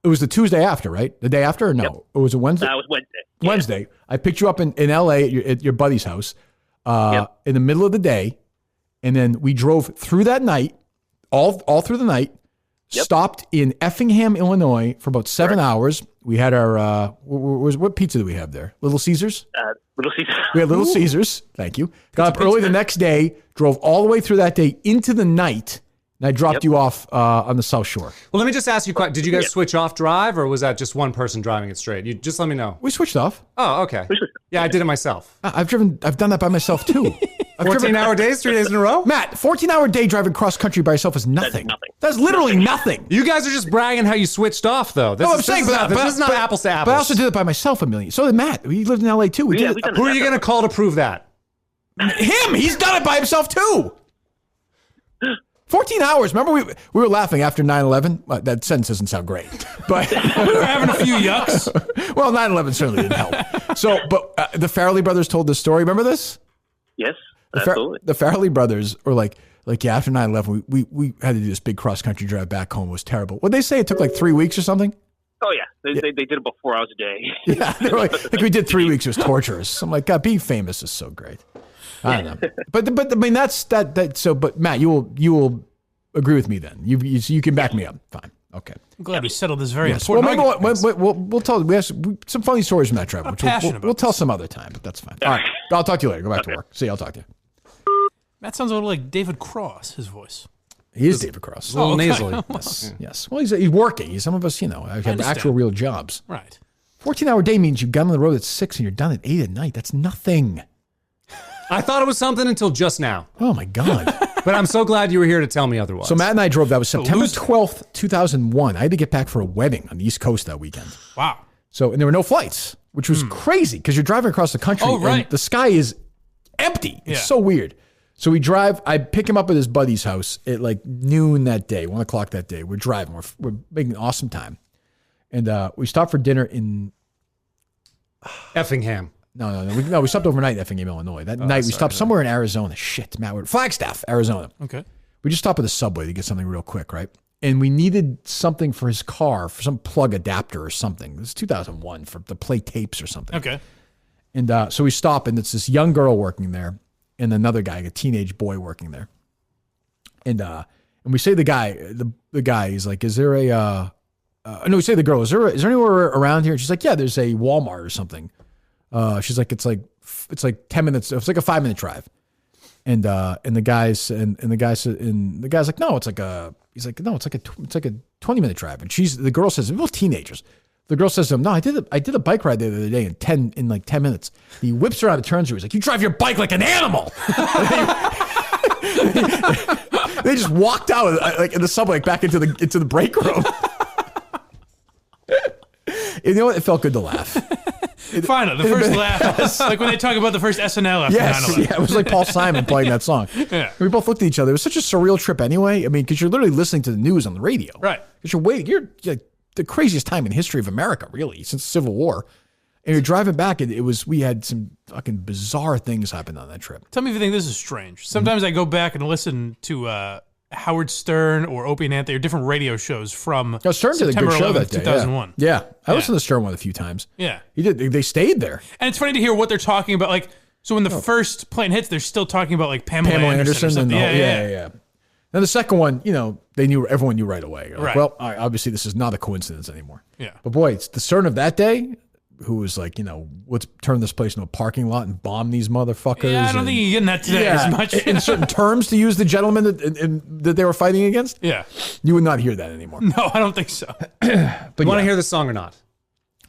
It was the Tuesday after, right? The day after, or no? Yep. It was a Wednesday. That was Wednesday. Wednesday. I picked you up in LA at your buddy's house in the middle of the day. And then we drove through that night, all through the night, stopped in Effingham, Illinois for about 7 hours. We had our, what pizza do we have there? Little Caesars? Little Caesars. We had Little Caesars. Thank you. Got up early the next day, drove all the way through that day into the night. And I dropped you off on the South Shore. Well, let me just ask you, did you guys switch off drive, or was that just one person driving it straight? You just let me know. We switched off. Oh, okay. Yeah, I did it myself. I've done that by myself too. 14-hour days, 3 days in a row? Matt, 14-hour day driving cross country by yourself is nothing. That's literally nothing. You guys are just bragging how you switched off, though. This is not apples to apples. But I also did it by myself a million. So did Matt. He lived in LA too. We did it. Who are you going to call to prove that? Him. He's done it by himself too. 14 hours. Remember we were laughing after 9/11? Well, that sentence doesn't sound great. But we were having a few yucks. Well, 9/11 certainly didn't help. So, but the Farrelly brothers told this story. Remember this? Yes, absolutely. The Farrelly brothers were like yeah, after 9/11, we had to do this big cross-country drive back home. It was terrible. What'd they say? It took like 3 weeks or something? Oh, yeah. They did it before hours a day. Yeah, they were like we did 3 weeks. It was torturous. I'm like, God, being famous is so great. I don't know. But I mean, that's that. So, but Matt, you will agree with me then. You can back me up. Fine. Okay. I'm glad we settled this very Well, important maybe argument. we'll tell. We have some funny stories from that travel, which we'll tell some other time. But that's fine. All right. I'll talk to you later. Go back to work. See you. I'll talk to you. Matt sounds a little like David Cross, his voice. He is David Cross. A little nasally. Yes. Well, he's working. Some of us, have actual real jobs. Right. 14-hour day means you got on the road at 6 and you're done at 8 at night. That's nothing. I thought it was something until just now. Oh, my God. But I'm so glad you were here to tell me otherwise. So Matt and I drove. That was September 12th, 2001. I had to get back for a wedding on the East Coast that weekend. Wow. So, and there were no flights, which was crazy because you're driving across the country and the sky is empty. It's so weird. So we drive. I pick him up at his buddy's house at like noon that day, 1 o'clock that day. We're driving. We're making an awesome time. And we stopped for dinner in Effingham. No, we stopped overnight in Effingham, Illinois. That night we stopped somewhere in Arizona. Shit, Matt, we're Flagstaff, Arizona. Okay. We just stopped at the Subway to get something real quick, right? And we needed something for his car, for some plug adapter or something. This is 2001 to play tapes or something. Okay. And so we stop, and it's this young girl working there, and another guy, a teenage boy working there. And we say the guy, he's like, is there a? No, we say the girl, is there anywhere around here? And she's like, yeah, there's a Walmart or something. She's like, it's like 10 minutes. It's like a 5-minute drive. And the guy's like, no, it's like a 20-minute drive. And the girl says, well, teenagers. The girl says to him, no, I did a bike ride the other day in like 10 minutes. He whips around and turns to her. He's like, you drive your bike like an animal. They just walked out like in the Subway back into the break room. You know what? It felt good to laugh. Finally, the first laugh. Like when they talk about the first SNL after 9/11. Yeah, it was like Paul Simon playing that song. Yeah. We both looked at each other. It was such a surreal trip anyway. I mean, because you're literally listening to the news on the radio. Right. Because you're like, the craziest time in history of America, really, since the Civil War. And you're driving back, and we had some fucking bizarre things happen on that trip. Tell me if you think this is strange. Sometimes I go back and listen to Howard Stern or Opie and Anthony or different radio shows from Stern did a September good show 11th, that day. 2001. Yeah. I listened to Stern one a few times. Yeah. He did. They stayed there. And it's funny to hear what they're talking about. Like, so when the first plane hits, they're still talking about like Pamela Anderson or something. Yeah. And the second one, everyone knew right away. Like, Right. well, obviously this is not a coincidence anymore. Yeah. But boy, it's the Stern of that day who was like, let's turn this place into a parking lot and bomb these motherfuckers. Yeah, I don't think you're getting that today as much. In certain terms, to use the gentleman that they were fighting against. Yeah. You would not hear that anymore. No, I don't think so. But you want to hear this song or not?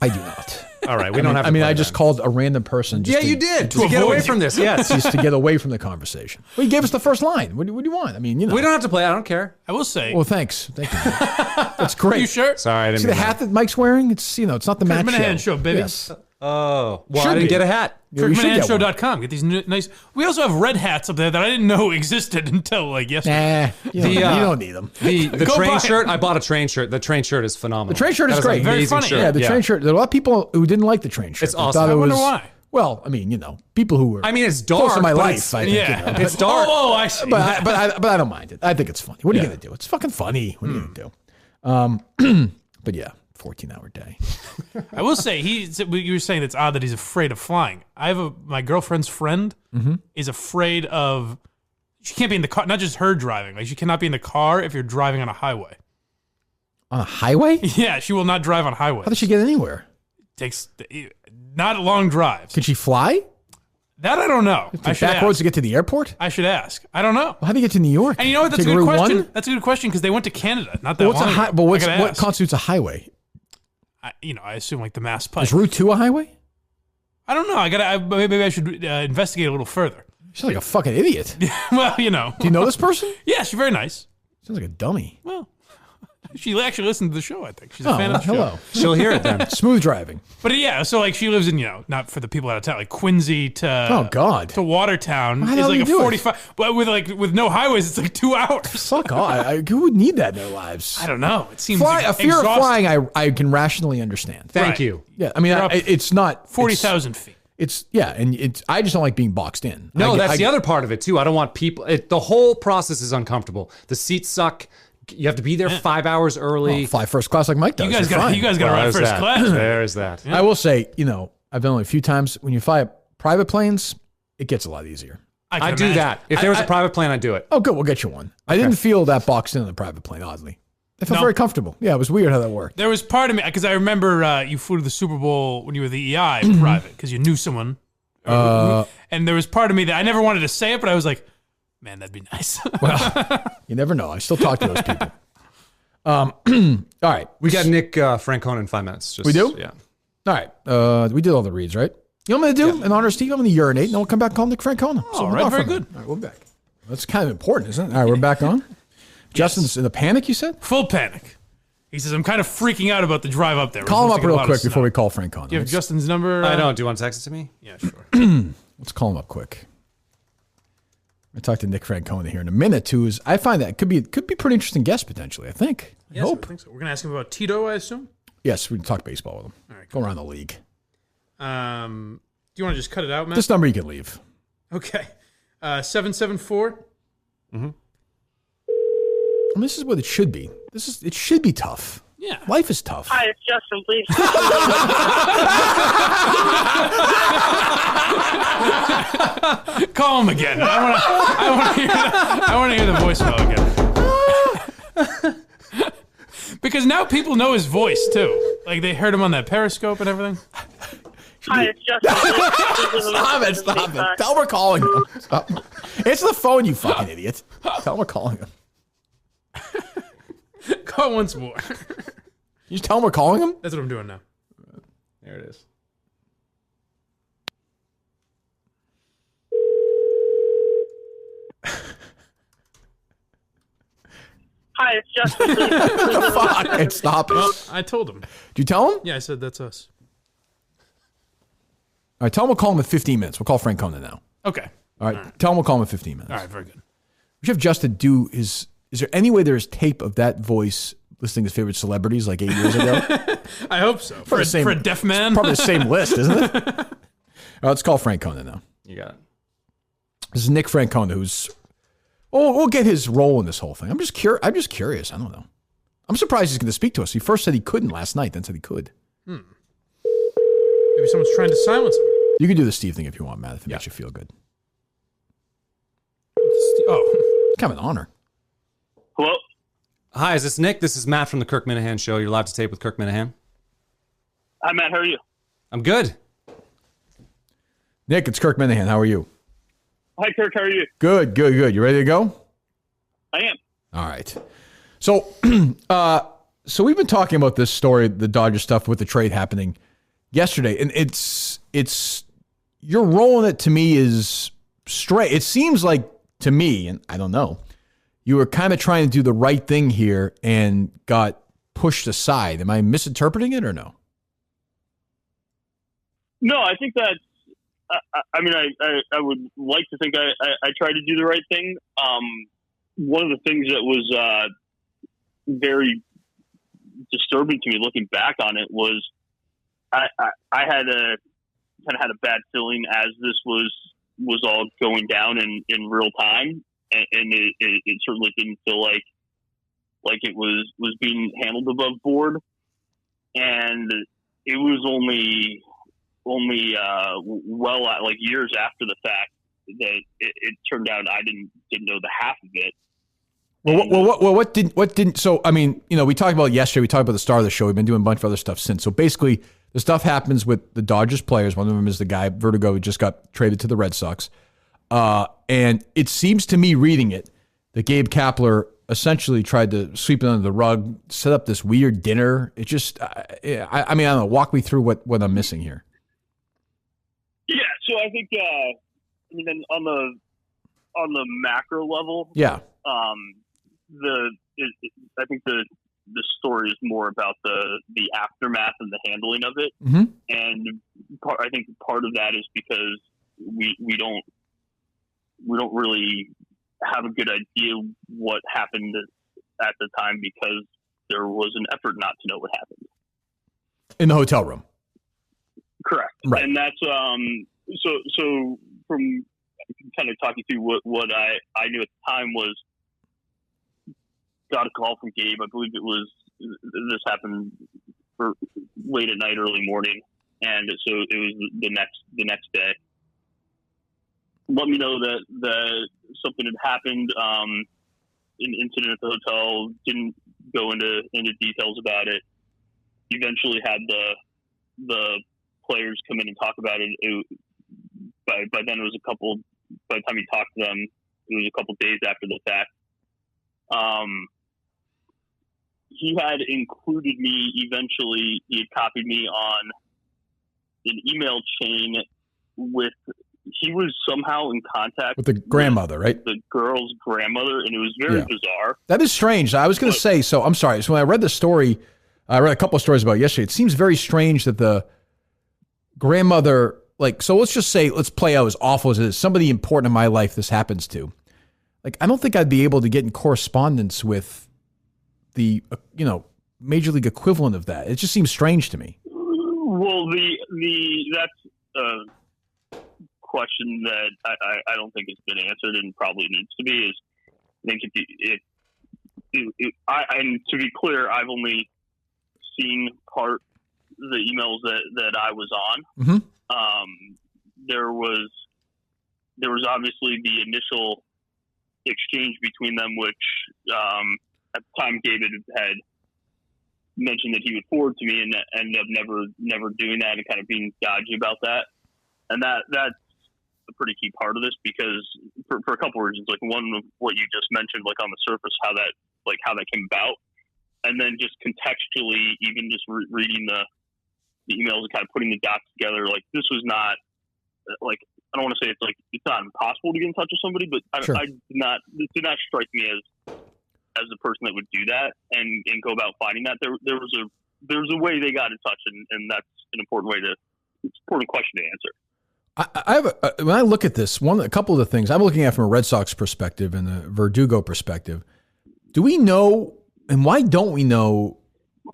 I do not. All right, we don't have to. I mean, play I just that. called a random person. Just you did to get away from this. Yes, just to get away from the conversation. Well, he gave us the first line. What do you want? I mean, we don't have to play. I don't care. I will say. Well, thanks. Thank you. That's great. You sure? Sorry, I didn't. See the hat that Mike's wearing? It's it's not the Matt Minihan show, baby. Yes. Oh, well, Should I didn't be. get a hat. Yeah, you should get one. KirkManahanShow.com. Get these nice. We also have red hats up there that I didn't know existed until like yesterday. Nah, you don't need them. The Go train buy shirt. it. I bought a train shirt. The train shirt is phenomenal. The train shirt is That great. an Very amazing funny. shirt. Yeah, the train shirt. There are a lot of people who didn't like the train shirt. It's They awesome. thought it I wonder was- why. Well, I mean, people who were. I mean, it's close dark. to my but life. it's- I think, Yeah. It's dark. Oh, I see. But I don't mind it. I think it's funny. What are you gonna do? It's fucking funny. What are you gonna do? But yeah, 14-hour day. I will say you were saying it's odd that he's afraid of flying. I have my girlfriend's friend is afraid of. She can't be in the car. Not just her driving. Like she cannot be in the car if you're driving on a highway. On a highway? Yeah, she will not drive on highways. How does she get anywhere? Takes not long drives. Can she fly? That I don't know. I should Back roads ask. to get to the airport? I should ask. I don't know. Well, how do you get to New York? And you know what? That's Take a good Route question. 1? That's a good question because they went to Canada not that But what's long a ago. but I gotta what ask. constitutes a highway? I assume like the Mass Pike. Is Route 2 a highway? I don't know. Maybe I should investigate a little further. You sound like a fucking idiot. Well, Do you know this person? Yeah, she's very nice. Sounds like a dummy. Well, she actually listened to the show, I think. She's a fan of the show. hello. She'll hear it then. Smooth driving. But yeah, so like she lives in, not for the people out of town, like Quincy to Oh, God. to Watertown How the is hell like do a you do it? 45 but with no highways it's like 2 hours. Fuck off. Who would need that in their lives? I don't know. It seems A fear of exhausting. flying, I can rationally understand. Thank Right. you. Yeah, I mean, You're up it's not 40,000 feet. It's and I just don't like being boxed in. No, I that's get- the other part of it too. I don't want people. The whole process is uncomfortable. The seats suck. You have to be there 5 hours early. Fly first class like Mike does. You guys You're got fine. you guys got to Well, ride there's first that. class. There's that. I will say, I've done it a few times. When you fly private planes, it gets a lot easier. I I can do imagine. that. If there was a private plane, I'd do it. Oh, good. We'll get you one. I didn't feel that boxed in on the private plane, oddly. I felt No. very comfortable. Yeah, it was weird how that worked. There was part of me because I remember you flew to the Super Bowl when you were the EI private because you knew someone. And there was part of me that I never wanted to say it, but I was like, man, that'd be nice. You never know. I still talk to those people. All right. We got Nick Francona in 5 minutes. Just, We do? Yeah. All right. We did all the reads, right? You know what I'm going to do? In honor of Steve, I'm going to urinate, and then we'll come back and call Nick Francona. So All we're right, off very for a good. minute. All right, we're back. That's kind of important, isn't it? All right, we're back on. Justin's in a panic, you said? Full panic. He says, I'm kind of freaking out about the drive up there. Call him We're up supposed to get a real lot of quick snow. before we call Francona. Do you have Justin's number? I don't. Do you want to text it to me? Yeah, sure. Let's call him up quick. I talked to Nick Francona here in a minute too. I find that could be pretty interesting guest potentially. I think. Yes, I hope. I think so. We're gonna ask him about Tito, I assume. Yes, we can talk baseball with him. All right, Go around the league. Do you want to just cut it out, Matt? This number you can leave. Okay. 774. And this is what it should be. It should be tough. Yeah. Life is tough. Hi, it's Justin, please. Call him again. I want to hear the voicemail again. Because now people know his voice too. Like they heard him on that Periscope and everything. Hi, it's Justin. Stop it. Tell him we're calling him. Stop. Answer the phone, you fucking idiot. Tell him we're calling him. Call once more. You just tell him we're calling him? That's what I'm doing now. There it is. Hi, it's Justin. Fuck. Stop it. Well, I told him. Did you tell him? Yeah, I said that's us. All right, tell him we'll call him in 15 minutes. We'll call Francona now. Okay. All right, tell him we'll call him in 15 minutes. All right, very good. We should have Justin do his. Is there any way there's tape of that voice listing his favorite celebrities like 8 years ago? I hope so. For a deaf man? Probably the same list, isn't it? All right, let's call Francona now. You got it. This is Nick Francona, who's. Oh, we'll get his role in this whole thing. I'm just curious. I don't know. I'm surprised he's going to speak to us. He first said he couldn't last night, then said he could. Maybe someone's trying to silence him. You can do the Steve thing if you want, Matt, if it makes you feel good. Oh. Kind of an honor. Hello? Hi, is this Nick? This is Matt from the Kirk Minahan Show. You're allowed to tape with Kirk Minahan. Hi, Matt. How are you? I'm good. Nick, it's Kirk Minahan. How are you? Hi, Kirk. How are you? Good. You ready to go? I am. All right. So, so we've been talking about this story, the Dodgers stuff with the trade happening yesterday, and it's you're rolling it to me is straight. It seems like to me, and I don't know, you were kind of trying to do the right thing here and got pushed aside. Am I misinterpreting it or no? No, I think that's. I mean, I would like to think I tried to do the right thing. One of the things that was very disturbing to me looking back on it was I had a bad feeling as this was all going down in real time, and it certainly didn't feel like it was being handled above board, and it was only like years after the fact that it turned out I didn't know the half of it. What didn't? So, I mean, we talked about it yesterday. We talked about the star of the show. We've been doing a bunch of other stuff since. So basically, the stuff happens with the Dodgers players. One of them is the guy, Verdugo, who just got traded to the Red Sox. And it seems to me, reading it, that Gabe Kapler essentially tried to sweep it under the rug, set up this weird dinner. It just, I mean, I don't know. Walk me through what I'm missing here. Yeah, so I think, then on the macro level, yeah, I think the story is more about the aftermath and the handling of it, and I think part of that is because we don't really have a good idea what happened at the time because there was an effort not to know what happened in the hotel room. Correct. Right. And that's so from kind of talking through what I knew at the time was got a call from Gabe. I believe this happened for late at night, early morning, and so it was the next day. Let me know that something had happened. An incident at the hotel. Didn't go into details about it. Eventually had the players come in and talk about it. By then it was by the time he talked to them, it was a couple days after the fact. He had included me eventually. He had copied me on an email chain he was somehow in contact with the grandmother, right? The girl's grandmother, and it was very bizarre. That is strange. I was going to say, so I'm sorry. So when I read the story, I read a couple of stories about it yesterday. It seems very strange that the grandmother, so let's play out as awful as it is. Somebody important in my life this happens to. I don't think I'd be able to get in correspondence with the, major league equivalent of that. It just seems strange to me. Well, that's a question that I don't think has been answered and probably needs to be. I think and to be clear, I've only seen part of the emails that I was on. There was obviously the initial exchange between them, which at the time David had mentioned that he would forward to me, and ended up never doing that and kind of being dodgy about that. And that's a pretty key part of this because for a couple of reasons, one of what you just mentioned, on the surface, how that came about, and then just contextually, even just reading the emails and kind of putting the dots together, this was not I don't want to say it's not impossible to get in touch with somebody, but Sure. This did not strike me as the person that would do that and go about finding that. There was a way they got in touch, and that's an important question to answer. I have when I look at this, a couple of the things I'm looking at from a Red Sox perspective and a Verdugo perspective. Do we know, and why don't we know,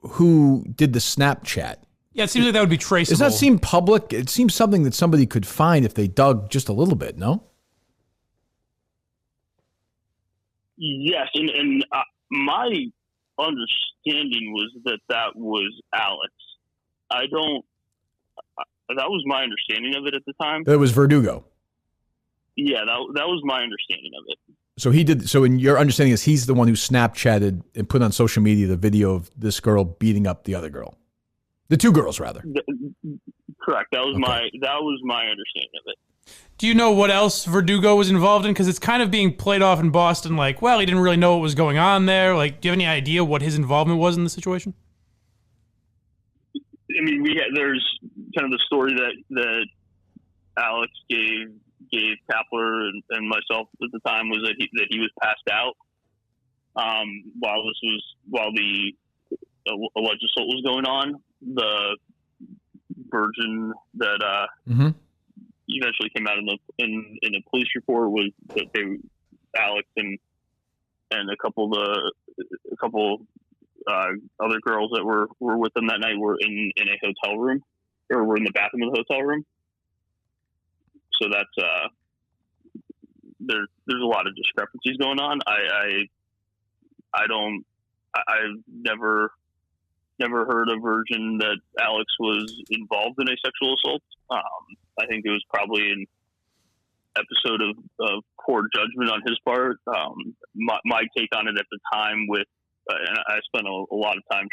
who did the Snapchat? Yeah, it seems like that would be traceable. Does that seem public? It seems something that somebody could find if they dug just a little bit, no? Yes, and my understanding was that was Alex. That was my understanding of it at the time. That was Verdugo. Yeah, that was my understanding of it. So he did. So in your understanding is he's the one who Snapchatted and put on social media the video of this girl beating up the other girl, the two girls rather. Correct. That was my understanding of it. Do you know what else Verdugo was involved in? Because it's kind of being played off in Boston like, well, he didn't really know what was going on there. Like, do you have any idea what his involvement was in the situation? I mean, there's kind of the story that Alex gave Kapler and myself at the time was that he was passed out while the alleged assault was going on. The version that eventually came out in a police report was that Alex and a couple other girls that were with them that night were in a hotel room, or were in the bathroom of the hotel room. So that's there's a lot of discrepancies going on. I've never heard a version that Alex was involved in a sexual assault. I think it was probably an episode of poor judgment on his part. My take on it at the time and I spent a lot of time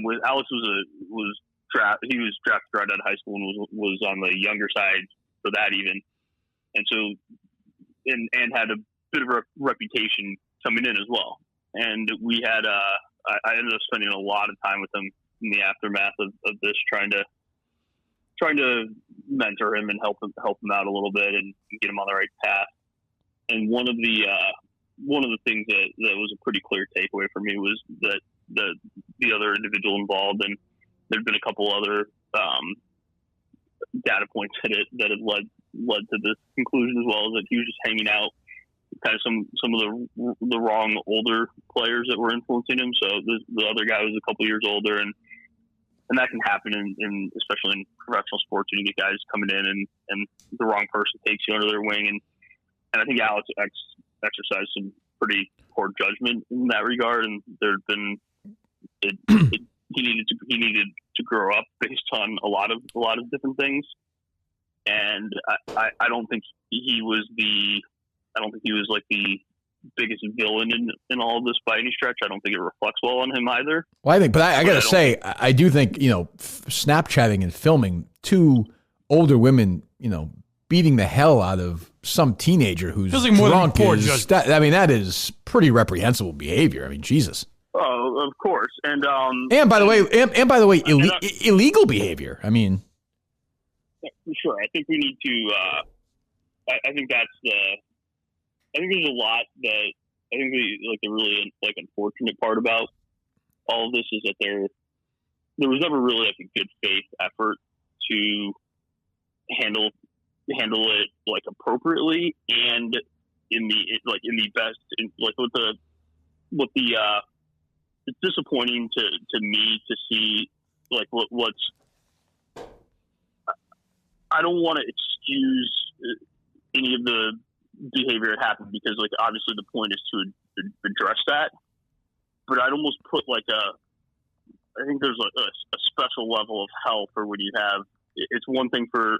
with Alex. He was drafted right out of high school and was on the younger side for that even, and so and had a bit of a reputation coming in as well. And we had I ended up spending a lot of time with him in the aftermath of this, trying to mentor him and help him out a little bit and get him on the right path. And one of the things that was a pretty clear takeaway for me was that the other individual involved, and there'd been a couple other data points that had led to this conclusion as well, is that he was just hanging out kind of some of the wrong older players that were influencing him. So the other guy was a couple years older, and that can happen in especially in professional sports when you get guys coming in and the wrong person takes you under their wing. And I think Alex exercised some pretty poor judgment in that regard, and there'd been he needed to grow up based on a lot of different things. And I don't think he was like the biggest villain in all of this by any stretch. I don't think it reflects well on him either. Well, I gotta say, I do think, Snapchatting and filming two older women, beating the hell out of some teenager who's like more drunk than poor is, that is pretty reprehensible behavior. I mean, Jesus. Oh, of course. And by the way, illegal behavior. I mean, for sure. I think we need to. I think there's a lot that I think the really unfortunate part about all of this is that there was never really a good faith effort to handle it appropriately and in the best it's disappointing to me to see what's. I don't want to excuse any of the behavior that happened because obviously the point is to address that, but I'd almost put I think there's a special level of hell for when you have. It's one thing for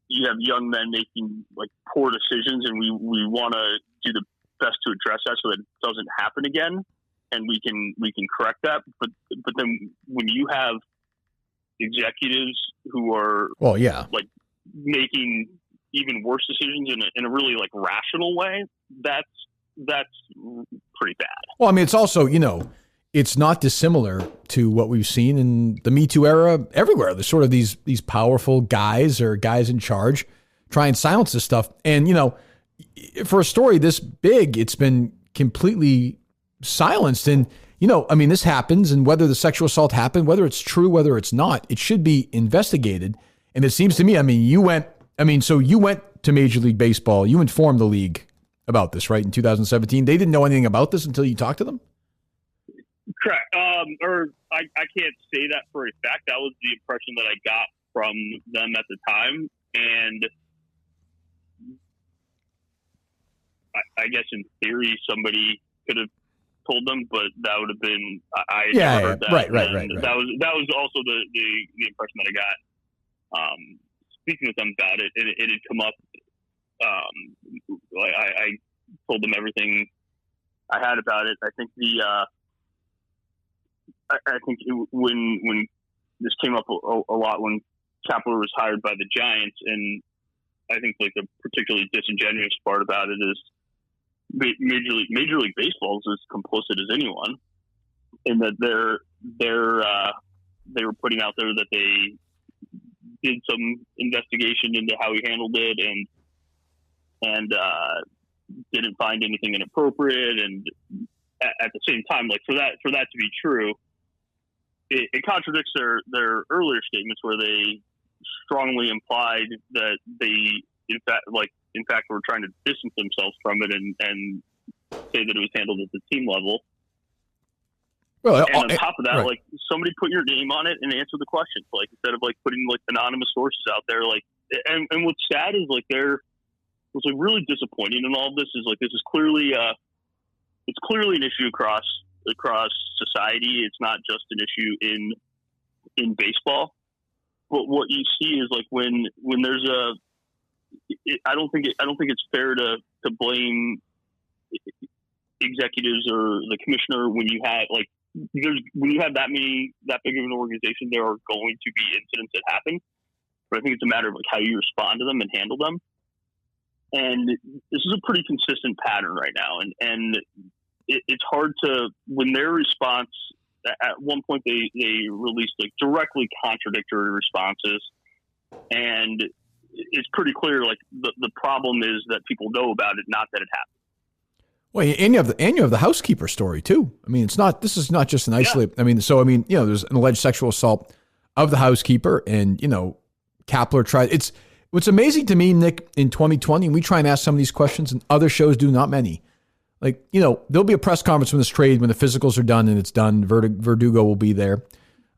you have young men making poor decisions, and we want to do the best to address that so that it doesn't happen again, and we can correct that. But then when you have executives who are making even worse decisions in a really rational way, that's pretty bad. Well, I mean, it's also, it's not dissimilar to what we've seen in the Me Too era everywhere. There's sort of these powerful guys or guys in charge try and silence this stuff. And, for a story this big, it's been completely silenced. And this happens, and whether the sexual assault happened, whether it's true, whether it's not, it should be investigated. And it seems to me, you went to Major League Baseball. You informed the league about this, right, in 2017. They didn't know anything about this until you talked to them? Correct. Or I can't say that for a fact. That was the impression that I got from them at the time. And I guess in theory, somebody could have told them, but that would have been never heard that. Right. That was also the impression that I got. Speaking with them about it, it had come up. I told them everything I had about it. I think when this came up a lot when Kapler was hired by the Giants, and I think like the particularly disingenuous part about it is Major League Baseball is as complicit as anyone, in that they were putting out there that they did some investigation into how he handled it and didn't find anything inappropriate. And at the same time, like for that to be true, it contradicts their earlier statements where they strongly implied that they, in fact, were trying to distance themselves from it and say that it was handled at the team level. Well, and on top of that, like somebody put your name on it and answer the questions, like instead of like putting like anonymous sources out there. Like, and what's sad is like what's like really disappointing in all of this is like this is clearly it's clearly an issue across society. It's not just an issue in baseball. But what you see is like when there's I don't think it's fair to blame executives or the commissioner when you have like when you have that big of an organization. There are going to be incidents that happen, but I think it's a matter of like how you respond to them and handle them. And this is a pretty consistent pattern right now, and it's hard to, when their response, at one point they released like directly contradictory responses, and it's pretty clear like the problem is that people know about it, not that it happened. Well, and you have the housekeeper story too. This is not just an isolated. Yeah. There's an alleged sexual assault of the housekeeper, and Kapler tried. What's amazing to me, Nick, in 2020, and we try and ask some of these questions, and other shows do not many. Like, there'll be a press conference when this trade, when the physicals are done and it's done. Verdugo will be there.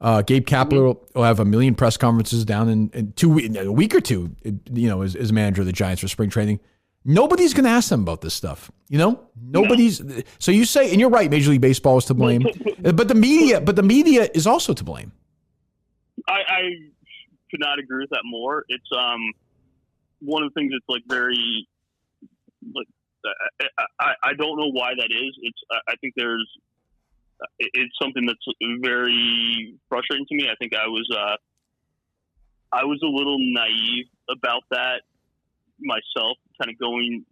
Gabe Kapler will have a million press conferences down in a week or two, as manager of the Giants for spring training. Nobody's going to ask them about this stuff. Nobody's. No. So you say, and you're right, Major League Baseball is to blame, but the media is also to blame. I could not agree with that more. It's one of the things that's like very like I don't know why that is. I think it's something that's very frustrating to me. I think I was a little naive about that myself, kind of going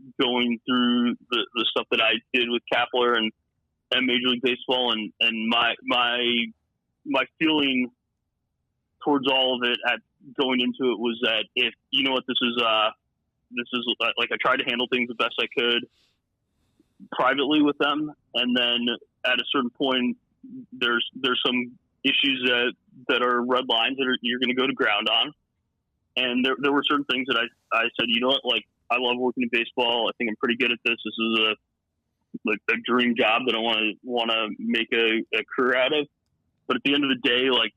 through the stuff that I did with Kapler and Major League Baseball, and my feeling towards all of it at going into it was that if this is like I tried to handle things the best I could privately with them, and then at a certain point there's some issues that are red lines that you're going to go to ground on, and there were certain things that I said, like I love working in baseball. I think I'm pretty good at this. This is a dream job that I want to make a career out of. But at the end of the day, like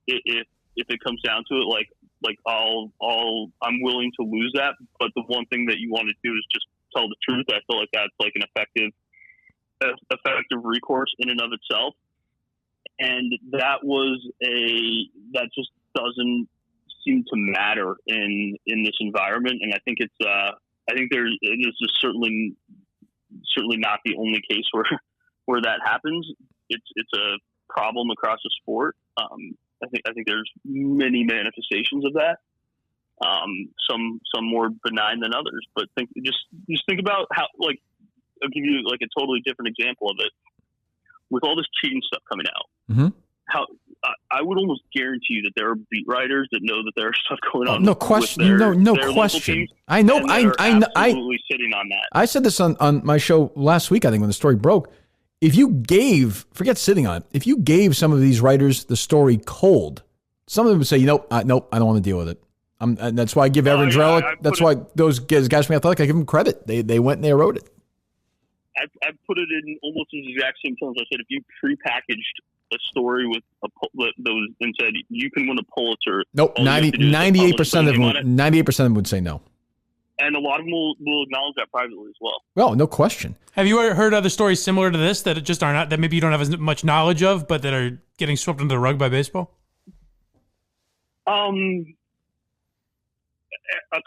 if it comes down to it, like I'm willing to lose that. But the one thing that you want to do is just tell the truth. I feel like that's like an effective recourse in and of itself. And that just doesn't seem to matter in this environment. And I think this is certainly not the only case where that happens. It's a problem across the sport. I think there's many manifestations of that. Some more benign than others, but just think about how, like, I'll give you like a totally different example of it. With all this cheating stuff coming out, how I would almost guarantee you that there are beat writers that know that there are stuff going on. No question. No question. I know. I absolutely sitting on that. I said this on my show last week, I think, when the story broke. if you gave, forget sitting on it, if you gave some of these writers the story cold, some of them would say, nope, I don't want to deal with it. And that's why I give Evan Drellick, that's why those guys from Athletic, I give them credit. They went and they wrote it. I put it in almost the exact same terms. I said, if you prepackaged a story with those and said you can win a Pulitzer. Nope, 98% of them would say no. And a lot of them will acknowledge that privately as well. Well, no question. Have you ever heard other stories similar to this that just are not, that maybe you don't have as much knowledge of, but that are getting swept under the rug by baseball? A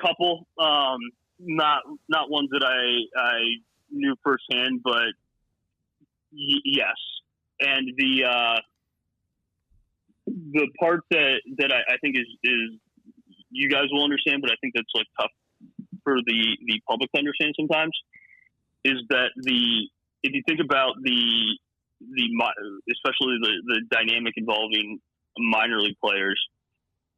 couple, not ones that I knew firsthand, but yes. And the part that I think is you guys will understand, but I think that's like tough for the public to understand sometimes, is that if you think about the especially the dynamic involving minor league players,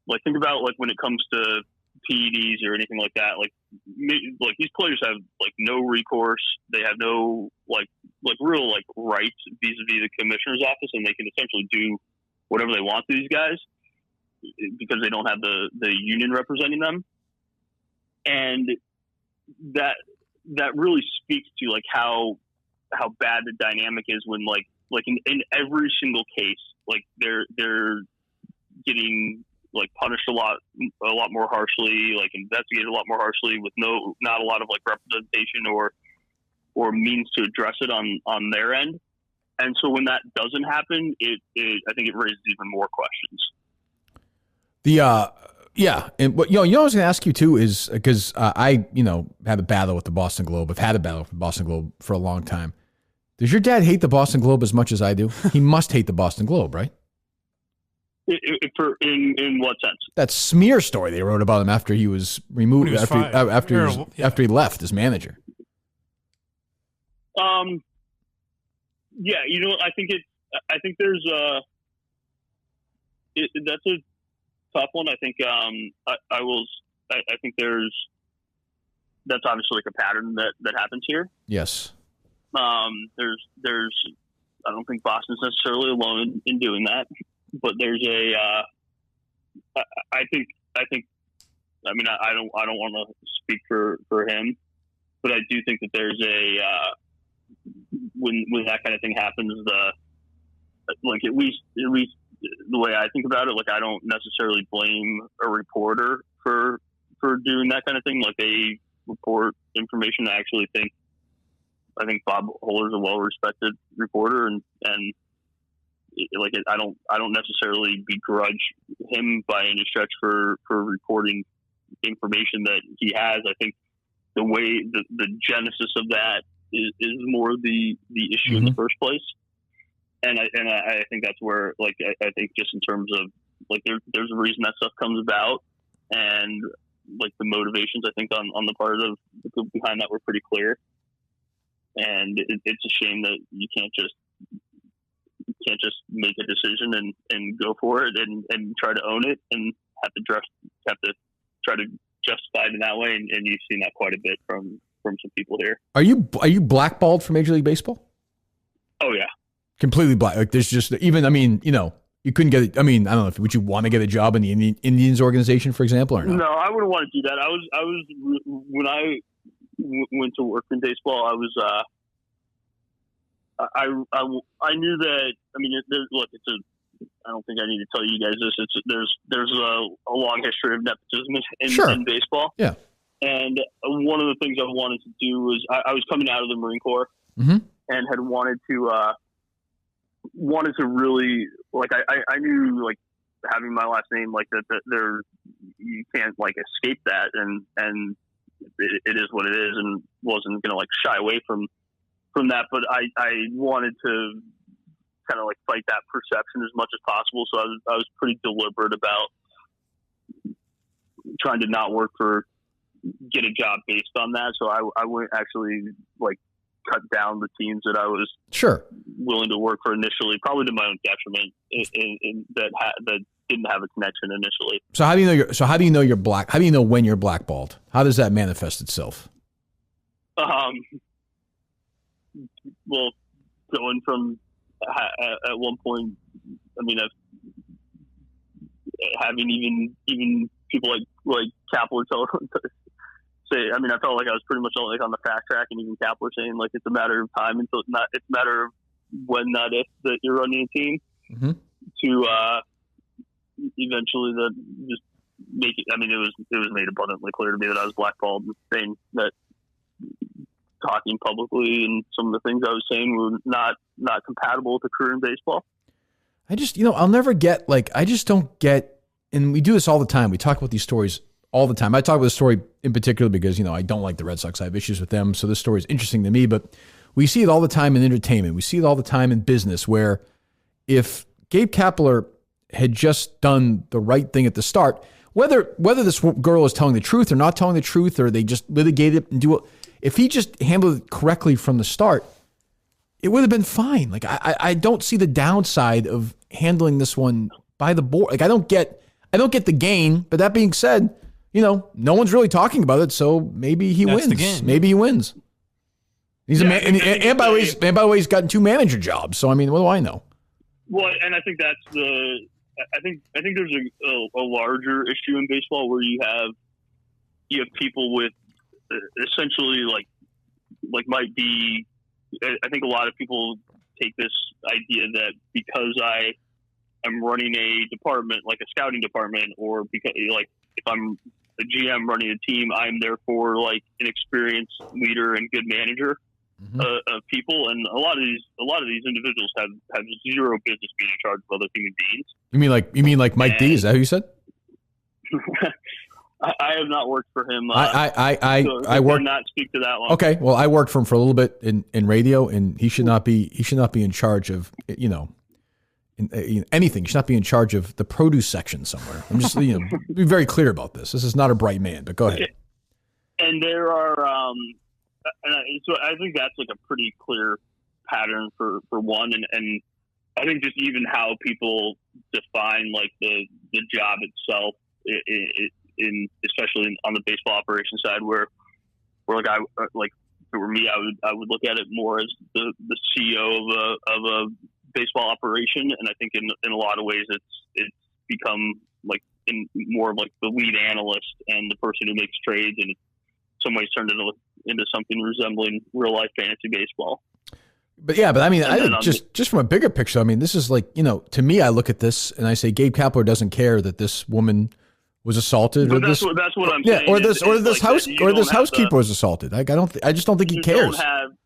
like think about like when it comes to PEDs or anything like that, like these players have like no recourse. They have no like real like rights vis-a-vis the commissioner's office, and they can essentially do whatever they want to these guys because they don't have the union representing them. And that really speaks to like how bad the dynamic is when like in every single case, like they're getting like punished a lot more harshly, like investigated a lot more harshly with not a lot of like representation or means to address it on their end. And so when that doesn't happen, I think it raises even more questions. Yeah, and what I was going to ask you too is because I have a battle with the Boston Globe. I've had a battle with the Boston Globe for a long time. Does your dad hate the Boston Globe as much as I do? He must hate the Boston Globe, right? In what sense? That smear story they wrote about him after he was removed, after he left as manager. Yeah, I think there's that's a tough one. I think I think that's obviously like a pattern that happens here. Yes. There's I don't think Boston's necessarily alone in doing that, but there's I mean I don't want to speak for him, but I do think that there's when that kind of thing happens, at least the way I think about it, like I don't necessarily blame a reporter for doing that kind of thing. Like they report information. I think Bob Holler's a well-respected reporter, and I don't necessarily begrudge him by any stretch for reporting information that he has. I think the way the genesis of that is more the issue in the first place. And I think that's where, like, I think just in terms of, like, there's a reason that stuff comes about, and, like, the motivations, I think, on the part of the people behind that were pretty clear. And it's a shame that you can't just make a decision and go for it and try to own it and have to try to justify it in that way. And you've seen that quite a bit from some people here. Are you blackballed from Major League Baseball? Oh, yeah. Completely black. Like there's just you couldn't get it. I mean, I don't know would you want to get a job in the Indians organization, for example, or not? No, I wouldn't want to do that. I was when I went to work in baseball, I was I knew that. I mean, I don't think I need to tell you guys this. There's a long history of nepotism in baseball. Yeah. And one of the things I wanted to do was I was coming out of the Marine Corps and had wanted to really, like, I knew, like, having my last name, like, that there, you can't, like, escape that, and it is what it is, and wasn't going to, like, shy away from that, but I wanted to kind of, like, fight that perception as much as possible, so I was pretty deliberate about trying to not get a job based on that, so I wouldn't actually, like, cut down the teams that I was willing to work for initially, probably to my own detriment, that didn't have a connection initially. So how do you know you're black? How do you know when you're blackballed? How does that manifest itself? Well, going from at one point. I mean, having even people like Kapler say. I mean, I felt like I was pretty much like on the fast track, and even Kapler saying like it's a matter of time until it's a matter of when, not if, that you're running a team to eventually just make it. I mean, it was made abundantly clear to me that I was blackballed, and saying that talking publicly and some of the things I was saying were not compatible with a career in baseball. I just, I'll never get, I just don't get, and we do this all the time. We talk about these stories all the time. I talk about this story in particular because, I don't like the Red Sox. I have issues with them. So this story is interesting to me, but we see it all the time in entertainment. We see it all the time in business, where if Gabe Kapler had just done the right thing at the start, whether this girl is telling the truth or not telling the truth, or they just litigate it and do it, if he just handled it correctly from the start, it would have been fine. I don't see the downside of handling this one by the board. I don't get the gain. But that being said, no one's really talking about it, so maybe he wins. Maybe he wins. He's a man, and by the way, he's gotten 2 manager jobs. So I mean, what do I know? Well, and I think that's I think there's a larger issue in baseball where you have people with essentially like might be. I think a lot of people take this idea that because I am running a department, like a scouting department, or because if I'm a GM running a team, I'm therefore like an experienced leader and good manager of people. And a lot of these individuals have zero business being in charge of other human beings. You mean like Mike D? Is that who you said? I have not worked for him. I work. Not speak to that one. Okay, well, I worked for him for a little bit in radio, and he should not be in charge of anything. He should not be in charge of the produce section somewhere. I'm just be very clear about this. This is not a bright man. But go ahead. And there are, so I think that's like a pretty clear pattern for one, and I think just even how people define like the job itself. Especially on the baseball operation side, where if it were me, I would look at it more as the CEO of a baseball operation, and I think in a lot of ways it's become like in more of like the lead analyst and the person who makes trades, and in some ways turned into something resembling real life fantasy baseball. But I mean, I think just from a bigger picture, I mean, this is like, to me, I look at this and I say Gabe Kapler doesn't care that this woman was assaulted, but that's what I'm saying. Or this housekeeper was assaulted. I just don't think he cares. And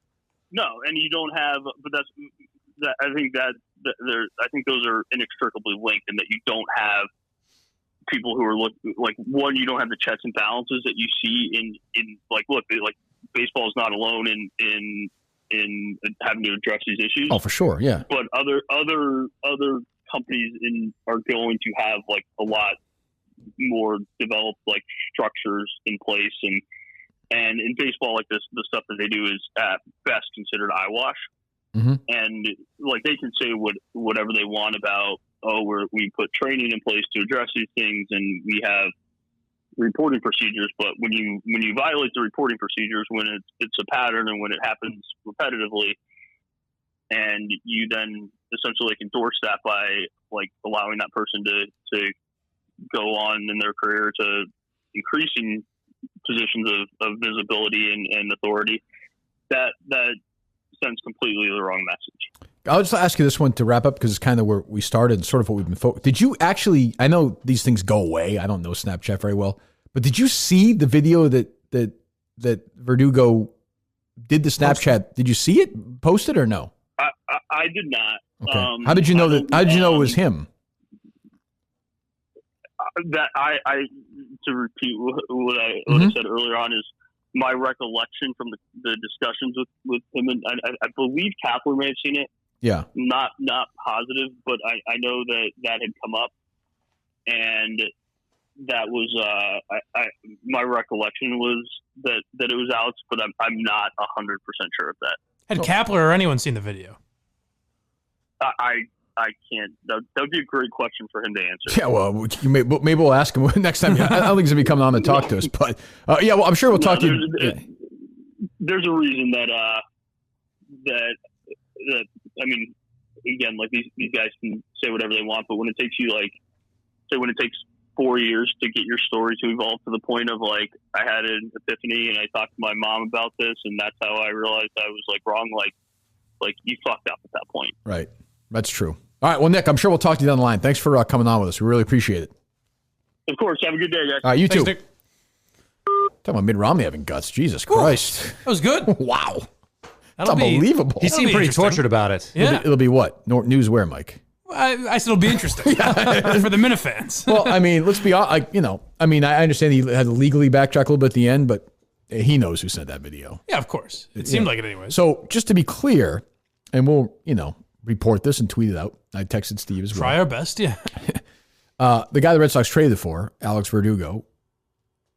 you don't have. But I think those are inextricably linked, in that you don't have people who are one. You don't have the checks and balances that you see in baseball is not alone in having to address these issues. Oh, for sure, yeah. But other companies are going to have like a lot more developed like structures in place, and in baseball, like this, the stuff that they do is at best considered eyewash. And like they can say whatever they want about, we put training in place to address these things, and we have reporting procedures. But when you violate the reporting procedures, when it's a pattern and when it happens repetitively, and you then essentially endorse that by like allowing that person to go on in their career to increasing positions of visibility and authority, that sends completely the wrong message. I'll just ask you this one to wrap up, because it's kind of where we started and sort of what we've been Did you actually, I know these things go away. I don't know Snapchat very well, but did you see the video that Verdugo did the Snapchat? Did you see it posted or no? I did not. Okay. How did you know it was him? That I to repeat what I said earlier on, is my recollection from the discussions with him, and I believe Kapler may have seen it. Yeah. Not positive, but I know that had come up, and that was my recollection was that it was Alex, but I'm not 100% sure of that. Had Kapler or anyone seen the video? I can't. That would be a great question for him to answer. Yeah, well, maybe we'll ask him next time. I don't think he's going to be coming on to talk to us, but well, I'm sure we'll talk to you. There's a reason that I mean, again, like these guys can say whatever they want, but when it takes you when it takes 4 years to get your story to evolve to the point of like, I had an epiphany and I talked to my mom about this, and that's how I realized I was like wrong. Like you fucked up at that point. Right. That's true. All right. Well, Nick, I'm sure we'll talk to you down the line. Thanks for coming on with us. We really appreciate it. Of course. Have a good day, guys. All right. You Thanks, too. Nick. Talking about Mitt Romney having guts. Jesus Christ. That was good. Wow. That's That'll be- unbelievable. He seemed pretty tortured about it. Yeah. It'll be what? News where, Mike? I said it'll be interesting for the Minifans. Well, I mean, let's be honest. I understand he had to legally backtrack a little bit at the end, but he knows who sent that video. Yeah, of course. It seemed like it anyway. So just to be clear, and we'll, report this and tweet it out. I texted Steve as well. Try our best, yeah. The guy the Red Sox traded for, Alex Verdugo,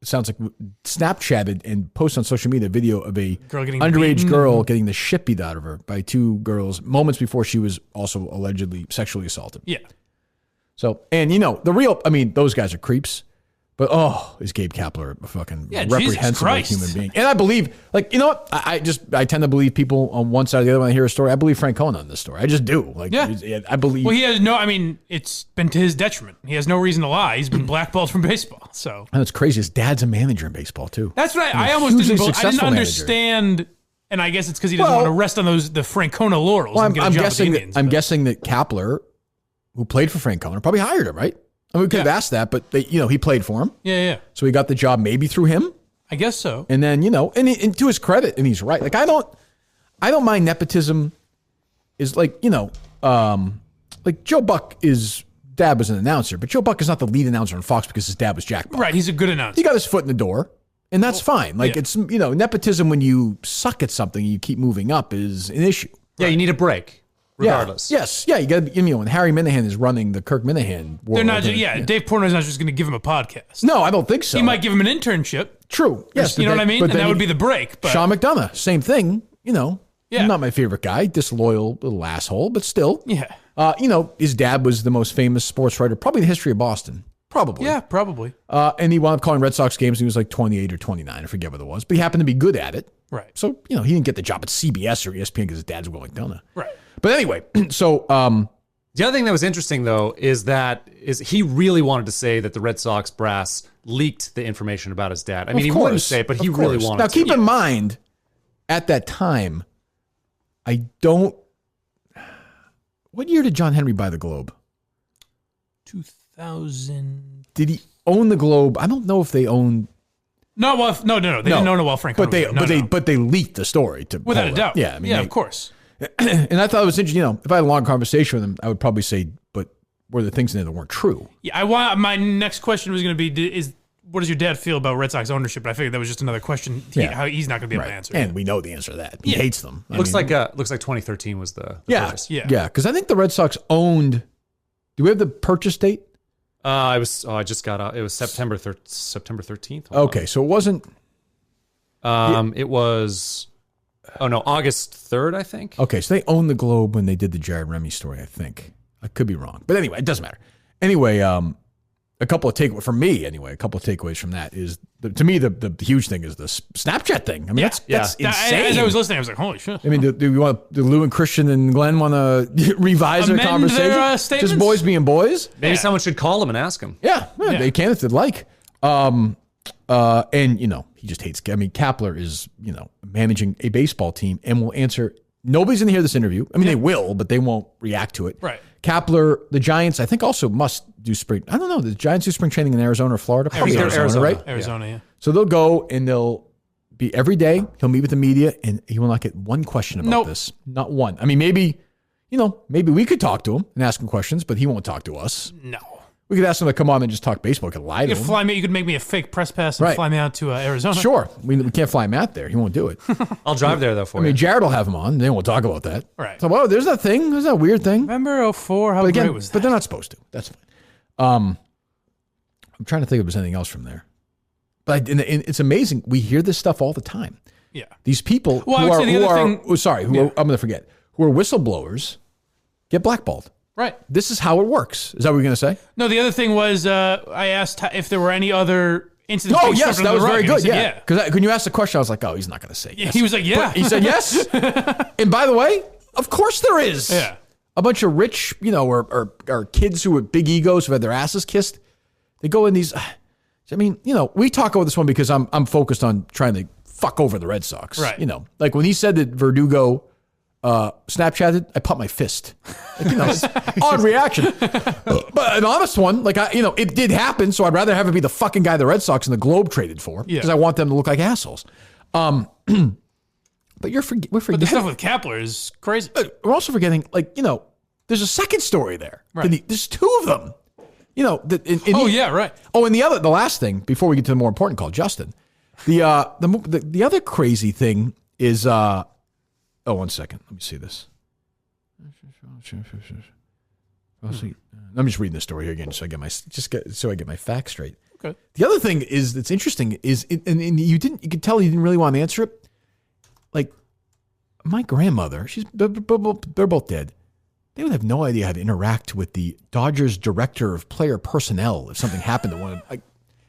it sounds like Snapchatted and posted on social media a video of a Girl getting underage beaten. girl getting the shit beat out of her by two girls moments before she was also allegedly sexually assaulted. Yeah. So, and those guys are creeps. But is Gabe Kapler a fucking reprehensible human being? And I believe, I tend to believe people on one side or the other when I hear a story. I believe Francona on this story. I just do. I believe. Well, he has it's been to his detriment. He has no reason to lie. He's been blackballed from baseball. So and it's crazy. His dad's a manager in baseball too. That's what I almost didn't understand. And I guess it's because he doesn't want to rest on the Francona laurels. Well, and get a job with the Indians, I'm guessing that Kapler, who played for Francona, probably hired him, right? I mean, we could have asked that, but he played for him. Yeah. So he got the job maybe through him. I guess so. And then, and to his credit, and he's right. Like, I don't mind nepotism is like Joe Buck dad was an announcer, but Joe Buck is not the lead announcer on Fox because his dad was Jack Buck. Right. He's a good announcer. He got his foot in the door, and that's fine. Like, it's, nepotism when you suck at something and you keep moving up is an issue. Yeah, you need a break. Regardless. Yeah. Yes. Yeah. You got to, when Harry Minahan is running the Kirk Minahan world. They're not, Dave Portnoy's not just going to give him a podcast. No, I don't think so. He might give him an internship. True. Yes. You know what I mean? And that would be the break. But Sean McDonough, same thing. Not my favorite guy, disloyal little asshole, but still. Yeah. His dad was the most famous sports writer, probably in the history of Boston. Probably. Yeah, probably. And he wound up calling Red Sox games. He was like 28 or 29. I forget what it was, but he happened to be good at it. Right. So, he didn't get the job at CBS or ESPN because his dad's Will McDonough. Right. But anyway, so the other thing that was interesting though is he really wanted to say that the Red Sox brass leaked the information about his dad. I mean, he wouldn't say it, but he really wanted to. Now, keep in mind, at that time, what year did John Henry buy the Globe? 2000. Did he own the Globe? I don't know if they owned. No. They didn't own it while Frank. But they leaked the story without a doubt. Yeah, of course. And I thought it was interesting. If I had a long conversation with him, I would probably say, "But were there things in there that weren't true?" Yeah, my next question was going to be: what does your dad feel about Red Sox ownership? But I figured that was just another question. How he's not going to be able to answer. And we know the answer to that. He hates them. Looks like 2013 was the purchase. Yeah. Because I think the Red Sox owned. Do we have the purchase date? I just got out. It was September 13th. Okay, so it wasn't. It was. Oh no, August 3rd, I think. Okay, so they owned the Globe when they did the Jared Remy story, I think. I could be wrong. But anyway, it doesn't matter. Anyway, a couple of takeaways from that is, to me, the huge thing is the Snapchat thing. I mean, that's insane. As I was listening, I was like, holy shit. I mean, do Lou and Christian and Glenn want to revise their conversation? Their, statements? Just boys being boys? Maybe someone should call him and ask him. Yeah. They can if they'd like. And he just hates. I mean, Kapler is managing a baseball team and will answer. Nobody's going to hear this interview. I mean, they will, but they won't react to it. Right. Kapler, the Giants, I think also must do spring. I don't know. The Giants do spring training in Arizona or Florida. Probably Arizona, right? Arizona, yeah. So they'll go and they'll be every day. He'll meet with the media and he will not get one question about this. Not one. I mean, maybe we could talk to him and ask him questions, but he won't talk to us. No. We could ask him to come on and just talk baseball. We could lie to him. You could make me a fake press pass and fly me out to Arizona. Sure. We can't fly him out there. He won't do it. I'll drive there, though, for you. I mean, Jared will have him on. They won't talk about that. Right. So, there's that thing. There's that weird thing. Remember 04? How great was that? But they're not supposed to. That's fine. I'm trying to think if there's anything else from there. But it's amazing. We hear this stuff all the time. Yeah. These people I'm going to forget, who are whistleblowers get blackballed. Right. This is how it works. Is that what you're going to say? No, the other thing was I asked if there were any other incidents. Oh, yes, that was very good. Said, yeah. Because when you asked the question, I was like, oh, he's not going to say yes. He was like, yeah. But he said yes. And by the way, Of course there is. Yeah. A bunch of rich, or kids who have big egos who had their asses kissed. They go in these. I mean, we talk about this one because I'm focused on trying to fuck over the Red Sox. Right. Like when he said that Verdugo Snapchatted, I popped my fist. It's odd reaction. But an honest one, it did happen, so I'd rather have it be the fucking guy the Red Sox and the Globe traded for because I want them to look like assholes. But we're forgetting. But the stuff with Kapler is crazy. We're also forgetting, there's a second story there. Right. There's two of them. Right. Oh, and the last thing before we get to the more important call, Justin, the other crazy thing is, 1 second, let me see this. I'm just reading the story here again, so I get my facts straight. Okay. The other thing that's interesting is, and you could tell he didn't really want to answer it. Like my grandmother, they're both dead. They would have no idea how to interact with the Dodgers director of player personnel if something happened to one of them.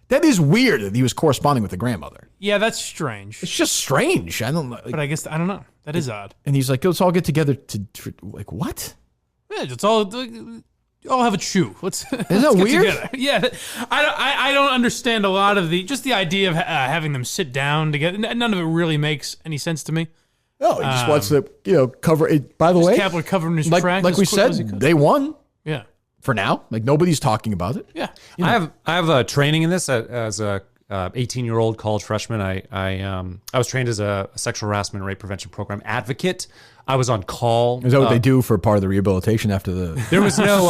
That is weird that he was corresponding with the grandmother. Yeah, that's strange. It's just strange. I don't know. But I guess, I don't know. That is odd. And he's like, let's all get together to what? Yeah, it's all have a chew. Isn't that weird? Together. Yeah, I don't understand a lot of the idea of having them sit down together. None of it really makes any sense to me. No, he just wants to cover it. By the way, Kapler covering his track. Like we said, they won. Yeah. For now, nobody's talking about it. Yeah. I have a training in this as a 18-year-old college freshman. I was trained as a sexual harassment and rape prevention program advocate. I was on call. Is that what they do for part of the rehabilitation after the? There was no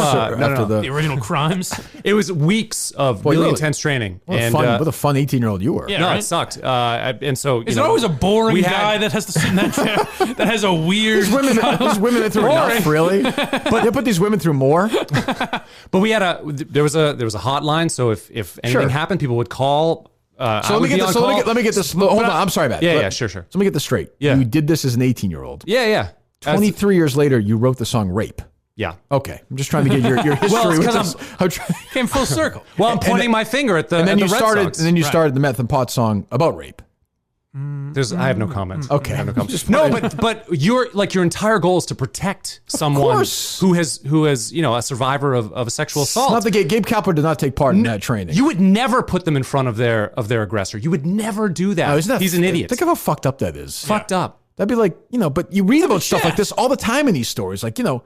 the original crimes. It was weeks of really intense training. What a fun 18-year-old you were. Yeah, no, right? it sucked. And so is there always a boring guy that has to sit in that chair that has a weird? These women went through enough, really. But they put these women through more. But we had there was a hotline. So if anything happened, people would call. So let me get this. Hold on, I'm sorry, Matt. Yeah, sure. So let me get this straight. Yeah. You did this as an 18-year-old. Yeah. 23 years later, you wrote the song "Rape." Yeah. Okay. I'm just trying to get your history with this. Came full circle. Well, I'm pointing my finger at the and then at you the Red started Sox. and then you started the Meth and Pot song about rape. I have no comments. Okay. I have no comments. No, but your entire goal is to protect someone who has a survivor of a sexual assault. Not the Gabe Kapler did not take part in that training. You would never put them in front of their aggressor. You would never do that. No, He's an idiot. Think of how fucked up that is. Fucked up. That'd be like, but you read about stuff like this all the time in these stories. Like, whether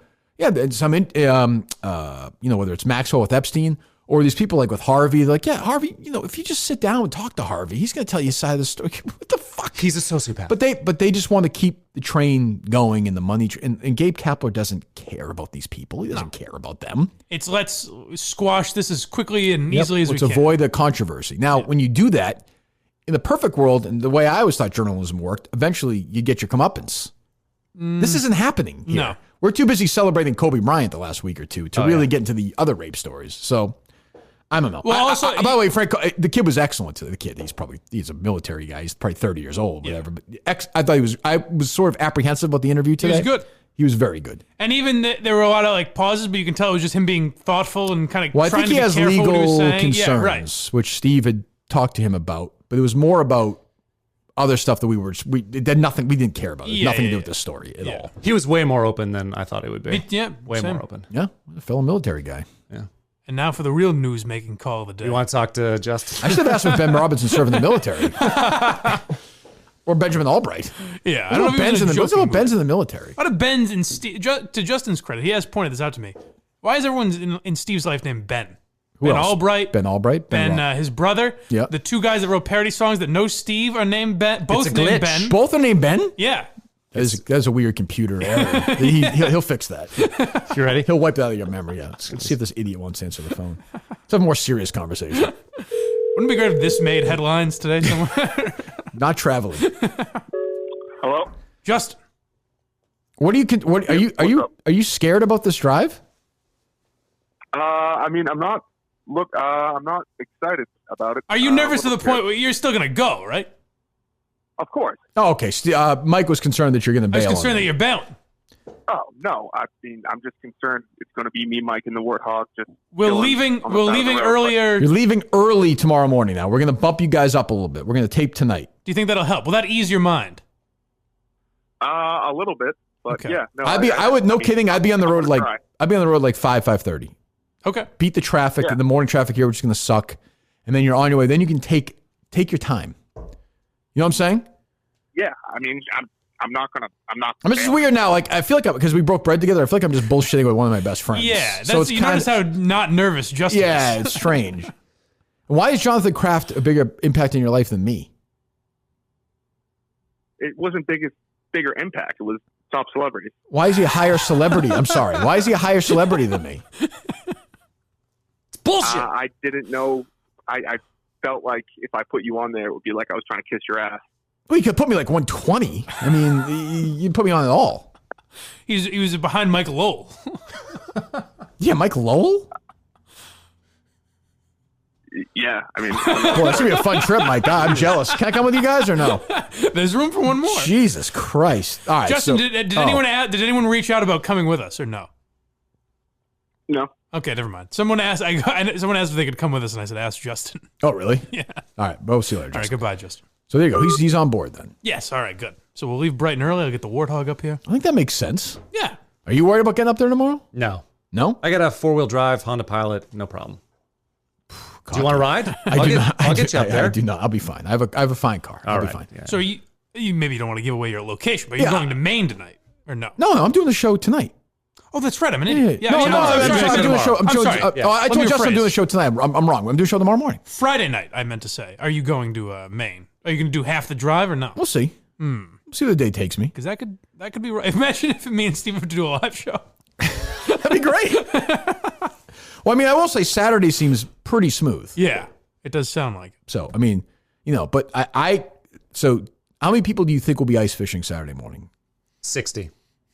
it's Maxwell with Epstein or these people like with Harvey, like, yeah, Harvey, if you just sit down and talk to Harvey, he's going to tell you his side of the story. What the fuck? He's a sociopath. But they just want to keep the train going and the money. And Gabe Kapler doesn't care about these people. He doesn't care about them. It's let's squash this as quickly and easily as we can. Let's avoid the controversy. Now, when you do that, in the perfect world, and the way I always thought journalism worked, eventually you get your comeuppance. This isn't happening here. No. We're too busy celebrating Kobe Bryant the last week or two to really get into the other rape stories. So, I don't know. Well, by the way, Frank, the kid was excellent to the kid. He's a military guy. He's probably 30 years old, whatever. But I was sort of apprehensive about the interview today. He was good. He was very good. And even there were a lot of pauses, but you can tell it was just him being thoughtful and kind of trying to be careful. I think he has what he was legal saying. concerns, which Steve had talked to him about, but it was more about other stuff that we didn't care about. It had nothing to do with this story at all. He was way more open than I thought it would be. Way same. more open. Yeah, a fellow military guy. Yeah. And now for the real news-making call of the day. You want to talk to Justin? I should have asked if Ben Robinson served in the military. Or Benjamin Albright. Yeah, I don't know. Ben's in the military. What if Ben's in Steve? To Justin's credit, he has pointed this out to me. Why is everyone in Steve's life named Ben? Who else? Albright. Ben Albright. Ben his brother. Yeah. The two guys that wrote parody songs that know Steve are named Ben. Both named Ben. Both are named Ben? Yeah. That's a weird computer error. He'll fix that. You ready? He'll wipe that out of your memory. Yeah. Let's see if this idiot wants to answer the phone. Let's have a more serious conversation. Wouldn't it be great if this made headlines today somewhere? Not traveling. Hello, Justin. What are you scared about this drive? I mean, I'm not excited about it. Are you nervous to the point where you're still going to go, right? Of course. Oh, okay. Mike was concerned that you're going to bail. I was concerned that you're bailing. Oh, no. I mean, I'm just concerned it's going to be me, Mike, and the Warthog. We're leaving earlier. You're leaving early tomorrow morning now. We're going to bump you guys up a little bit. We're going to tape tonight. Do you think that'll help? Will that ease your mind? A little bit. But Okay. yeah, no, I'd be on the road like try. I'd be on the road like 5:30. Okay. Beat the traffic, Yeah. the morning traffic here, which is going to suck, and then you're on your way. Then you can take your time. You know what I'm saying? Yeah, I mean, I'm not. This is weird now. Like I feel like because we broke bread together, I feel like I'm just bullshitting with one of my best friends. Yeah, so it's you notice how not nervous Justin yeah, is. it's strange. Why is Jonathan Kraft a bigger impact in your life than me? It wasn't bigger impact. It was top celebrity. Why is he a higher celebrity? I'm sorry. Why is he a higher celebrity than me? It's bullshit. I didn't know. I felt like if I put you on there, it would be like I was trying to kiss your ass. Well, you could put me like 120. I mean, you put me on at all. He was behind Mike Lowell. Yeah, Mike Lowell? Yeah, I mean, Boy, it's going to be a fun trip, Mike. I'm jealous. Can I come with you guys or no? There's room for one more. Jesus Christ. All right. Justin, so- did anyone reach out about coming with us or no? No. Okay, never mind. Someone asked someone asked if they could come with us, and I said, ask Justin. Oh, really? Yeah. All right. We'll see you later, All right, Justin. goodbye, Justin. So there you go. He's on board then. Yes, all right, good. So we'll leave bright and early. I'll get the Warthog up here. I think that makes sense. Yeah. Are you worried about getting up there tomorrow? No. No? I got a 4-wheel drive Honda Pilot, no problem. Do you want to ride? I do not. I'll get you up there. I do not. I'll be fine. I have a fine car. I'll be fine. Yeah. So you maybe don't want to give away your location, but you're Yeah. going to Maine tonight, or no? No, I'm doing the show tonight. Oh, that's right. I'm an idiot. Yeah, no, yeah, no, I'm I'm sorry. doing the show. I'm sorry. I Let told me Justin I'm doing the rephrase. show tonight. I'm wrong. I'm doing the show tomorrow morning. Friday night, I meant to say. Are you going to Maine? Are you going to do half the drive or no? We'll see. We'll see where the day takes me. Because that could be right. Imagine if me and Steve have to do a live show. That'd be great. Well, I mean, I will say Saturday seems pretty smooth. Yeah, it does sound like it. So, I mean, but so how many people do you think will be ice fishing Saturday morning? 60.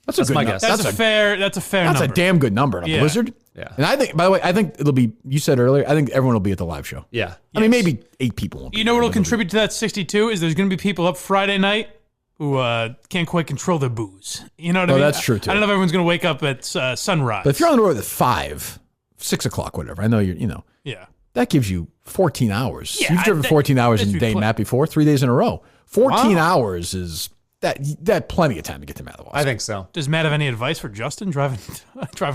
That's a good my number. guess. That's a fair That's number. a damn good number in a Yeah. blizzard. Yeah. And I think, by the way, it'll be, you said earlier, I think everyone will be at the live show. Yeah. I mean, maybe 8 people won't be You know there, what'll but contribute to that 62 is there's going to be people up Friday night who can't quite control their booze. You know what I Oh, mean? that's true, too. I don't know if everyone's going to wake up at sunrise. But if you're on the road at 5, 6 o'clock, whatever, I know yeah. that gives you 14 hours. Yeah, You've driven 14 hours in a day, Matt, before, 3 days in a row. 14 hours is that plenty of time to get to Madawaska. I think so. Does Matt have any advice for Justin driving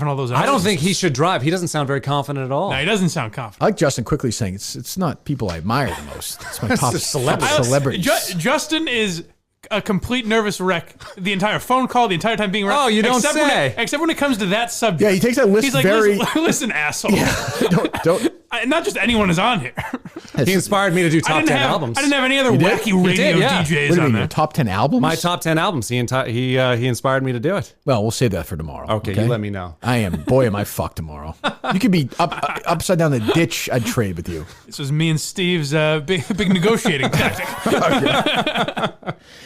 all those hours? I don't think he should drive. He doesn't sound very confident at all. No, he doesn't sound confident. I like Justin quickly saying it's not people I admire the most. It's my top celebrities. Justin is a complete nervous wreck the entire phone call, the entire time being around. Oh, you don't say. Except when it comes to that subject. Yeah, he takes that list He's like, very. listen, asshole. Don't. Not just anyone is on here. He inspired me to do I top didn't 10 have albums. I didn't have any other You did? wacky You radio did, yeah. DJs What do you on mean, there. your top 10 albums? My top 10 albums. He inspired me to do it. Well, we'll save that for tomorrow. Okay, you let me know. I am. Boy, am I fucked tomorrow. You could be upside down the ditch. I'd trade with you. This was me and Steve's big negotiating tactic.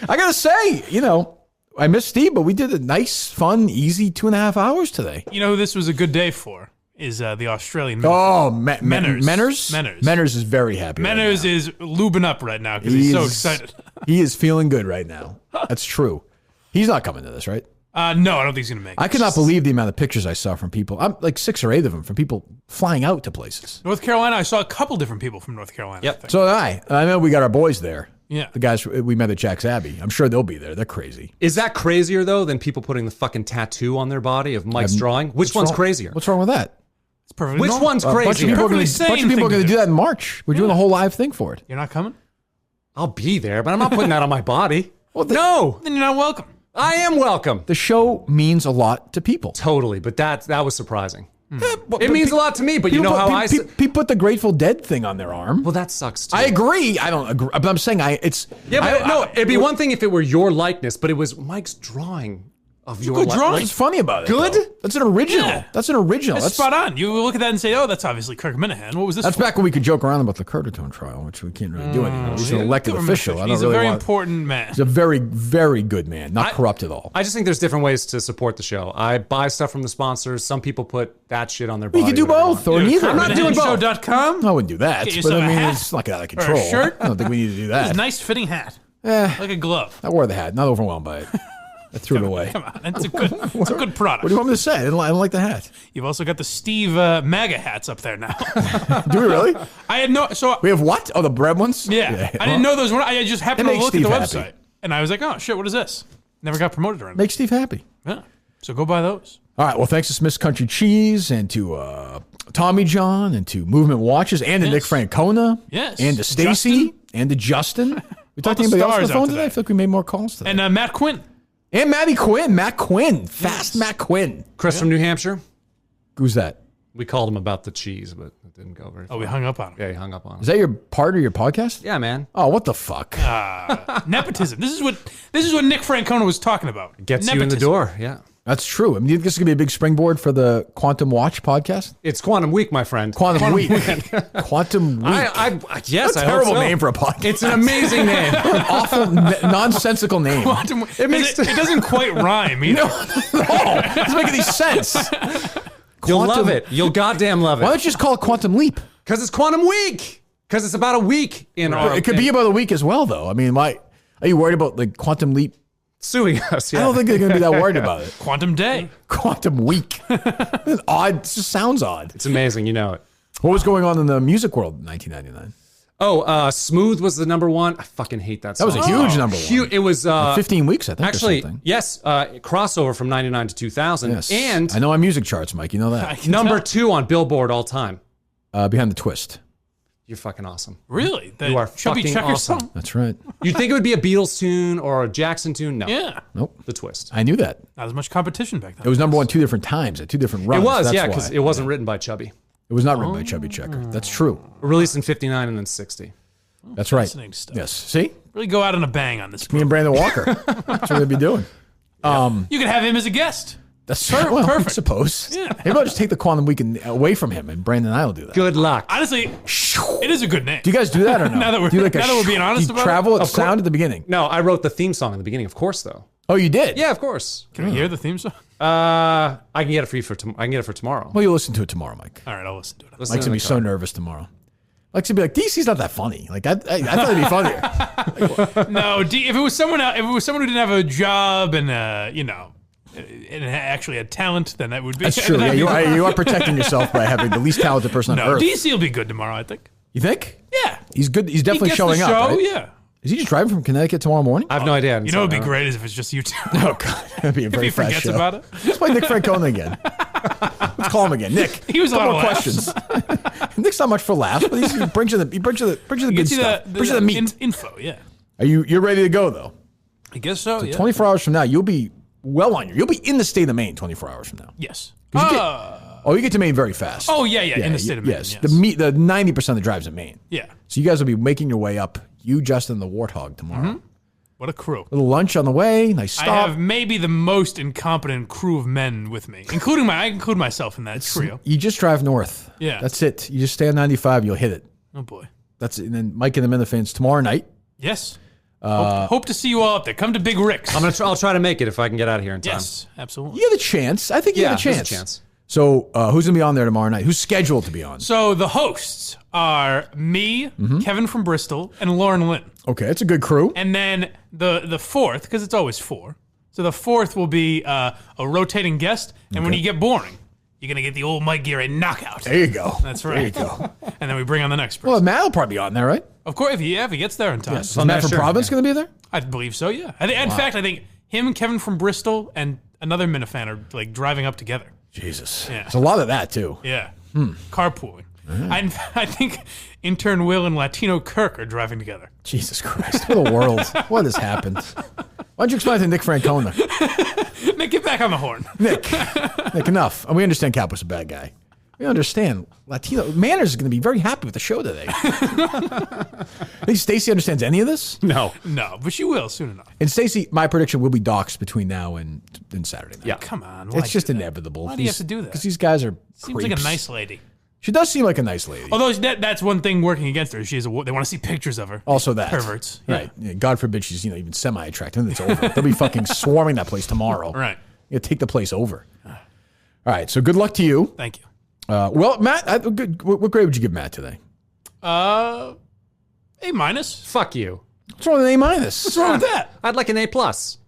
I gotta say, I miss Steve, but we did a nice, fun, easy 2.5 hours today. You know who this was a good day for? Is the Australian Oh, Menners. Menners is very happy. Menners is lubing up right now because he's so excited. He is feeling good right now. That's true. He's not coming to this, right? No, I don't think he's going to make it. I could not believe the amount of pictures I saw from people. I'm like 6 or 8 of them from people flying out to places. North Carolina, I saw a couple different people from North Carolina. Yep. I think. So did I. I know we got our boys there. Yeah. The guys we met at Jack's Abbey. I'm sure they'll be there. They're crazy. Is that crazier, though, than people putting the fucking tattoo on their body of Mike's drawing? Which one's crazier? What's wrong with that? It's perfectly Which normal. one's A bunch of crazier? people are Perfectly going sane to do that in March. We're doing a whole live thing for it. You're not coming? I'll be there, but I'm not putting that on my body. Well, No, Then you're not welcome. I am welcome. The show means a lot to people. Totally, but that was surprising. But It means a lot to me, but you know how I... People put the Grateful Dead thing on their arm. Well, that sucks, too. I agree. I don't agree. But I'm saying it's... Yeah, but I- no, it'd be one thing if it were your likeness, but it was Mike's drawing of your Good drawing. What's funny about it? Good? though? That's an original. Yeah. That's an original. That's spot on. You look at that and say, oh, that's obviously Kirk Minahan. What was this That's for? back when we could joke around about the Curtatone trial, which we can't really do anymore. He's an elected Government official. I don't He's really a very want... important man. He's a very, very good man. Not corrupt at all. I just think there's different ways to support the show. I buy stuff from the sponsors. Some people put that shit on their body. You could do whatever they both want. or neither. I'm not doing both. KirkMinahanShow.com. I wouldn't do that. Get But yourself I a mean, hat. it's not out of Or a control. shirt. I don't think we need to do It's that. a nice fitting hat. Eh, Like a glove. I wore the hat. Not overwhelmed by it. I threw it away. Come on. It's a good product. What do you want me to say? I don't like the hat. You've also got the Steve MAGA hats up there now. Do we really? I had no... So We have what? Oh, the bread ones? Yeah. I didn't know those were. I just happened It to makes look at the Steve website. happy. And I was like, oh, shit, what is this? Never got promoted or anything. Make Steve happy. Yeah. So go buy those. All right. Well, thanks to Smith's Country Cheese and to Tommy John and to Movement Watches and to Nick Francona. Yes. And to Stacey and to Justin. We talked to anybody else on the phone today? I feel like we made more calls today. And Matt Quinn. And Matt Quinn. Fast Matt Quinn. Chris from New Hampshire. Who's that? We called him about the cheese, but it didn't go very far. Oh, we hung up on him. Yeah, he hung up on him. Is that your part of your podcast? Yeah, man. Oh, what the fuck? Nepotism. This is what Nick Francona was talking about. Gets you in the door, yeah. That's true. I mean, this is going to be a big springboard for the Quantum Watch podcast? It's Quantum Week, my friend. Quantum Week. Quantum Week. Yes, a I terrible hope so. name for a podcast. It's an amazing name. What an awful, nonsensical name. Quantum, it doesn't quite rhyme either. No, it doesn't make any sense. You'll love it. You'll goddamn love it. Why don't you just call it Quantum Leap? Because it's Quantum Week. Because it's about a week in our... It could be about a week as well, though. I mean, are you worried about like Quantum Leap suing us? Yeah. I don't think they're going to be that worried about it. Quantum Day. Quantum Week. It's odd. It just sounds odd. It's amazing. You know it. What was going on in the music world in 1999? Oh, Smooth was the number one. I fucking hate that song. That was a huge number one. It was 15 weeks, I think. Actually, or something. yes, crossover from 99 to 2000. Yes. And I know my music charts, Mike. You know that. Number 2 on Billboard all time. Behind the Twist. You're fucking awesome. Really? You are Chubby fucking Checker awesome. song? That's right. You'd think it would be a Beatles tune or a Jackson tune. No. Yeah. Nope. The Twist. I knew that. Not as much competition back then. It was number one 2 different times at 2 different runs. It was, That's yeah, why. because it wasn't written by Chubby. It was not written by Chubby Checker. That's true. Released in 59 and then 60. That's right. Fascinating stuff. Yes. See? Really go out on a bang on this. Me and Brandon Walker. That's what we'd be doing. You could have him as a guest. That's Perfect. I suppose. Yeah. Maybe I'll just take the Quantum Weekend away from him, and Brandon and I will do that. Good luck. Honestly, it is a good name. Do you guys do that or no? Now that we're- do you now that we're being honest do you about it? travel at Of sound course. at the beginning. No, I wrote the theme song in the beginning, of course, though. Oh, you did? Yeah, of course. Can we hear the theme song? I can get it for you I can get it for tomorrow. Well, you'll listen to it tomorrow, Mike. All right, I'll listen to it. Listen Mike's in gonna the be car. so nervous tomorrow. Mike's gonna be like, DC's not that funny. Like I thought it'd be funnier. No, if it was someone else, if it was someone who didn't have a job and and actually had talent, then that would be. That's true. Yeah, you are protecting yourself by having the least talented person on No, earth. DC will be good tomorrow, I think. You think? Yeah, He's good. He's definitely he gets showing the up. show, Right? Yeah. Is he just driving from Connecticut tomorrow morning? I have no idea. You know, it'd be great is if it's just you two. Oh God, that'd be a If very he fast forgets show. about it. Let's play Nick Francona again. Let's call him again, Nick. He was a couple lot more of questions. Nick's not much for laughs, but he brings you the good Gets you stuff. Brings you the meat. info. Yeah, You're ready to go though? I guess so. So yeah. 24 hours from now, you'll be you'll be in the state of Maine 24 hours from now. Yes. 'Cause you get to Maine very fast. Oh yeah, in the state of Maine. Yes, Yes. the 90% of the drives in Maine. Yeah. So you guys will be making your way up. You, Justin, the Warthog tomorrow. What a crew. Little lunch on the way. Nice I stop. have maybe the most incompetent crew of men with me, including I include myself in that trio. You just drive north. Yeah. That's it. You just stay on 95. You'll hit it. Oh boy. That's it. And then Mike and the Minifans tomorrow night. Yes. Hope to see you all up there. Come to Big Rick's. I'll try to make it if I can get out of here in time. Yes, absolutely. You have a chance. I think you have a there's chance. a chance. So who's going to be on there tomorrow night? Who's scheduled to be on? So the hosts are me, Kevin from Bristol, and Lauren Lynn. Okay, it's a good crew. And then the fourth, because it's always 4. So the fourth will be a rotating guest. And when you get boring, you're going to get the old Mike Geary knockout. There you go. That's right. There you go. And then we bring on the next person. Well, Matt will probably be on there, right? Of course, if he gets there in time. Yes. Is Matt from Providence going to be there? I believe so, yeah. In fact, I think him, Kevin from Bristol, and another Minifan are like driving up together. Jesus. Yeah. There's a lot of that, too. Yeah. Carpooling. I think intern Will and Latino Kirk are driving together. Jesus Christ. What a world. What has happened? Why don't you explain to Nick Francona? Nick, get back on the horn. Nick, enough. And we understand Cap was a bad guy. We understand Latino. Manners is going to be very happy with the show today. Think Stacey understands any of this? No. No, but she will soon enough. And Stacey, my prediction will be doxxed between now and Saturday night. Yeah. Come on. It's just inevitable. Why do you have to do that? Because these guys are Seems like a creeps. nice lady. She does seem like a nice lady. Although that's one thing working against her. They want to see pictures of her. Also that. Perverts. Right. Yeah, God forbid she's even semi-attractive. And it's over. They'll be fucking swarming that place tomorrow. Right. You take the place over. All right. So good luck to you. Thank you. Well, Matt, what grade would you give Matt today? A minus. Fuck you. What's wrong with an A minus? What's wrong with that? I'd like an A plus.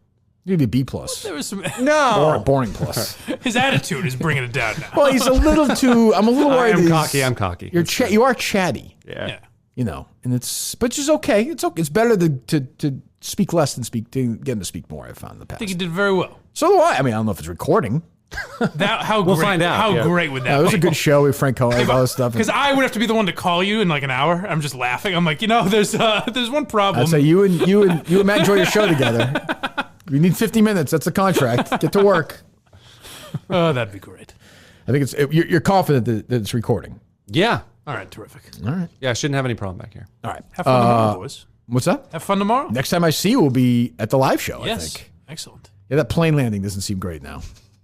Maybe a B plus. There was some. No. Boring plus. His attitude is bringing it down now. Well, he's a little too. I'm a little worried. I'm cocky. You are chatty. Yeah. Yeah. You know, and but it's okay. It's okay. It's better to speak less than get him to speak more. I've found in the I past. think he did very well. So do I. I mean, I don't know if it's recording. We'll find out. How great would that Yeah, it was a be? good show with Francona, all this stuff. Because I would have to be the one to call you in like an hour. I'm just laughing. I'm like, there's one problem. I'd say you and Matt enjoy your show together. We need 50 minutes. That's the contract. Get to work. Oh, that'd be great. I think you're confident that it's recording. Yeah. All right, terrific. All right. Yeah, I shouldn't have any problem back here. All right. Have fun tomorrow, boys. What's that? Have fun tomorrow. Next time I see you will be at the live show, Yes. I think. Excellent. Yeah, that plane landing doesn't seem great now.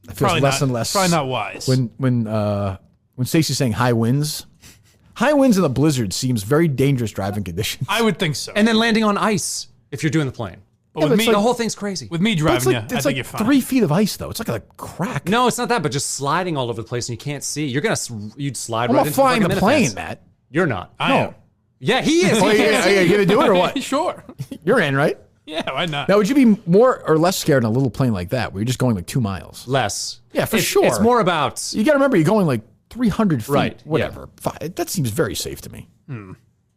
It feels Probably less not, and less. Probably not wise. When Stacey's saying high winds in a blizzard seems very dangerous driving conditions. I would think so. And then landing on ice if you're doing the plane. But with me, the whole thing's crazy. With me driving, I think like you're fine. 3 feet of ice, though. It's like a crack. No, it's not that, but just sliding all over the place and you can't see. You'd slide I'm right not into flying fucking the plane, Minifans. Matt. You're not. I am. Yeah, he is. Oh, He yeah, can't see. you gonna do it or what? Sure. You're in, right? Yeah, why not? Now, would you be more or less scared in a little plane like that, where you're just going like 2 miles? Less. Yeah, for It's- sure. It's more about. You got to remember, you're going like 300 feet, Right, whatever. That seems very safe to me.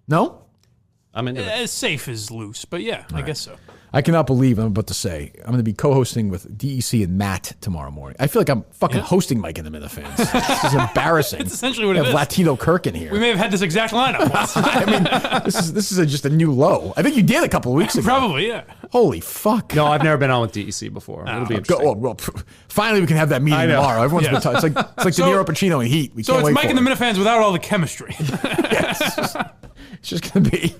No? I'm into it. As safe as loose, but yeah, I guess so. I cannot believe I'm about to say I'm going to be co-hosting with DEC and Matt tomorrow morning. I feel like I'm fucking hosting Mike and the Minifans. This is embarrassing. It's essentially what We it have is. Latino Kirk in here. We may have had this exact lineup once. I mean, this is just a new low. I think you did a couple of weeks ago. Probably, yeah. Holy fuck. No, I've never been on with DEC before. It'll be interesting. Well, finally we can have that meeting I know. tomorrow. Everyone's Yeah. been talking. It's like De Niro, Pacino, and Heat. We So can't it's wait Mike for and the it. Minifans without all the chemistry. It's just going to be.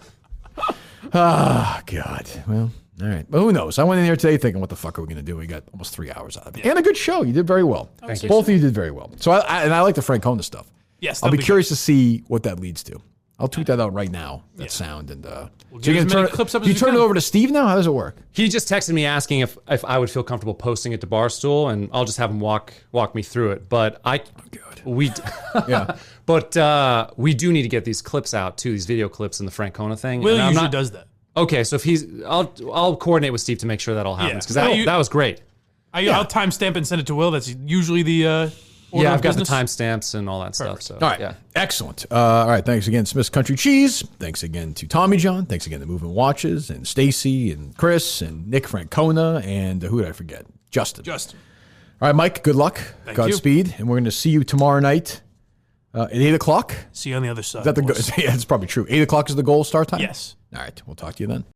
Oh, God. Well, all right. But who knows? I went in here today thinking, what the fuck are we going to do? We got almost 3 hours out of it. And a good show. You did very well. Thank you. Both of you did very well. So I like the Francona stuff. Yes, I'll that'll be curious to see what that leads to. I'll tweet that out right now, that sound. And so get you're as gonna many clips up as you we turn can. it over to Steve now? How does it work? He just texted me asking if I would feel comfortable posting it to Barstool, and I'll just have him walk me through it. But Yeah. But we do need to get these clips out too, these video clips and the Francona thing. Will and I'm usually not- does that. Okay, so if I'll coordinate with Steve to make sure that all happens because Yeah. that was great. I'll timestamp and send it to Will. That's usually the order Yeah, of I've got the business. timestamps and all that stuff. So All right. yeah. Excellent. All right. Thanks again, Smith's Country Cheese. Thanks again to Tommy John. Thanks again to Moving Watches and Stacey and Chris and Nick Francona and who did I forget? Justin. All right, Mike, good luck. Thank Godspeed. And we're going to see you tomorrow night at 8 o'clock. See you on the other side. Is that boys. yeah, that's probably true. 8 o'clock is the goal start time? Yes. All right. We'll talk to you then.